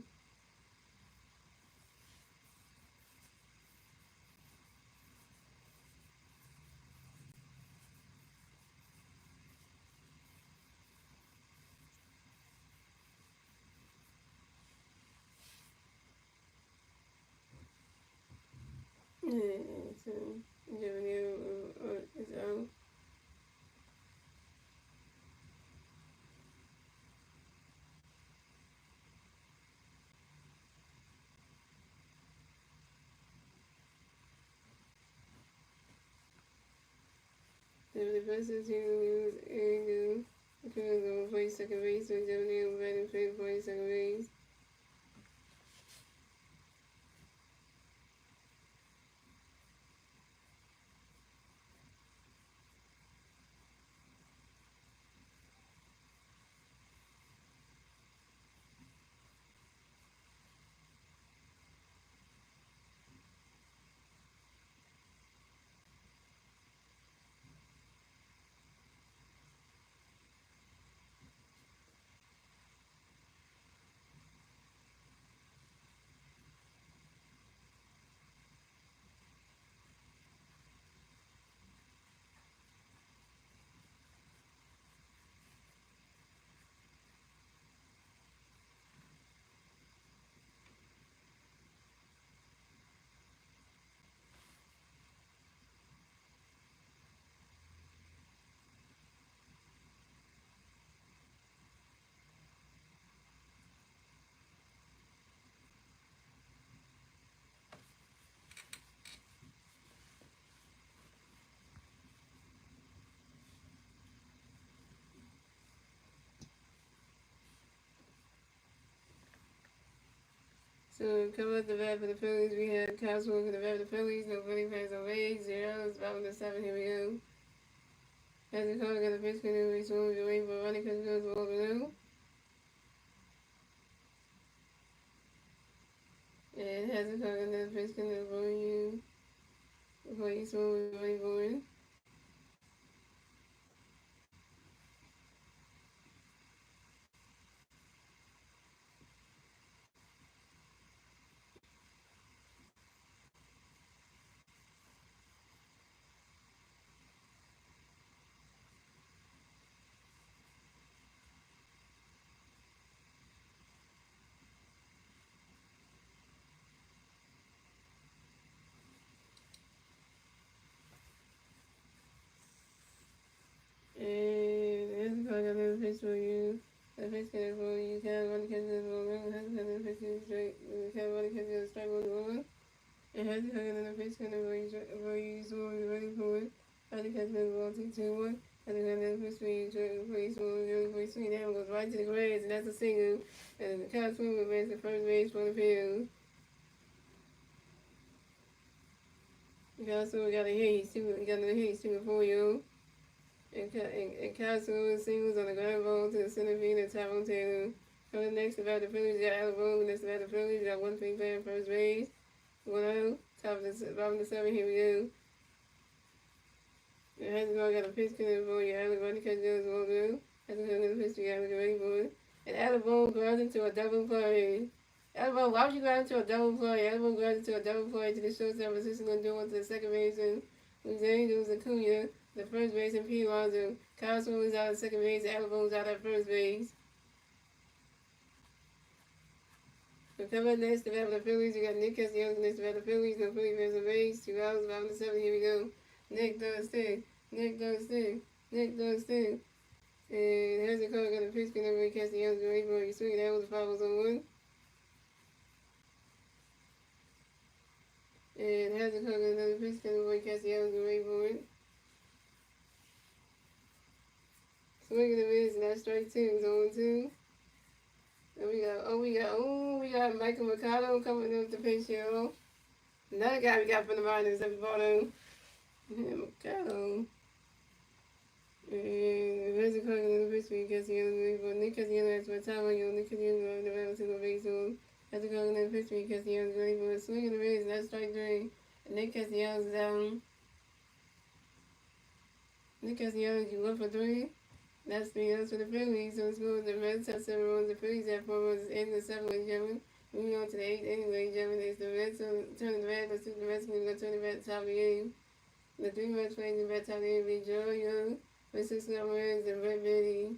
So, Jimmy is out. The person who lose and go play second base, so Jimmy will benefit play second base. So come up the bat for the Phillies. We had Cosmo for the bat for the Phillies. Nobody fans on legs. Zeros. Bottom of the seven. Here we go. As the call got the pitch canoe, we swung away for running because it goes all below. And has the call got the pitch canoe for you before you swung away for it. And has the call got the pitch for you. The pitch canoe for you. Can't run catch the ball. Has the call got the pitch canoe straight. Can't run catch the strike on the ball. And has the call got the pitch canoe for you. Swung ready for it. Has the catch the ball 2-2-1. And then the pitch for you. Play swung really for you. Swing down goes right to the grass. And that's a single. And the catch swing advance to first base for the field. Castle got a hit. He got a hit. Shooting for you. And Castle singles on the ground ball to the center field and Tyrone Taylor. Coming next about the Phillies, got Alabama. Next about the Phillies, got one big player first base. 1-0. Top of the bottom of the seven. Here we go. And Hasbro got a pitch connect for you. Alabama catch goes 1-0. Hasbro got a pitch. You got to get ready for it. And Alabama grounds into a double play. Alabama, why would you ground into a double play? Alabama grounds into a double play to the shortstop. Assistant going to do one to the second baseman. Who's Angels Acuna. The first base and P. Lonzo. Cosmo is out at second base. Alabama's out at first base. So coming up next to battle the Phillies, you got Nick Castellanos next to battle the Phillies. No Philly fans on base. 2 hours, bottom of the seven. Here we go. Nick does thing. Nick does thing. Nick does thing. And has the call got a pitch connect with Castellanos. Ready for you swing. That was the 5 on 1. And has the call got another pitch connect with Castellanos. Ready for it. Swing and a miss, and that's strike 2. It's 0-2. And we got Michael Mercado coming up to pinch hill. Another guy we got from the minors at the bottom. Mercado. And there's a call in the pitch for Castellanos. But Nick Castellanos has for time on you. Nick Castellanos on the battle single base on. Has a call in the pitch for Castellanos. Ready for a swing and a miss, and that's strike 3. And Nick Castellanos is down. Nick Castellanos, you 1 for 3. That's 3 runs for the Phillies. So it's going the Reds have 7 runs. The Phillies have 4 runs. It's 8 and 7, ladies and gentlemen. Moving on to the 8th anyway, gentlemen. It's the Reds turning the Reds. Let's do the Reds. We're going to turn the Reds top of the game. The 3 Reds playing the Reds top of the game. Be Joe Young, Francisco Reds, and Red Betty.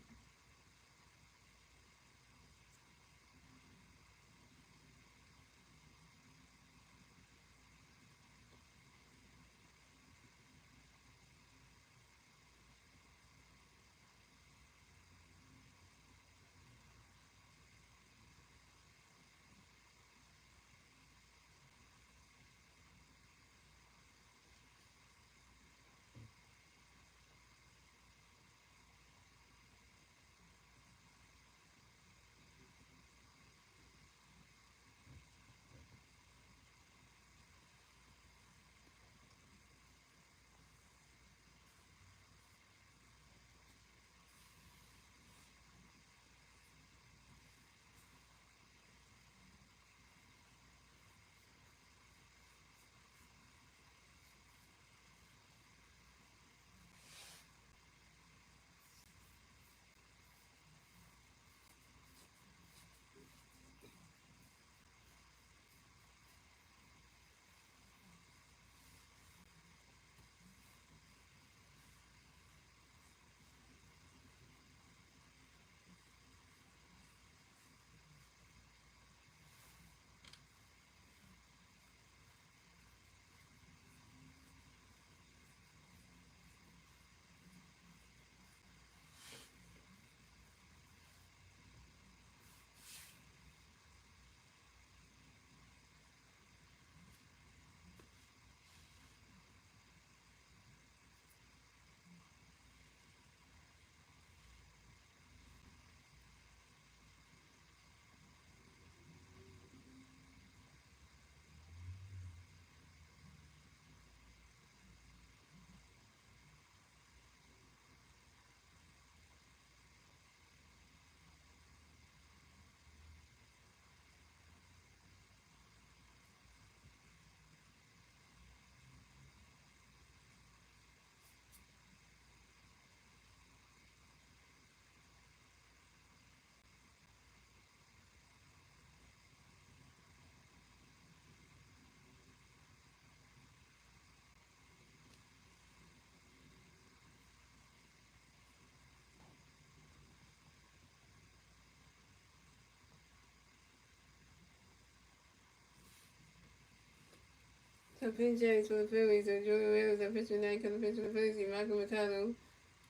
Captain James for the Phillies, and Julie Williams at pitcher tonight. Come to pitch for the Phillies, Michael McConnell.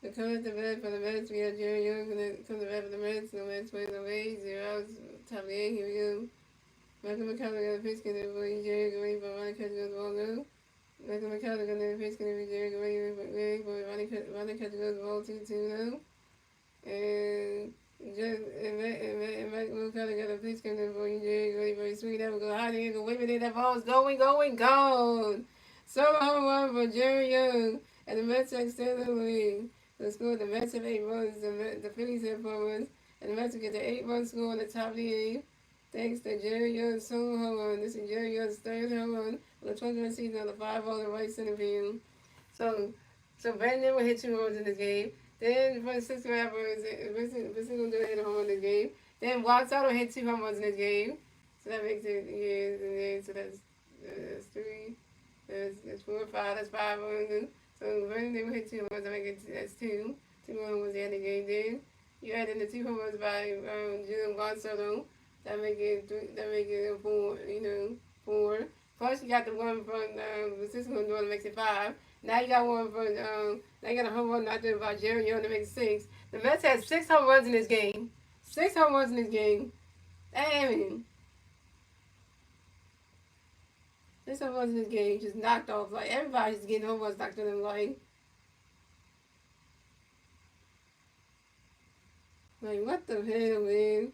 The come at the bat for the Mets, we have Jerry Young, and then come to bat for the Mets. No Mets plays no A's, 0 outs, top of the 8th. Here we go. Michael McConnell got a pitch, can it be Jerry Gray, but Ronnie Catch goes ball no. Michael McConnell got a pitch, can it be Jerry Gray, but Ronnie Catch goes ball 2-2 no. And Michael McConnell got a pitch, can it be Jerry Gray, very sweet. That would go high, there, go wait a minute, that ball's going, gone. Solo home run for Jerry Young, and the Mets extend the lead. The score, the Mets have 8 runs, the Phillies have 4 runs, and the Mets will get the 8-run score on the top of the 8th. Thanks to Jerry Young's solo home run. This is Jerry Young's 3rd home run of the 20th season on the 5-ball right center field. So Brandon will hit 2 runs in this game. Then for the 6th rappers, Francisco Lindor hit a home run in this game. Then Juan Soto hit 2 home runs in this game. So that makes it, so that's 3. That's 4, 5. That's 5 runs. So Brandon will hit 2 home runs. That's 2. 2 home runs in the game. Then you add in the 2 home runs by Juan Soto. That make it 4. 4. Plus you got the one from Francisco Lindor that makes it 5. Now you got one from now you got a home run out there by Jerry Young that makes it 6. The Mets had 6 home runs in this game. 6 home runs in this game. Damn. 6 home runs in this game just knocked off. Like everybody's getting home runs knocked on them. Like what the hell, man?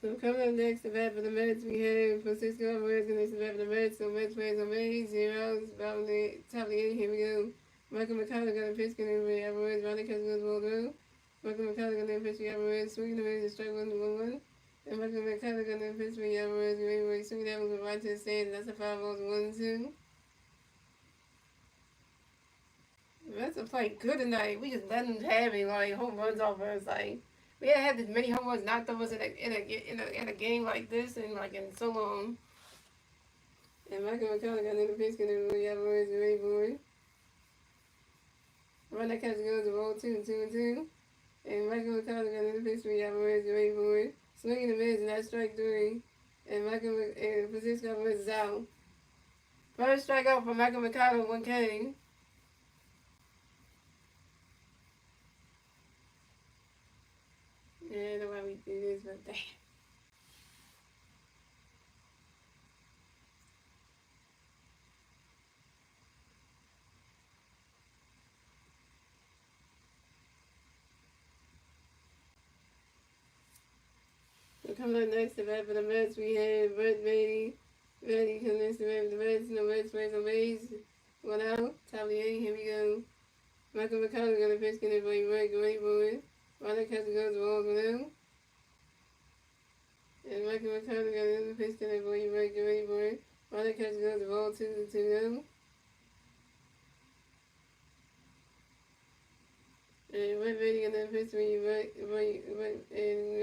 So coming up next, the bat for the Mets, we have Francisco Alvarez going to bat for the Mets. So Mets plays on May, 0 outs, about the top of the 8th. Here we go. Michael McConnell got a pitch, going to Alvarez. Ronnie Catch goes ball through. Michael McConnell got a pitch for Alvarez, swinging the Rays, strike 1-1. And Michael McConnell got a pitch for Alvarez, swinging that one right to the stands. That's a 5 balls, 1-2. The Mets are playing good tonight. We just let them have it, like home runs off us, like. We haven't had this many home runs knocked off us in a game like this and like in so long. And Michael McConnell got another pitch, going to Alvarez ready for it. Ronnie Catch goes to roll 2-2. And Michael McConnell got another pitch for Alvarez ready for it. Swinging the mids and that's strike 3. And Francisco Alvarez is out. First strikeout for Michael McConnell, 1 K. Yeah, I know why we do this, but damn. So coming up next, the bat for the Mets, we have Brett Baty. Baty coming next to the bat for the Mets. No Mets plays on base. 1 out, top of the 8th. Here we go. Michael McConnell got a pitch, going to play right for it. Ronnie Catch goes the ball blue. And Michael McConnell got another pitch, going to play right for it. Ronnie Catch goes the ball 2-2. And Brett Baty got another pitch, and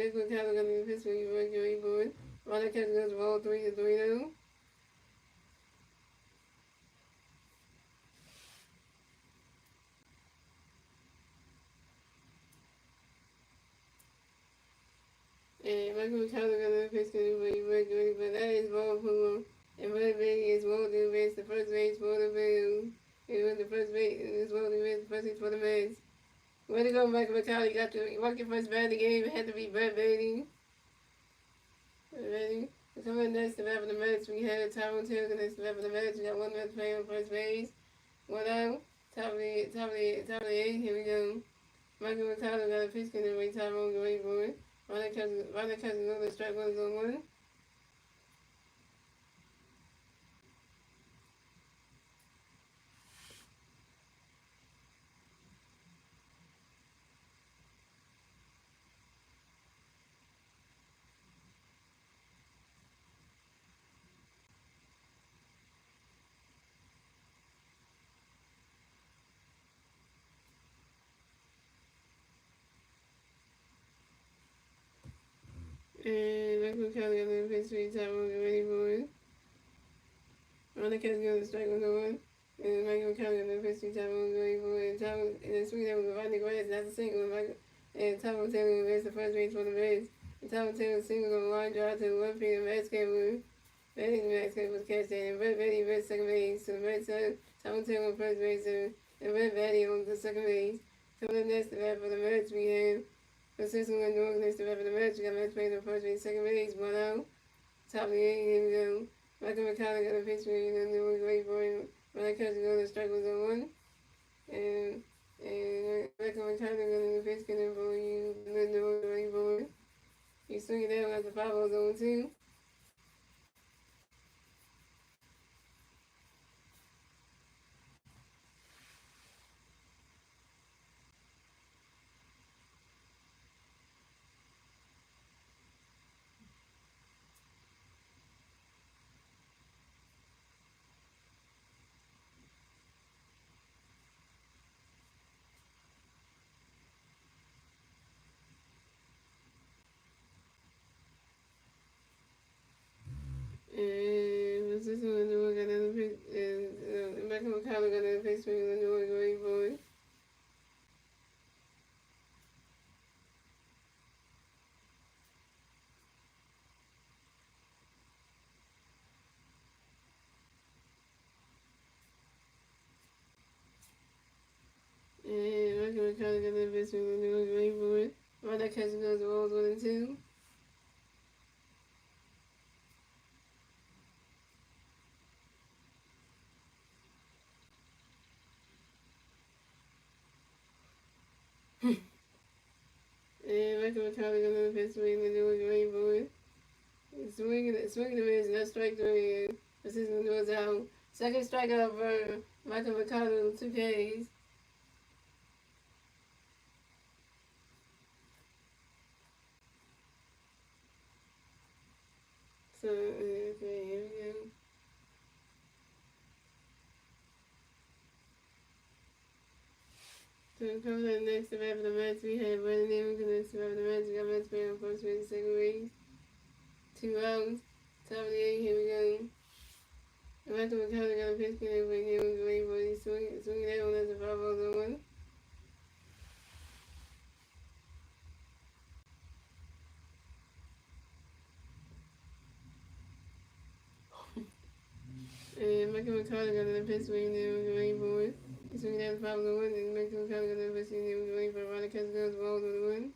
Michael McConnell got another pitch, right for it. Ronnie Catch goes the ball 3-3. And Michael McConnell got another pitch, but that is ball for him. And Brett Baty is rolled to base, the first base for the Bills. He was the first base, and is rolled to base, the first base for the Mets. Way to go, Michael McConnell. You got to work your first bat of the game. It had to be Brett Baty. Ready? Coming next to bat for the Mets, we had Tyrone Taylor next to bat for the Mets. We got 1 Mets playing on first base. 1 out. Top of the 8th. Here we go. Michael McConnell got a pitch, going to wait Tyrone to wait for it. Ronnie Catch another strike 1-1. And Michael McConnell got another pitch, Tyrone ready for it. Ronnie Catch goes to strike 1-1. And Michael McConnell got the pitch, Tom going for it. And then swinging over the grass, that's a single. And Tom Taylor makes the first base for the base. And Tom Taylor single on the line drive to the left field. Max Cameron. Max Cameron was catch that. And Red Betty red second base to the right side. Tom Taylor on first base. And Red Betty on the second base. Coming up next to that for the Mets, we have Francisco Lindor next to that for the Mets. We got Mets playing on first base, second base, 1 out. Top of the 8th, here we go. Michael McConnell got a pitch for you, and then we're waiting for him. When I catch the strike was on 1. And Michael McConnell got a pitch getting for you, and then we're waiting for him. You swing it down at the 5 was on 2. And Francisco Lindor got another pitch, and Michael McConnell got another pitch for you, and then we're waiting for him. And Michael McConnell got another pitch for you, and then we're waiting for him. When I catch goes the balls 1 and 2. And Michael McConnell got another pitch for you, and then we're waiting for him. Swinging the miss, and that's strike 3. And Francisco Lindor's out. Second strikeout for Michael McConnell, 2 Ks. So, okay, here we go. So, coming up next to bat for the Mets, we have Brandon Newman. Next to bat for the Mets, we got Mets playing on first base, second base. 2 outs. Top of the 8th, here we go. And Michael McConnell got a pitch connect for Newman, waiting for it. Swinging that one as a 5 balls on 1. And Michael McConnell got another pitch swing there, waiting for it. He's swinging down the 5 on 1, and Michael McConnell got another pitch swing there, waiting for it. Ronald Catch goes balls on the 1.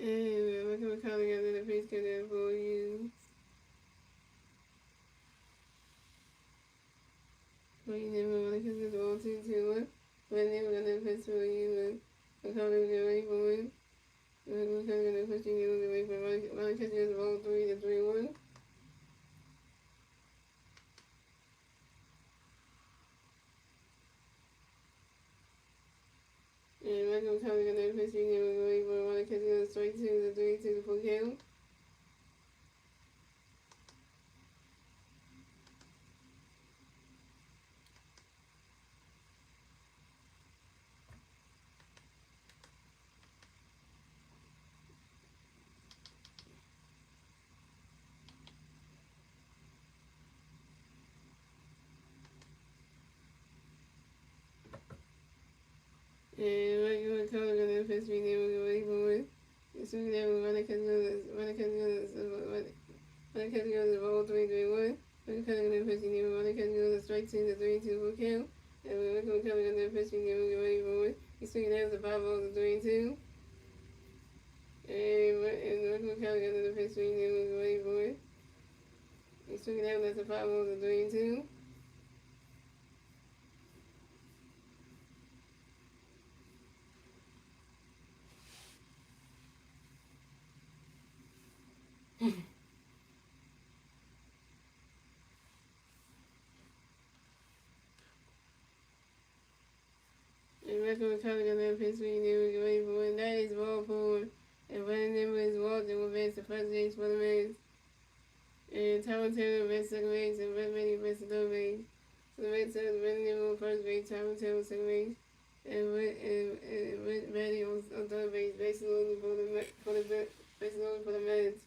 And Michael McConnell got another pitch connect for you. Waiting there, Ronald Catch goes balls 2-1. But then we're gonna pitch for you, and McConnell get ready for it. And McConnell gonna push you, get ready for it. Ronald Catch goes ball 3-1. And Michael McConnell got another pitch, get ready for it. Ronald Catch goes strike 2 to the full count. And Michael McConnell got another pitch, get ready for it. Swinging that one, Ronald Catch goes ball 3-1. Michael McConnell got another pitch, Ronald Catch goes strike 2 to full count. And Michael McConnell got another pitch, get ready for it. He's swinging down the 5 balls 3-2. And Michael McConnell got another pitch, get ready for it. He's swinging down the 5 balls 3-2. And Michael McCullough got Pittsburgh News waiting for it. That is ball forward. And running them is Walter will advance to first base for the Mets. And Tyrone Taylor advanced second base and Red Manny advanced to third base. So the Mets have running them on first base, Tyrone Taylor second base. And Manny on third base, bases loaded for the Mets.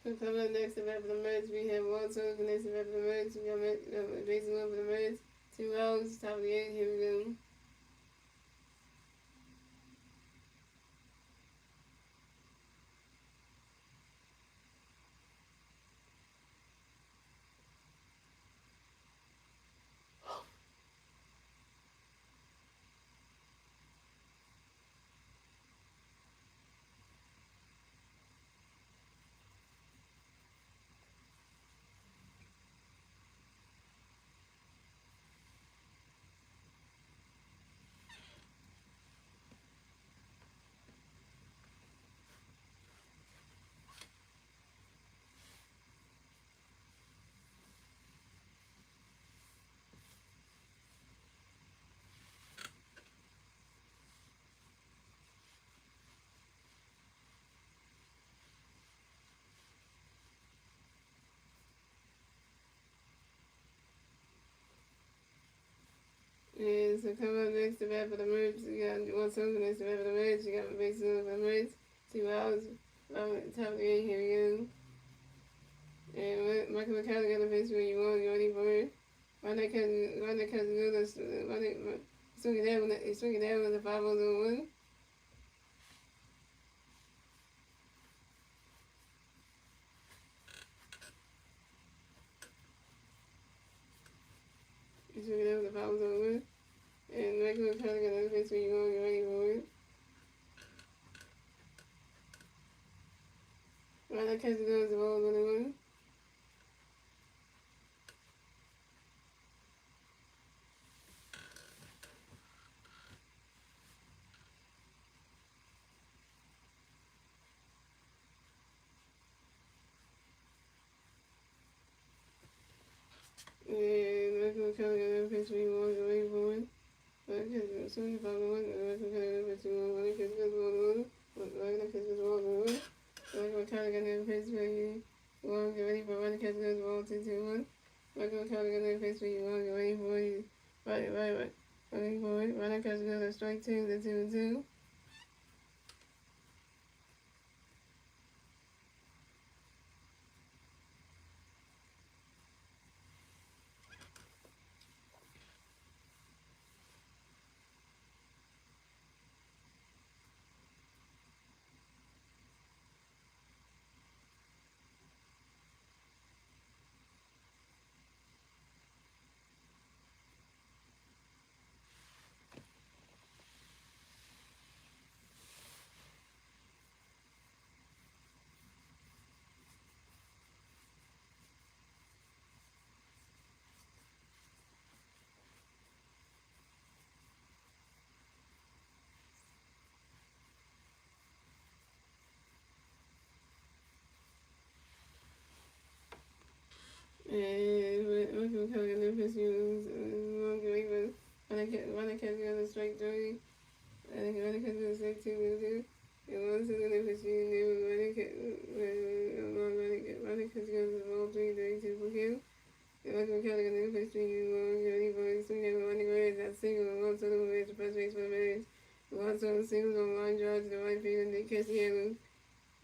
So coming up next to bat for the Mets, we have Walter next to bat for the Mets. We got bases loaded for the Mets. 2 outs, top of the 8th. Here we go. And so coming up next to bat for the Mets, you got Walter next to bat for the Mets. You got bases loaded for the Mets. 2 outs, top of the 8th. Here we go. And Michael McCullough got the base where you want, you ready for it. Why not swing it down with the 5-0-1. You swing it down with the 5-0-1. And Michael McCullough got the base where you want, you ready for it. Why not catch it with the ball 1-1. And Michael McCullough got the base where you want, you ready for it. Why not catch it with the 5-0-1. Michael McCullough got the base where you want, catch it with the ball 1-1. Why not catch it with the ball 1-1. Michael McCullough got the base where you want, get ready for it. Why not catch it with the ball 2-2-1. Michael McCullough got the base where you want, get ready for it. Right. Ready for it. Why not catch it with strike 2, the 2-2. And Michael McCullough got the base where you want, get ready for it. Why not catch it with strike 3. Why not catch it with strike 2-2. And once again, if it's you, why not catch it with the ball 3-3-2 for kill. And Michael McCullough got the base where you want, get ready for it. Swing it with 1 degree, got single, and one solo base, the first base for the Bears. One solo singles on line drive to the right field, and they catch the other.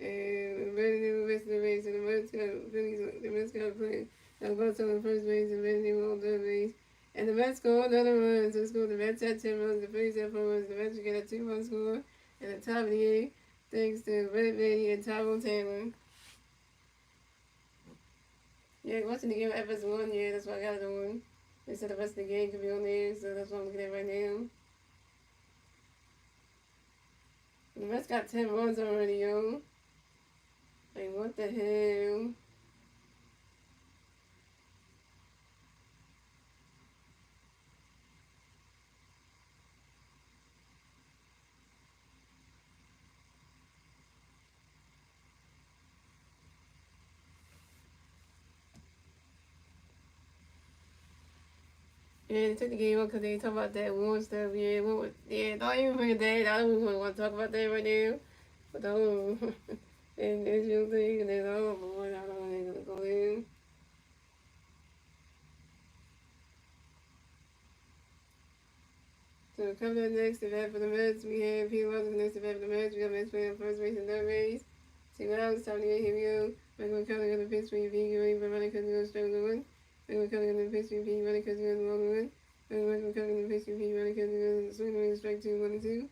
And Brandon never missed the base, and the Mets got playing. Now both on the first base, and Brandon on third base. And the Mets score another run. So score the Mets had 10 runs, the Phillies had 4 runs. The Mets get a 2-run score. And the top of the 8th, thanks to Red Manny and Tyrone Taylor. Yeah, watching the game at FS1, yeah, that's why I got it on. They said the rest of the game could be on there, so that's what I'm looking at right now. The Mets got 10 runs already, yo. Like, what the hell? Yeah, they took the game up because they talk about that war stuff. Yeah, don't even forget that. I don't even want to talk about that right now. But the whole and Israel thing, and then oh boy, I don't know when they're gonna go in. So coming up next, the bat for the Mets, we have Pete Rose next, the bat for the Mets. We got Mets playing first base and third base. 2 rounds, 78, here we go. Michael McCullough on the pitch, we beat Green, but running because we're going to win. Michael McCullough on the pitch, we beat running because we're going to win. Michael McCullough on the pitch, we beat running because we're going to swing away strike 2, 1 and 2.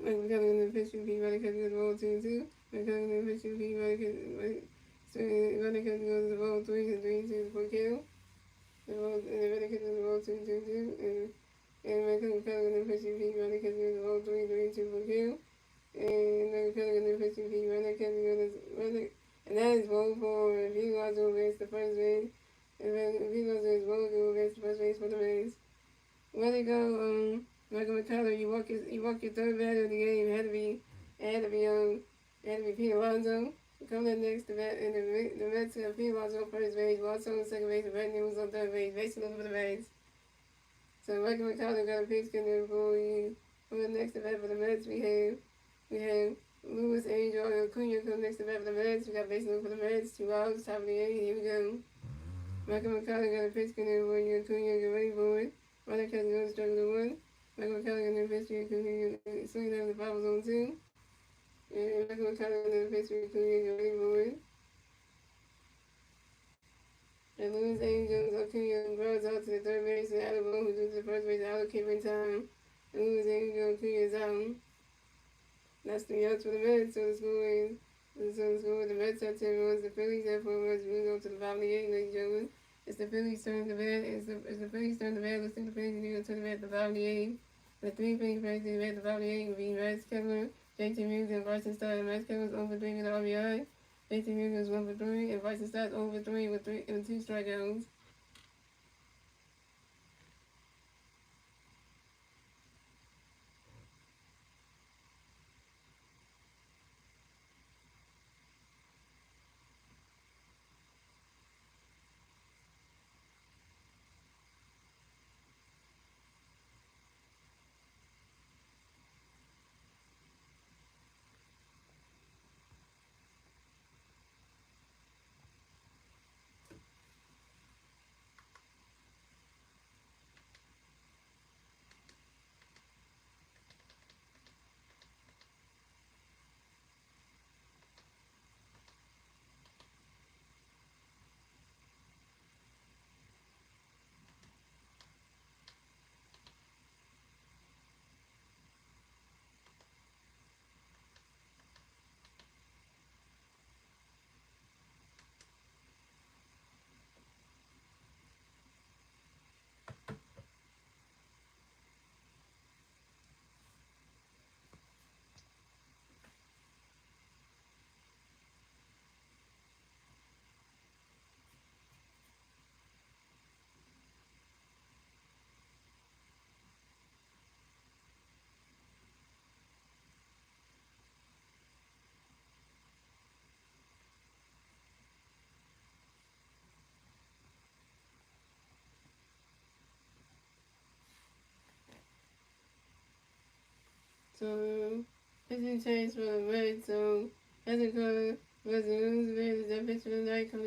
Michael McCullough on the pitch, we beat running because we're going to roll 2 and 2. Michael McCullough on the pitch, we beat running because running because we're going to roll 3 and 3 for kill. The running because we're going to roll 2 2 2. And Michael McCullough on the pitch, we beat running because we're going to roll 3 3 2 for kill. And Michael McCullough on the pitch, we beat running because we're going to run. And that is roll for if he goes over against the first base. And then if he goes against roll go against the first base for the Rays. Where they go, Michael McCullough, you walk your third batter of the game. It had to be Pete Alonso. Coming up next, the Mets have Pete Alonso on first base, Watson on second base, and Brett Newell's on third base. Basically looking for the Rays. So Michael McCullough got a pitch skinner for you. Coming up next, the bat for the Mets, we have Lewis Angel and Acuna come next to bat for the Mets. We got basically for the Mets, 2 outs, top of the 8th. Here we go. Michael McCullough got a pitch skinner for you. Acuna, get ready for it. Runner catch goes struggle to 1. Michael McCullough got a pitch for Acuna, swing down the foul zone 2. And Michael McCullough got a pitch for Acuna, get ready for it. And Lewis Angel, Acuna grows out to the third base, and Alabama, who does the first base out of keeping time. And Lewis Angel, Acuna is out. That's 3 outs for the Mets, so the score is the Mets have 10 runs, the Phillies have 4 runs. We go to the bottom of the 8th, ladies and gentlemen. It's the Phillies turn to bat. It's the Phillies turn to bat. Let's take the Phillies and go to the bat at the bottom of the 8th. The 3 Phillies back to the bat at the bottom of the 8th being Max Kepler, JT Muse, and Bryson Stott. And Max Kepler's over 3 with an RBI. JT Muse is 1 for 3, and Bryson Stott's over 3 with 2 strikeouts. So, pitching change for the Mets. So, as it goes, Brazilians is that pitch for the night. Coming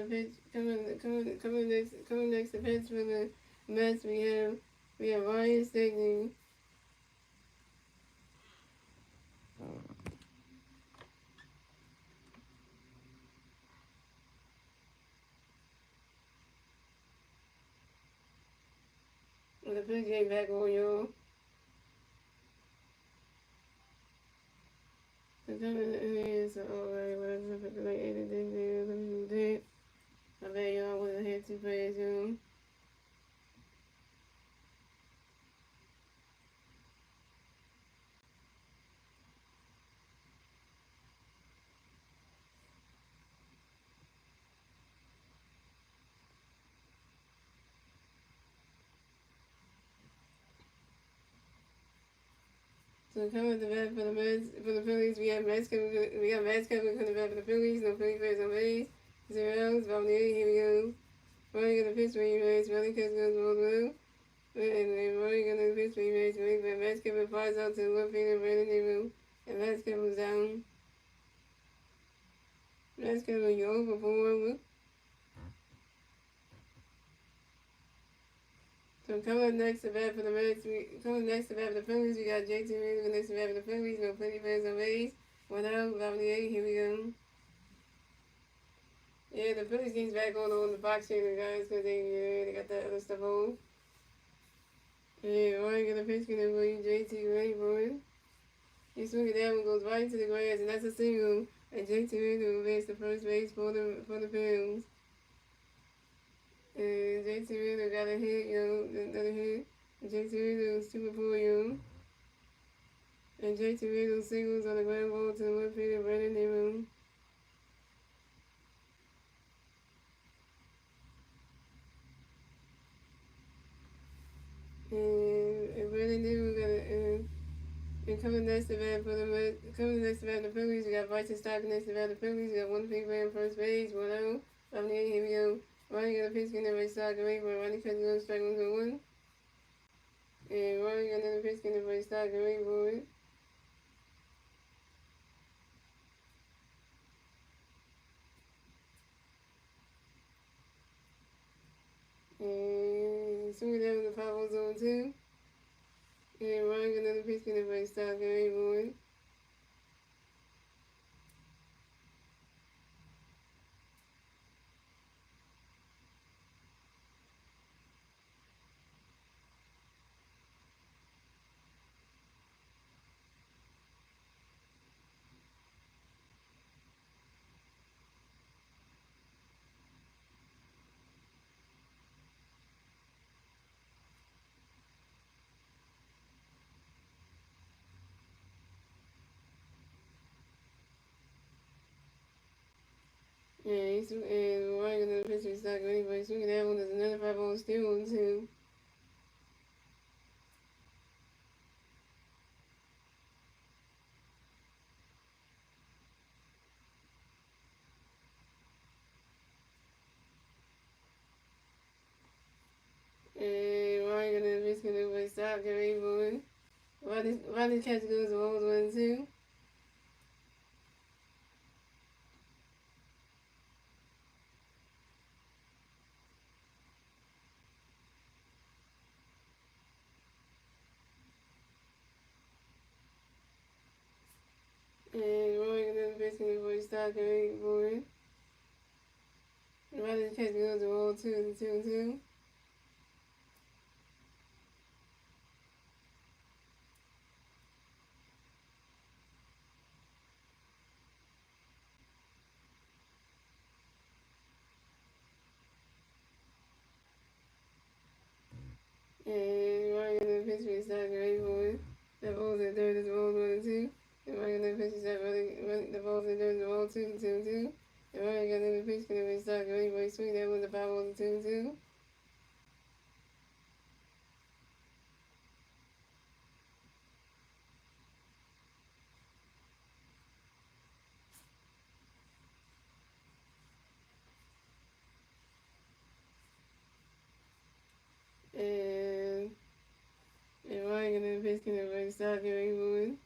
next to pitch for the Mets. We have Ryan Stegman. With the pitch game back on y'all. So coming in here, so alright, whatever, like 8 days there, let me do that. I bet y'all wasn't here too fast, you. So coming to the bat for the Mets, for the Phillies, we got Max coming to the bat for the Phillies, no Phillies fans on base. 0 outs, bottom of the 8th, here we go. Running in the pitch for you, Max, running catch goes all the way. And Roy got the pitch for match week, but Matt Kevin flies out to the left field and Brandon Nehru. And Matt Kevin down. Matt Kevin, you over for So coming next to bat for the Mets, coming next to bat for the Phillies, we got JT Reed next to bat for the Phillies. No plenty fans on base. 1-0, bottom of the 8th, here we go. Yeah, the Phillies game's back on the Fox channel, guys, because they got that other stuff on. Yeah, Roy got a pitch, gonna bring JT ready for it. He swung it down and goes right into the grass, and that's a single. And JT Reed will advance to first base for the Phillies. And JT Reed got a hit, another hit. And JT Reed was 2 for 4, And JT Reed singles on the ground ball to the left field of Brandon Nehru. And Brandon Nehru got a and coming next to bat for the Phillies, we got Bryson Stott next to bat the Phillies. We got one big man first base, 1-0. From the 8th, here we go. Ronnie got a pitch, getting every Stott away, but Ronnie cuts it on strike 1-1. And Ronnie got another pitch, getting every Stott away for it. And swing it down with the 5-0 zone 2. And Ronnie got another pitch, getting every Stott away for it. And Ronnie got another pitch, getting Stott away for it. Swing it down, there's another 5-0 steal on 2. And Ronnie got another pitch, getting every Stott away for it. Ronnie catch goes to 1-2. And Roy got another basically before he started getting going. Rather than catch goes to roll 2-2. And Roy got another pitch when he started getting going. The balls at third is rolled 1-2. And Roy got another pitch the balls at third is rolled 2-2. And Roy got another pitch when he started getting going. Swing that one the 5-0 2-2. And Roy got another pitch when he started getting going.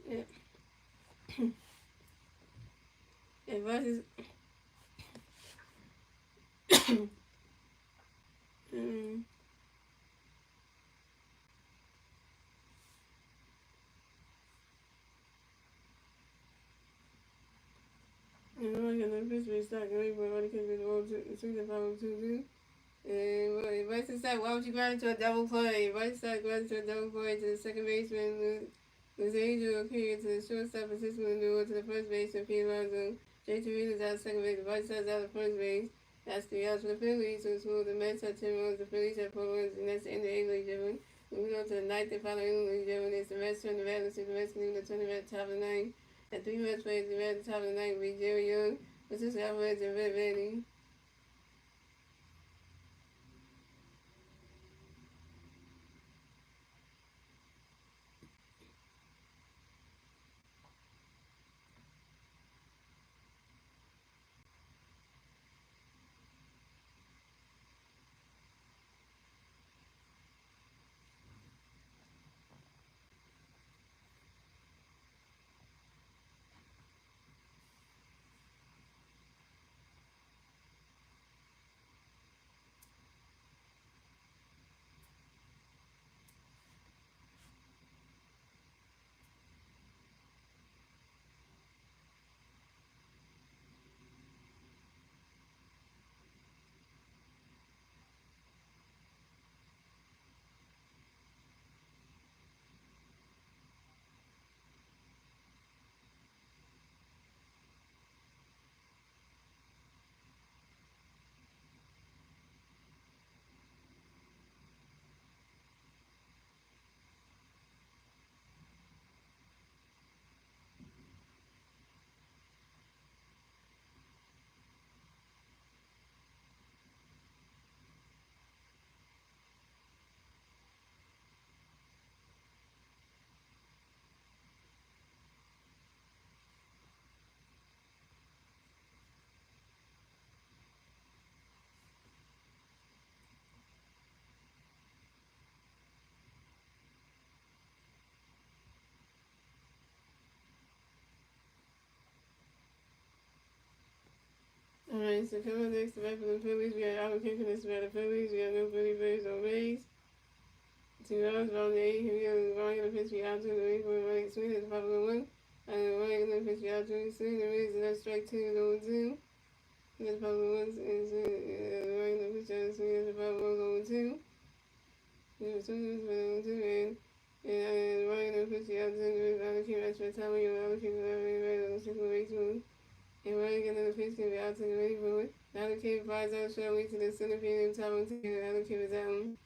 Yeah. And versus mm, and Roy got another pitch when he started getting going. Roy catch goes to roll 2-2. And Bryce said, why would you ground into a double play? Bryce said, ground into a double play to the second baseman. Luz Angel carried to the shortstop, assistant Lindor to the first baseman, P. Alonso. JT Reed is out of second base. Bryce is out of first base. That's 3 hours for the Phillies. So it's cool. The Mets have 10 runs, the Phillies have 4 runs, and that's the end of the A-League Division. Moving on to the ninth and final English Division, it's the Mets turn the Red. Let's see the Mets leading the tournament at the top of the ninth. The 3 Mets players the Red at the top of the ninth will be Jerry Young, Francisco Alvarez, and Red Vandy. Alright, so coming up next, the back for the Phillies, we got Alvin Kipnis for the Phillies, we got no Philly Braves on Rays. 2 hours, ball the 8, here we go, Ryan gonna pitch me out to the way for Ryan Smith at the 5-1. And Ryan gonna pitch me out to the swing, there is another strike 2 and 0-2. He got the 5-1, and Ryan gonna pitch out the swing at the 5-1, 0-2. He was 2 and Ryan gonna pitch me out to the other kid match for the time, and other kid on the 6-1 move. And Ryan got another pitch, gonna be out to the ready for it. The other kid flies out shortly to the center field and time on 2, and the other kid is out.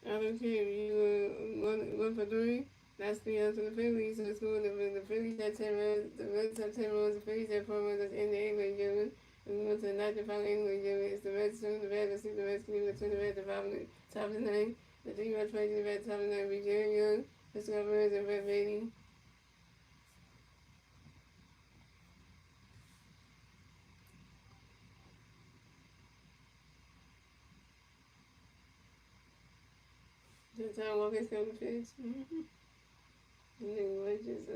Other kid, you one for 3. That's 3 out for the Phillies. So it's cool. The Phillies had 10 runs. The Reds have 10 runs. The Phillies have 4 runs. That's in the English gentlemen. And we went to the ninth and final English gentlemen. It's the Reds turn the Reds. Let's see the Reds can turn the Reds to top of the ninth. The 3 Reds playing the Reds top of the ninth. Be Jerry Young, Mr. Alvarez, and Red Beatty. The time Walker's coming to pitch. The nigga was just,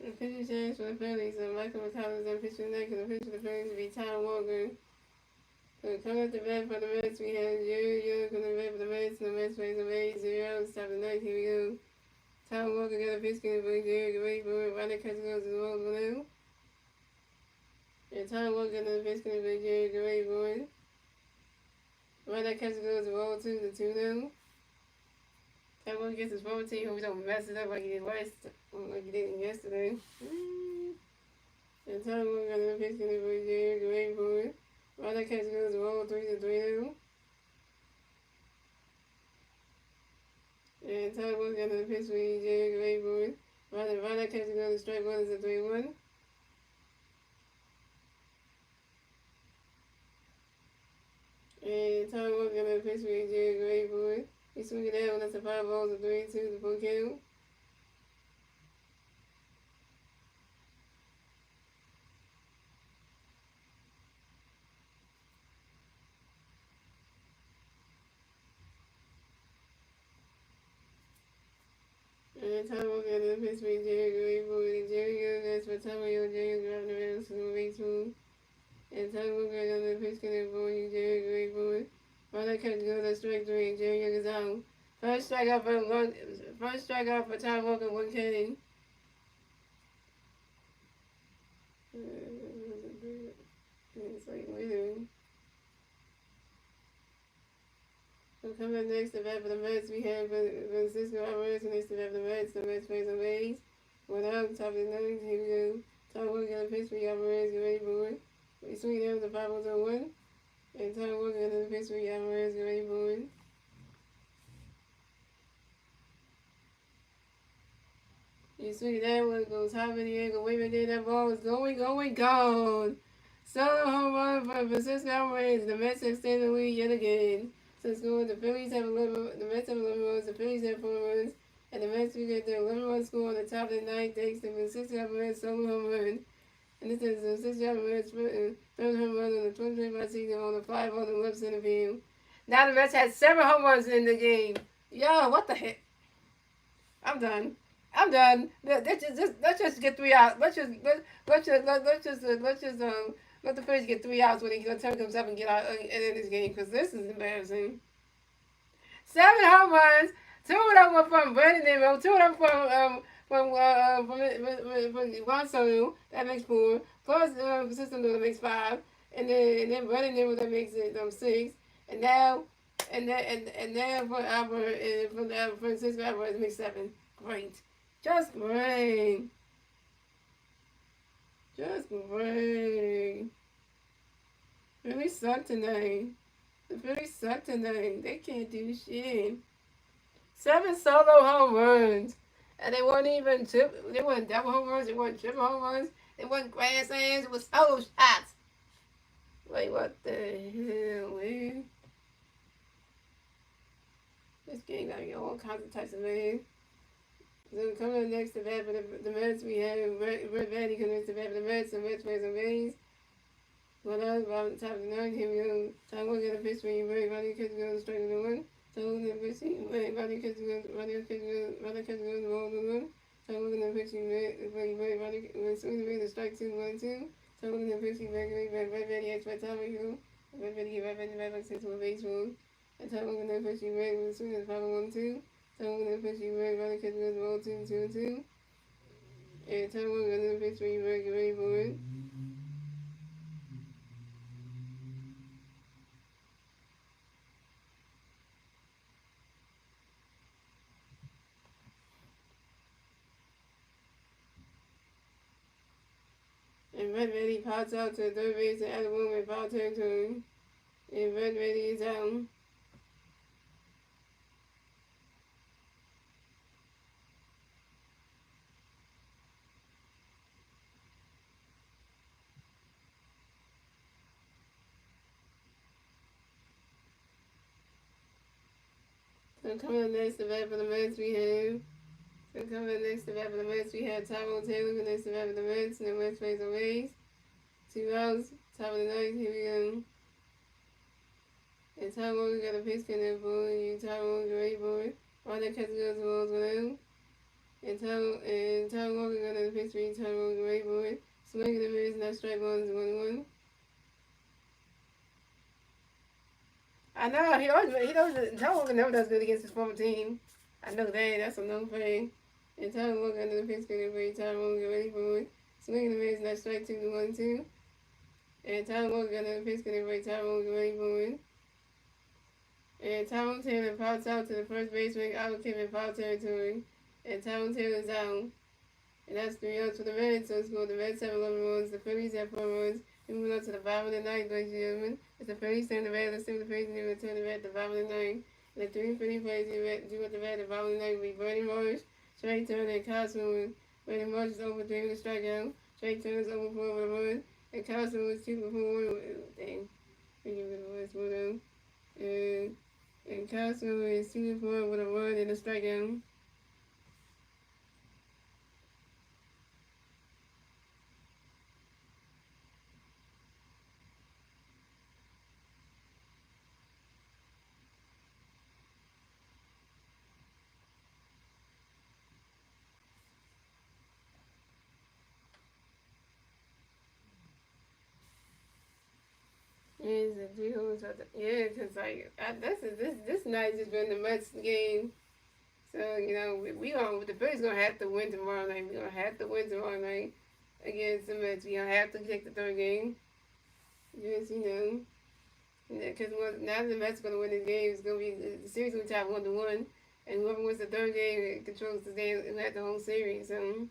the pitcher change for the Phillies, and Michael McCollum's on pitch for the neck, and the pitcher for the Phillies will be Tom Walker. Coming up the bat for the Mets, we have Jerry coming the bat for the Mets. The Mets plays away 0. Top of the ninth. Here we go. Tom Walker got a pitch for Jerry. Wait for it. Riley catch goes as well as blue. And Tom Walker got a pitch for Jerry. Wait for it. Riley catch goes as well to the 2-0. Tom Walker gets his forward team. Hope we don't mess it up like he did yesterday. And Tom Walker got a pitch for Jerry. Wait for it. Riley catch goes as well 3-3 now. And Tom Walker got a pitch for Jerry. Wait for it. Riley catch goes strike one is a 3-1. And Tom Walker got a pitch for Jerry. Wait for it. He swung it out, that's a 5 balls, a 3-2, the full count. And Tom Walker got a pitch for Jerry. Wait for it. Jerry goes for Tom Walker. Jerry driving around, so way too. And Tom Walker got a pitch for Jerry. Wait for it. Riley catch goes at strike 3, and Jerry is out. First strikeout for Tom Walker, 1 K. It's like weird. So coming up next to bat for the Mets, we have Francisco Alvarez next to bat for the Mets. The Mets plays on base. Without top of the ninth, here we go. Tom Walker got a pitch for Alvarez, get ready for it. We swing down to 5-1. And Tom Walker got a pitch for Alvarez, get ready for it. You swing that one, goes high in the air, go way back there, that ball is going, gone. Solo home run for Francisco Alvarez. The Mets extend the lead yet again. So score, the Phillies have 11, the Mets have 11 runs, the Phillies have 4 runs, and the Mets will get their 11-run score on the top of the ninth thanks to Francisco Alvarez solo home run. And this is Francisco Alvarez third home run on the 2025 season on the 5 on the left center field. Now the Mets had 7 home runs in the game. Yo, what the heck? I'm done. Let's just get 3 out. Let's just let the Phillies get 3 outs when they gonna turn themselves and get out and end this game because this is embarrassing. 7 home runs, 2 of them were from Brandon Nimmo, 2 of them from Juan Soto, that makes 4. Plus System that makes 5, and then Brandon Nimmo that makes it 6. And now for Albert and for Francisco Alvarez makes 7. Great. Just great. Phillies suck tonight. The Phillies suck tonight. They can't do shit. 7 solo home runs. And they weren't even they weren't double home runs, they weren't triple home runs, they weren't grand slams, it was solo shots. Like what the hell, man? This game got me all kinds of types of man. So coming up next to bat for the Mets, we have Red Batty coming next to bat for the Mets. The Mets plays on base. Well, that was about the top of the ninth. Here we go. Tom Walker got a pitch for you. Riley catch goes straight to the 1. Tom Walker got a pitch for you. Riley catch goes the ball to the 1. Tom Walker got a pitch for you. Riley swings away the strike 2-1-2. Tom Walker got a pitch for you. Red Batty has by Tom Walker. Red Batty get Red Batty back like 6 to a baseball. And Tom Walker got a pitch for you. Red swing is 5-1-2. Tom Walker got a pitch for you. Riley catch goes the ball 2-2-2. And Tom Walker got a pitch for you. Get ready for it. And Red Ready pops out to third base and other one with foul territory. And Red Ready is out. So coming up next to bat for the Mets we have Tyrone Taylor next to bat for the Mets, and the Mets face on base. 2 outs, top of the ninth, here we go. And Tyrone got a pitch in there for you. Tyrone great boy. All that catches goes balls around. And Tyrone got a pitch for you. Tyrone great boy. Swinging the miss, not strike 1 is 1-1. I know Tom Walker never does good against his former team. I know that. That's a known thing. And Tom Walker under the pitch getting ready. Tom Walker get ready for it. Swinging the miss, not strike 2-1-2. And Tom Walker under the pitch getting ready. Tom Walker get ready for it. And Tom Taylor pops out to the first baseman out of Kevin foul territory. And Tom Taylor's out. And that's 3 outs for the Reds. So scored the Reds have 11 runs. The Phillies have 4 runs. We move on to the bottom of the ninth, ladies and gentlemen. It's the Phillies turn the Reds. Let's see what the Phillies do. Turn the Reds at the bottom of the ninth. And the 3 Philly players do with the Reds at the bottom of the ninth will be Bernie Morris, Trey Turner, and Kyle Swimmer. Bernie Morris is over 3 with a strikeout. Trey Turner is over 4 with a run. And Kyle Swimmer is 2 for 4. Dang. We give it a last one. And Kyle Swimmer is 2 for 4 with a run and a strikeout. Is the 3 holes out the, yeah, because like this night has been the Mets game. So you know we gonna the Phillies gonna have to win tomorrow night. We gonna have to win tomorrow night against the Mets. We gonna have to take the third game. Just you know, because now the Mets gonna win this game. It's gonna be the series will be tied 1-1, and whoever wins the third game controls the game and have the whole series. So.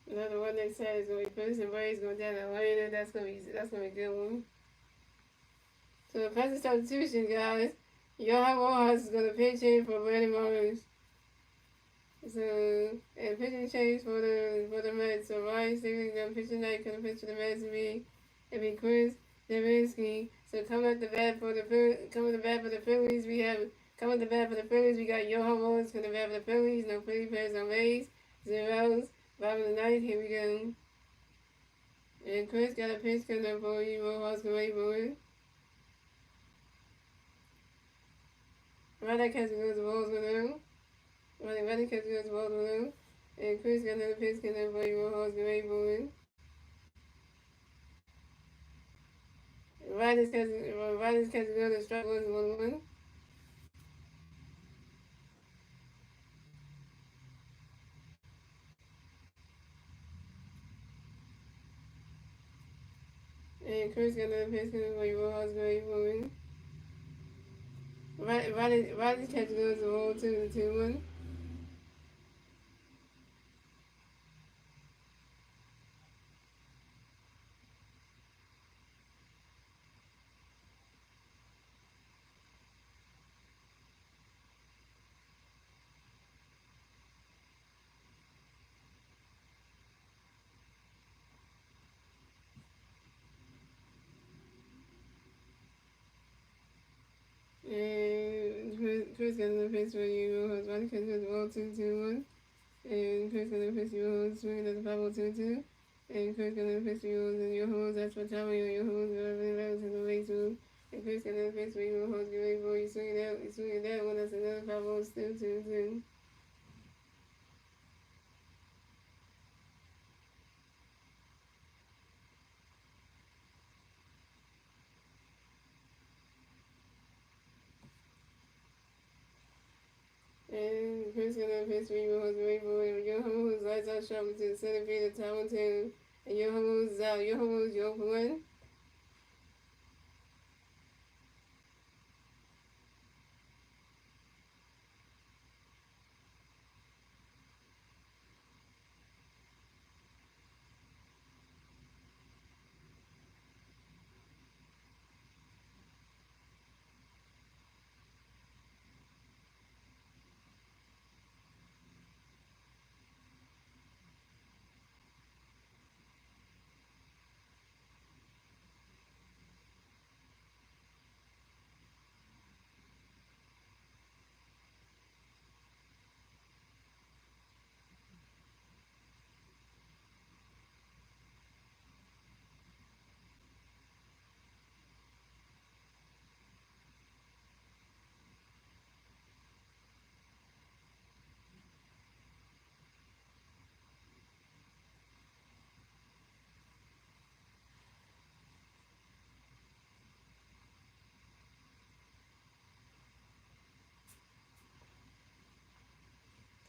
Another one they said is gonna be Phillies and Braves going down to Atlanta. That's gonna be a good one. So the present substitution, guys. Johan Rojas is gonna pitch in for Brandon Morris. So and pitching change for the Mets. So Ryan Stigler's gonna pitch tonight. Gonna pitch for the Mets and be Chris Devinsky. So coming at the bat for the Phillies, we have coming at the bat for the Phillies. We got Johan Rojas coming at the bat for the Phillies. No Philly players on base. Zeros. Bottom of the ninth. Here we go. And Chris got a pitch coming up for you. Rojas can wait for it. Right, that catch goes the balls with him. Right, catch goes the balls with him. And Chris got another pitch coming up for you. Rojas can wait for it. Right, catch goes the strike was 1-1. And Chris got another pitch coming for you. Rojas can wait for it. Right, catch goes the ball 2-1. And Chris got another pitch for you. Rojas right, catch goes the ball 2-1. And Chris got another pitch for you. Swinging at the 5-0-2-2. And Chris got another pitch for you. And your hoes, that's what time your hoes are really loud to the base room. And Chris got another pitch for you. Your hoes get ready for you. Swinging that one. That's another 5-0-2-2. And Chris got another pitch for you. Your hoes get ready for you. Your hoes lights out sharply to the center field of Taiwan 2. And your hoes is out. Your hoes, you open one.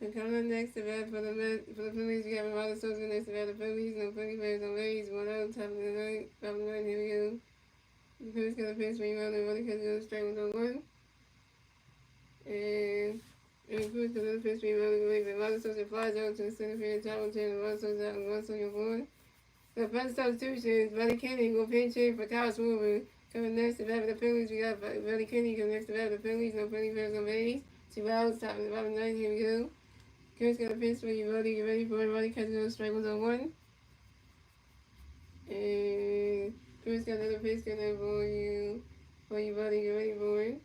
So coming up next to bat for the Phillies, we have a lot of songs next to bat. The Phillies, no Philly Bears, no Rays, 1-0, top of the night, here we go. The Phillies got a pitch, when you run, the catch goes straight with no one. And the Phillies got another pitch, when you run, away, but a lot of songs flies out to the center field, top of 10, a lot of songs out, and one song you're born. The first substitutions, Buddy Kenny will pinch hit for Kyle Schwarber. Coming next to bat for the Phillies, we got Buddy Kenny coming next to bat for the Phillies, no Philly Bears, no Rays. 2 outs, top of the bottom 9, here we go. Chris got a pitch for you, buddy. Get ready for it. Buddy catches on strike 1-1. And Chris got another pitch coming for you, buddy. Get ready for it.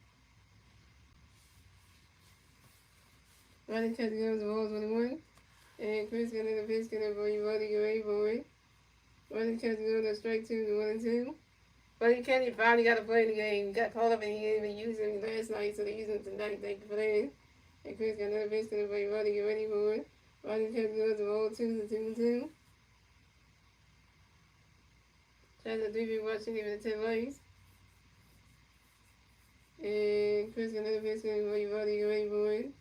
Buddy catches on the balls 1-1. And Chris got another pitch coming for you, buddy. Get ready for it. Buddy catches on the strike 2 to 1-2. Buddy Kenny finally got to play the game. Got called up and he didn't even use him last night, so they're using him tonight. Thank you for that. And Chris got another pitch coming for you, buddy. Get ready for it. Buddy catches on the ball 2 to 2-2. Shout out to 3 people watching, even the 10 likes. And Chris got another pitch coming for you, buddy. Get ready for it.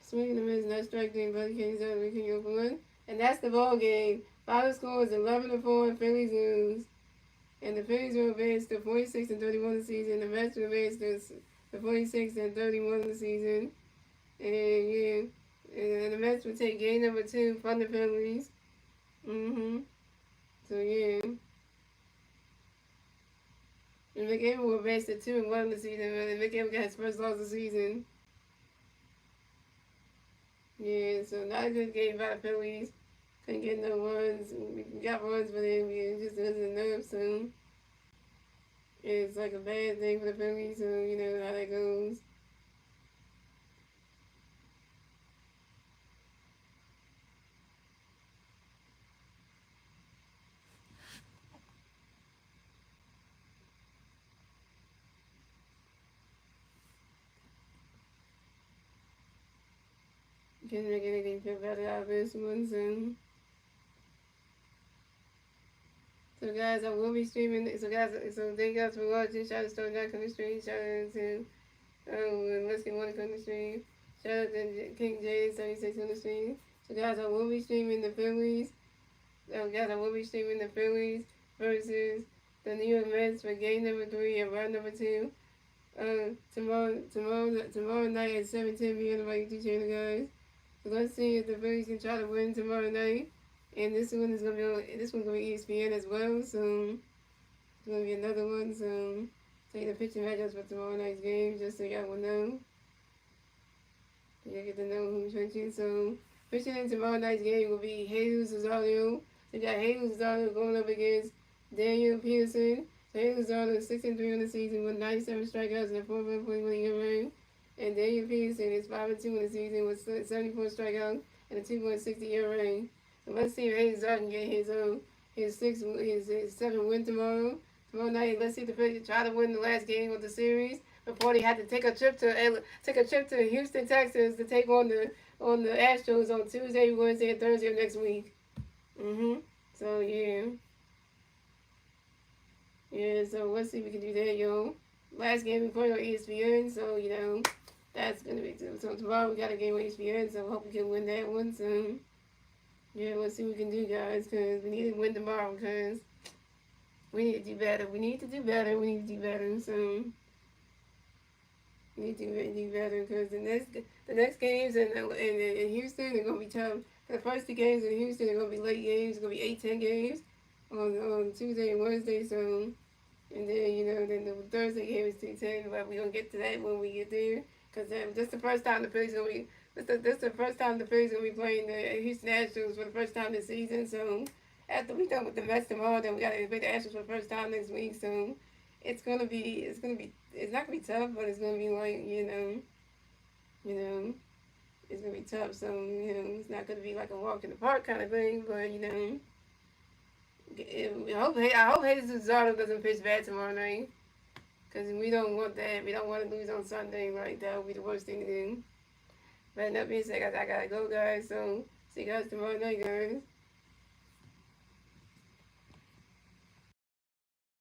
Swinging the miss, not striking, Buddy Kenny's out, making up 1. And that's the ball game. Final score is 11-4, and Phillies lose. And the Phillies will advance to 46-31 this season. The Mets will advance to 46-31 this season. And yeah, and the Mets will take game number 2 from the Phillies. So yeah. And McAvoy will advance to 2-1 this season. And McAvoy got his first loss of the season. Yeah, so not a good game by the Phillies. Couldn't get no runs. We got runs, but it just wasn't enough. So it's like a bad thing for the Phillies. So you know how that goes. Can't make anything feel better out of this one. So guys, I will be streaming. So guys, so thank you guys for watching. Shout out to Stone Jack on the stream. Shout out to Let's Get One on the stream. Shout out to King J 76 on the stream. So guys, I will be streaming the Phillies. Guys, I will be streaming the Phillies versus the New York Mets for game number 3 and round number 2. Tomorrow night at 7:10 p.m. on my YouTube channel, guys. So let's see if the Phillies can try to win tomorrow night. And this one's gonna be ESPN as well. So it's gonna be another one. So take the pitching matchups for tomorrow night's game, just so y'all will know. So y'all get to know who's pitching. So pitching in tomorrow night's game will be Jesus Rosario. So you got Jesus Rosario going up against Daniel Peterson. So Jesus Rosario is 6-3 on the season with 97 strikeouts and a 4.41 ERA. And Daniel Peterson is 5-2 in the season with 74 strikeouts and a 2.60 ERA. So let's see if Jesus can get his 7th win tomorrow. Tomorrow night, let's see if the Phillies try to win the last game of the series before they have to take a trip to Houston, Texas to take on the Astros on Tuesday, Wednesday, and Thursday of next week. So yeah. Yeah, so let's see if we can do that, yo. Last game we played on ESPN, so you know that's gonna be so tomorrow we got a game on ESPN, so I hope we can win that one. So yeah, let's see what we can do, guys, because we need to win tomorrow, because we need to do better. We need to do better. So we need to do better, because the next games in Houston are gonna be tough. The first 2 games in Houston are gonna be late games. It's gonna be 8-10 games on Tuesday and Wednesday. So. And then, then the Thursday game is 2-10, but we're going to get to that when we get there. Because this is the first time the Phillies going to be, this the first time the Phillies going to be playing the Houston Astros for the first time this season. So, after we done with the Mets tomorrow, then we got to play the Astros for the first time next week. So, it's not going to be tough, but it's going to be like, it's going to be tough. So, it's not going to be like a walk in the park kind of thing, but, I hope Jesus Zardo doesn't pitch bad tomorrow night, because we don't want that. We don't want to lose on Sunday. Like, that would be the worst thing to do. But that being said, guys, I gotta go, guys. So see you guys tomorrow night, guys.